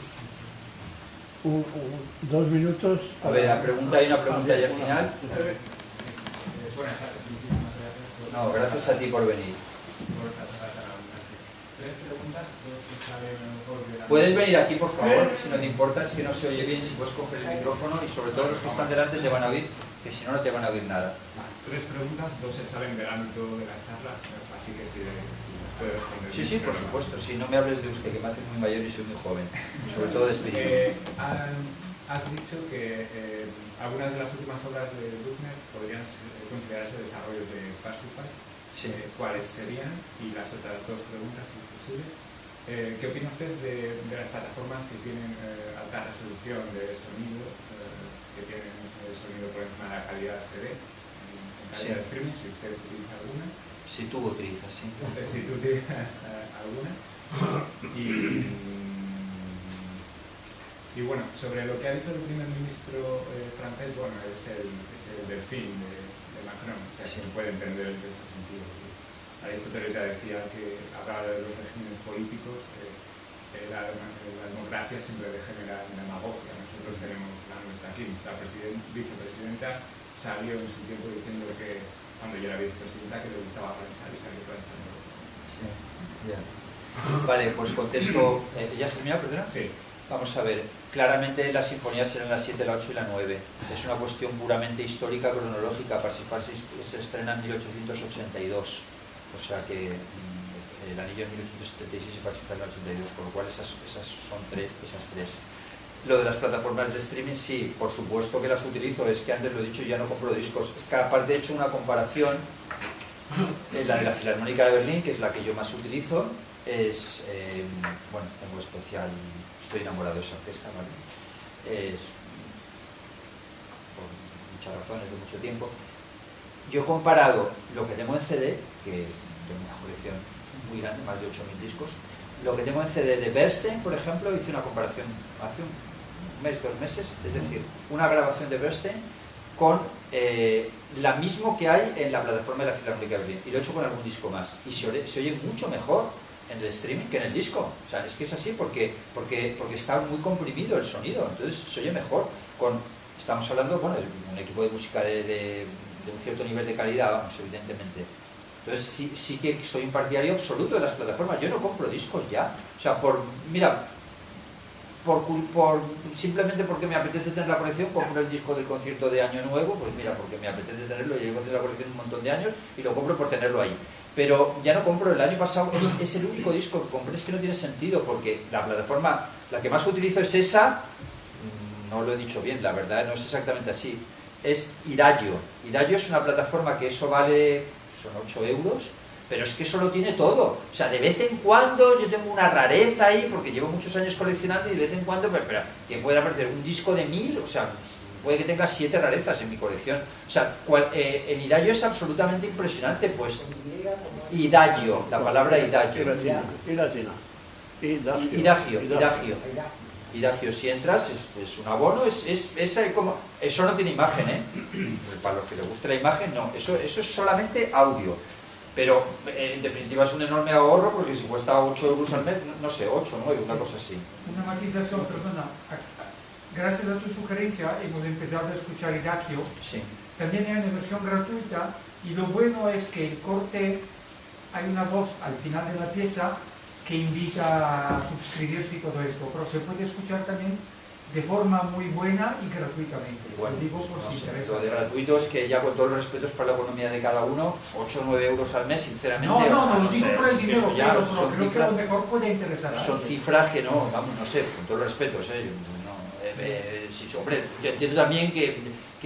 2 minutos. A ver, hay una pregunta ya al final. Buenas tardes, muchísimas gracias. No, gracias a ti por venir. Puedes venir aquí, por favor, si no te importa, es que no se oye bien, si puedes coger el micrófono y sobre todo los que están delante te van a oír, que si no, no te van a oír nada. 3 preguntas, 2 se salen del ámbito de la charla, así que si puedes responder. Sí, por supuesto, si no me hables de usted, que me hace muy mayor y soy muy joven, sobre todo de espíritu. Has dicho que algunas de las últimas obras de Bruckner podrían considerarse desarrollos de Parsifal. Sí. ¿Cuáles serían? Y las otras 2 preguntas, si es posible. ¿Qué opina usted de las plataformas que tienen alta resolución de sonido, que tienen el sonido por encima de la calidad CD, en calidad de streaming, si usted utiliza alguna? Si tú utilizas, sí. Si tú utilizas alguna. Y bueno, sobre lo que ha dicho el primer ministro francés, bueno, es el delfín de Macron, o sea, que se puede entender desde ese sentido. Aristóteles ya decía que hablaba de los regímenes políticos, la democracia siempre degenera en demagogia. Nosotros tenemos la nuestra aquí, nuestra vicepresidenta salió en su tiempo diciendo que cuando yo era vicepresidenta que le gustaba planchar y salió planchando. Sí, ya. Vale, pues contesto. ¿Ya has terminado, perdona? Sí. Vamos a ver, claramente las sinfonías serán las 7, la 8 y la 9. Es una cuestión puramente histórica, cronológica. Parsifal se estrena en 1882, o sea que el anillo en 1876 y Parsifal en 82, por lo cual esas son esas tres. Lo de las plataformas de streaming, sí, por supuesto que las utilizo. Es que antes lo he dicho, ya no compro discos. Es que aparte he hecho una comparación, la de la Filarmónica de Berlín, que es la que yo más utilizo, es, bueno, tengo especial... Estoy enamorado de esa orquesta, ¿vale? Es por muchas razones de mucho tiempo. Yo he comparado lo que tengo en CD, que tengo una colección muy grande, más de 8.000 discos, lo que tengo en CD de Bernstein, por ejemplo, hice una comparación hace un mes, 2 meses, es decir, una grabación de Bernstein con la misma que hay en la plataforma de la Filarmónica de Berlín, y lo he hecho con algún disco más, y se oye mucho mejor en el streaming que en el disco. O sea, es que es así porque está muy comprimido el sonido, entonces se oye mejor. Estamos hablando, bueno, un equipo de música de un cierto nivel de calidad, vamos, evidentemente. Entonces sí que soy un partidario absoluto de las plataformas. Yo no compro discos ya. O sea, simplemente porque me apetece tener la colección, compro el disco del concierto de Año Nuevo, pues mira, porque me apetece tenerlo, y llevo haciendo la colección un montón de años y lo compro por tenerlo ahí. Pero ya no compro. El año pasado es el único disco que compré. Es que no tiene sentido, porque la plataforma, la que más utilizo es esa, no lo he dicho bien, la verdad no es exactamente así, es Idagio. Idagio es una plataforma que eso vale, son 8 euros, pero es que eso lo tiene todo. O sea, de vez en cuando yo tengo una rareza ahí, porque llevo muchos años coleccionando, y de vez en cuando, pero que puede aparecer un disco de 1000, o sea, puede que tenga 7 rarezas en mi colección. O sea, en Idagio es absolutamente impresionante, pues. Idagio, la palabra Idagio. Idagio, si entras, es un abono, es como. Eso no tiene imagen, ¿eh? Para los que les guste la imagen, no. Eso es solamente audio. Pero en definitiva es un enorme ahorro, porque si cuesta 8 euros al mes, no sé, 8, 9, una cosa así. Una matización, perdona. Gracias a tu sugerencia hemos empezado a escuchar Idagio. Sí. También hay una versión gratuita, y lo bueno es que el corte, hay una voz al final de la pieza que invita a suscribirse y todo esto, pero se puede escuchar también de forma muy buena y gratuitamente. Bueno, lo digo pues por no si sé, interesa. lo de gratuito es que ya con todos los respetos para la economía de cada uno, 8 o 9 euros al mes, sinceramente, No, o sea, no no digo sé, por el es que dinero, eso ya pero son creo que cifras, lo mejor puede interesar a son alguien. cifras que no, vamos, no sé, con todos los respetos, hombre, yo entiendo también que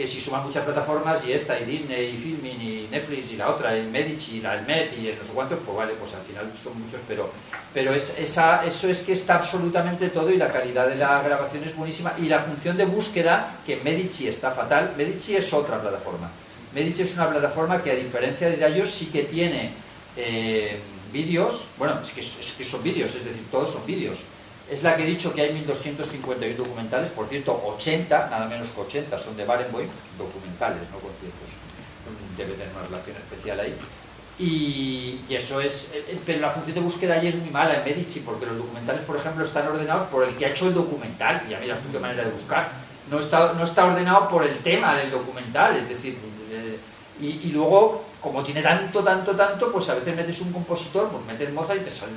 si suman muchas plataformas, y esta, y Disney, y Filmin, y Netflix, y la otra, y Medici, y la Almet, y no sé cuántos, pues vale, pues al final son muchos, pero eso es que está absolutamente todo, y la calidad de la grabación es buenísima, y la función de búsqueda, que en Medici está fatal. Medici es otra plataforma. Medici es una plataforma que, a diferencia de iOS, sí que tiene vídeos, bueno, es que son vídeos, es decir, todos son vídeos. Es la que he dicho que hay 1251 documentales, por cierto, 80, nada menos que 80, son de Barenboim, documentales, no conciertos. Debe tener una relación especial ahí. Y eso es, pero la función de búsqueda ahí es muy mala en Medici, porque los documentales, por ejemplo, están ordenados por el que ha hecho el documental, y ya miras tú qué manera de buscar. No está ordenado por el tema del documental, es decir, y luego, como tiene tanto, pues a veces metes un compositor, pues metes Mozart y te sale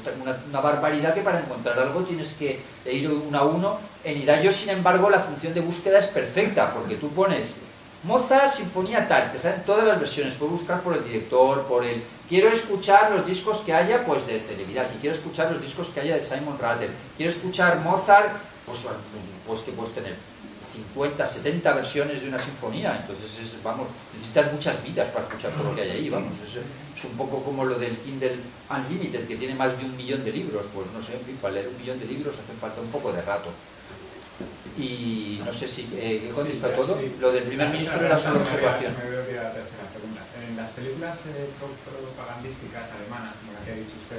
una barbaridad, que para encontrar algo tienes que ir uno a uno. En iOS, sin embargo, la función de búsqueda es perfecta, porque tú pones Mozart, sinfonía tal, te salen todas las versiones, puedes buscar por el director, quiero escuchar los discos que haya, pues de Celebirati, quiero escuchar los discos que haya de Simon Rattle, quiero escuchar Mozart, pues que puedes tener 50, 70 versiones de una sinfonía. Entonces vamos, necesitas muchas vidas para escuchar todo lo que hay ahí, vamos. Es un poco como lo del Kindle Unlimited, que tiene más de 1 millón de libros. Pues no sé, en fin, para leer 1 millón de libros hace falta un poco de rato. Y no sé si he contestado todo. Lo del primer ministro era solo observación. Me veo que era la tercera pregunta. En las películas propagandísticas alemanas, como la que ha dicho usted,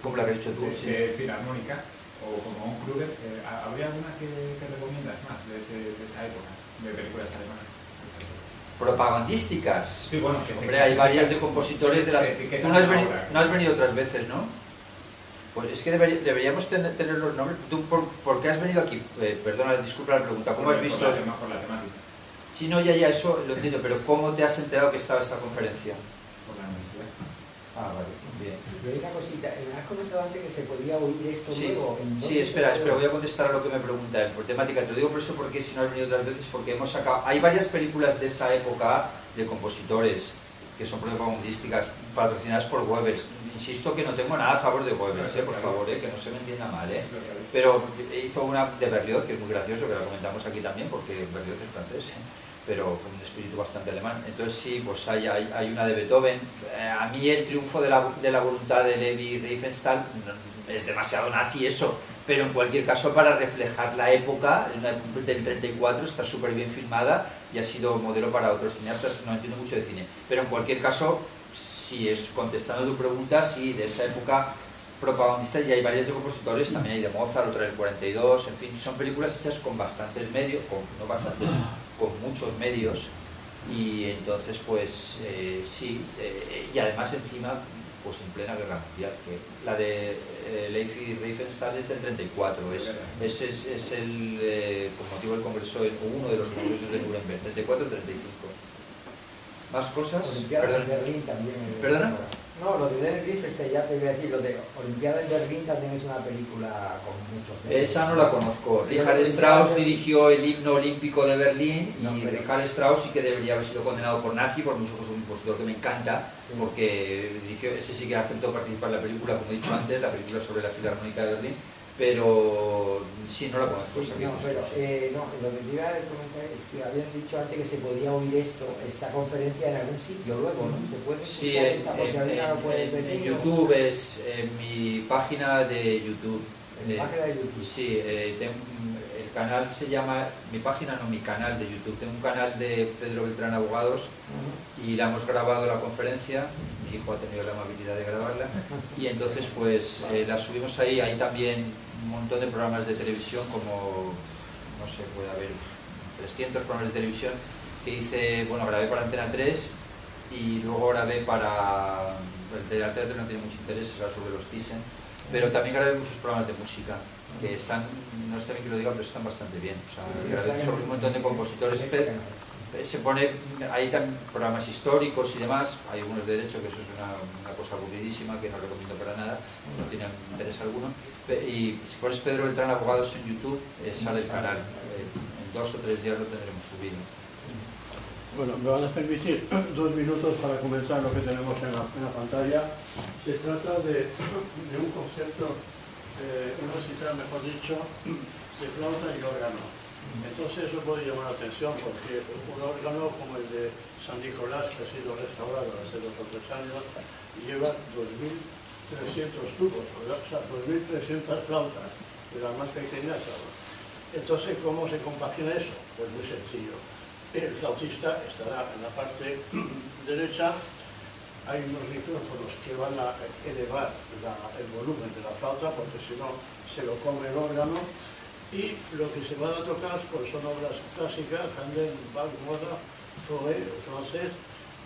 como la que has dicho tú, sí. Filarmónica, o como un Kruger, ¿habría alguna que recomiendas más de esa época, de películas alemanas? Propagandísticas. Sí, bueno, que hombre, hay varias de compositores de las... Tú no has venido otras veces, ¿no? Pues es que deberíamos tener los nombres. ¿Tú por qué has venido aquí? Perdona, disculpa la pregunta. ¿Cómo has visto? Por la temática. Si no, ya eso lo entiendo, pero ¿cómo te has enterado que estaba esta conferencia? Por la universidad. Ah, vale, bien. Y hay una cosita, me has comentado antes que se podía oír esto luego. Sí, espera, voy a contestar a lo que me pregunta por temática. Te lo digo por eso, porque si no has venido otras veces, porque hemos sacado... Hay varias películas de esa época de compositores que son propagandísticas, patrocinadas por Goebbels. Insisto que no tengo nada a favor de Goebbels, por favor, que no se me entienda mal, Pero hizo una de Berlioz, que es muy gracioso, que la comentamos aquí también, porque Berlioz es francés, pero con un espíritu bastante alemán. Entonces sí, pues hay una de Beethoven. A mí el triunfo de la voluntad de Levi Riefenstahl es demasiado nazi eso, pero en cualquier caso, para reflejar la época del 34, está súper bien filmada y ha sido modelo para otros cineastas. No entiendo mucho de cine, pero en cualquier caso, si es contestando tu pregunta, sí, de esa época propagandista, y hay varias de compositores, también hay de Mozart, otra del 42, en fin, son películas hechas con bastantes medios, con muchos medios, y entonces pues sí, y además encima pues en plena guerra mundial, que la de Levi Riefenstahl es del 34, ese es el con motivo del congreso, uno de los congresos de Nuremberg, 34-35. ¿Más cosas? Olimpiada en Berlín también. ¿Perdona? No, lo de Levi Riefenstahl, ya te voy a decir, lo de Olimpiada en Berlín también es una película con muchos medios. Esa no la conozco. Richard Strauss dirigió el himno olímpico de Berlín, y Richard Strauss sí que debería haber sido condenado por nazi, por mucho que es un compositor que me encanta, porque dirigió, ese sí que aceptó participar en la película, como he dicho antes, la película sobre la Filarmónica de Berlín, pero sí, no la conozco. Sí, no, pero lo que te iba a comentar es que habías dicho antes que se podía oír esta conferencia en algún sitio luego, ¿no? ¿Se puede escuchar esta? Por si alguien no puede venir. En YouTube, en mi página de YouTube. ¿En la página de YouTube? Sí, el canal se llama, mi página no, mi canal de YouTube. Tengo un canal de Pedro Beltrán Abogados, y la hemos grabado la conferencia, mi hijo ha tenido la amabilidad de grabarla, y entonces pues la subimos ahí. Hay también un montón de programas de televisión, como, no sé, puede haber 300 programas de televisión que hice, bueno, grabé para Antena 3, y luego grabé para... El teatro no tiene mucho interés, era sobre los Thyssen, pero también grabé muchos programas de música, que están, no está bien que lo diga, pero están bastante bien. O sea, grabé sobre un montón de compositores. Se pone, hay también programas históricos y demás, hay algunos de derecho, que eso es una cosa aburridísima, que no recomiendo para nada, no tiene tiene interés alguno. Y si pones Pedro Beltrán Abogados en YouTube, sale el canal. En 2 o 3 días lo tendremos subido. Bueno, me van a permitir 2 minutos para comentar lo que tenemos en la pantalla. Se trata de un concepto, un recital, mejor dicho, de flauta y órgano. Entonces eso puede llamar la atención porque un órgano como el de San Nicolás, que ha sido restaurado hace 2 o 3 años, lleva 2.300 tubos, o sea, 2.300 flautas, de las más pequeñas ahora. Entonces, ¿cómo se compagina eso? Pues muy sencillo. El flautista estará en la parte derecha, hay unos micrófonos que van a elevar el volumen de la flauta, porque si no se lo come el órgano, y lo que se van a tocar pues, son obras clásicas, Handel, Bach, Mozart, Fauré, francés,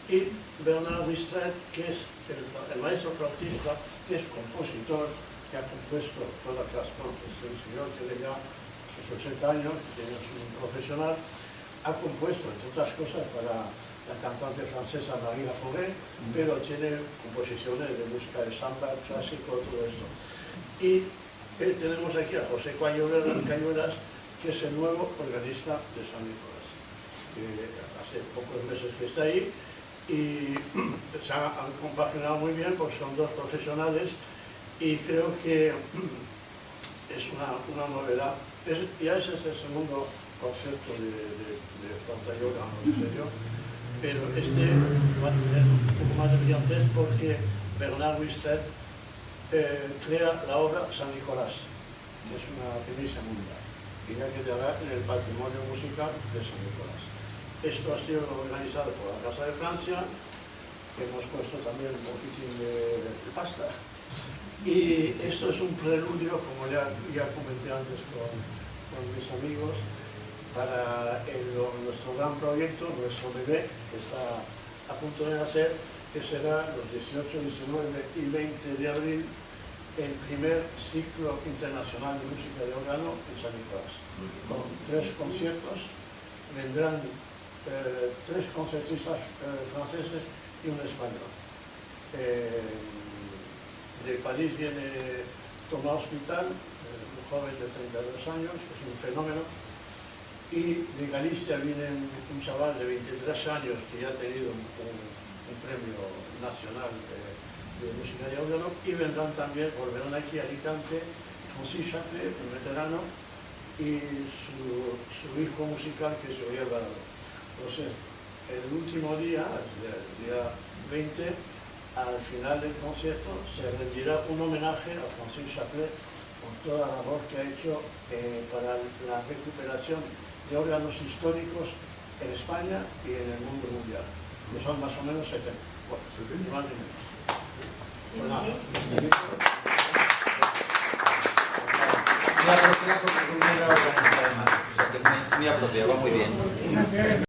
y Bernard Wistret, que es el maestro flautista, que es compositor, que ha compuesto todas las canciones. Es un señor que le ya sus 80 años, que es un profesional, ha compuesto, entre otras cosas, para la cantante francesa Marie Laforêt, pero tiene composiciones de música de samba, clásico, todo esto. Y tenemos aquí a José Cayuelas, que es el nuevo organista de San Nicolás, que hace pocos meses que está ahí, y se han compaginado muy bien, porque son 2 profesionales, y creo que es una novedad. Ya ese es el segundo concepto de flauta y órgano, en serio, pero este va a tener un poco más de brillantez porque Bernard Wistret crea la obra San Nicolás, que es una primicia mundial, y ya quedará en el patrimonio musical de San Nicolás. Esto ha sido organizado por la Casa de Francia, que hemos puesto también un poquitín de pasta, y esto es un preludio, como ya comenté antes con mis amigos, para nuestro gran proyecto, nuestro bebé, que está a punto de nacer, que será los 18, 19 y 20 de abril, el primer ciclo internacional de música de órgano en San Nicolás. Con 3 conciertos, vendrán 3 concertistas franceses y un español. De París viene Tomás Hospital, un joven de 32 años, que es un fenómeno, y de Galicia viene un chaval de 23 años que ya ha tenido un premio nacional de música de órgano, y vendrán también, volverán aquí a Alicante, Francis Chaplet, un veterano, y su hijo musical, que es Joel Barado. Entonces, el último día, el día 20, al final del concierto, se rendirá un homenaje a Francis Chaplet por toda la labor que ha hecho para la recuperación de órganos históricos en España y en el mundo mundial, que son más o menos 70. Bueno, 70 más de menos. Pues nada. Muy apropiado porque es una organización, o sea que muy apropiado, va muy bien.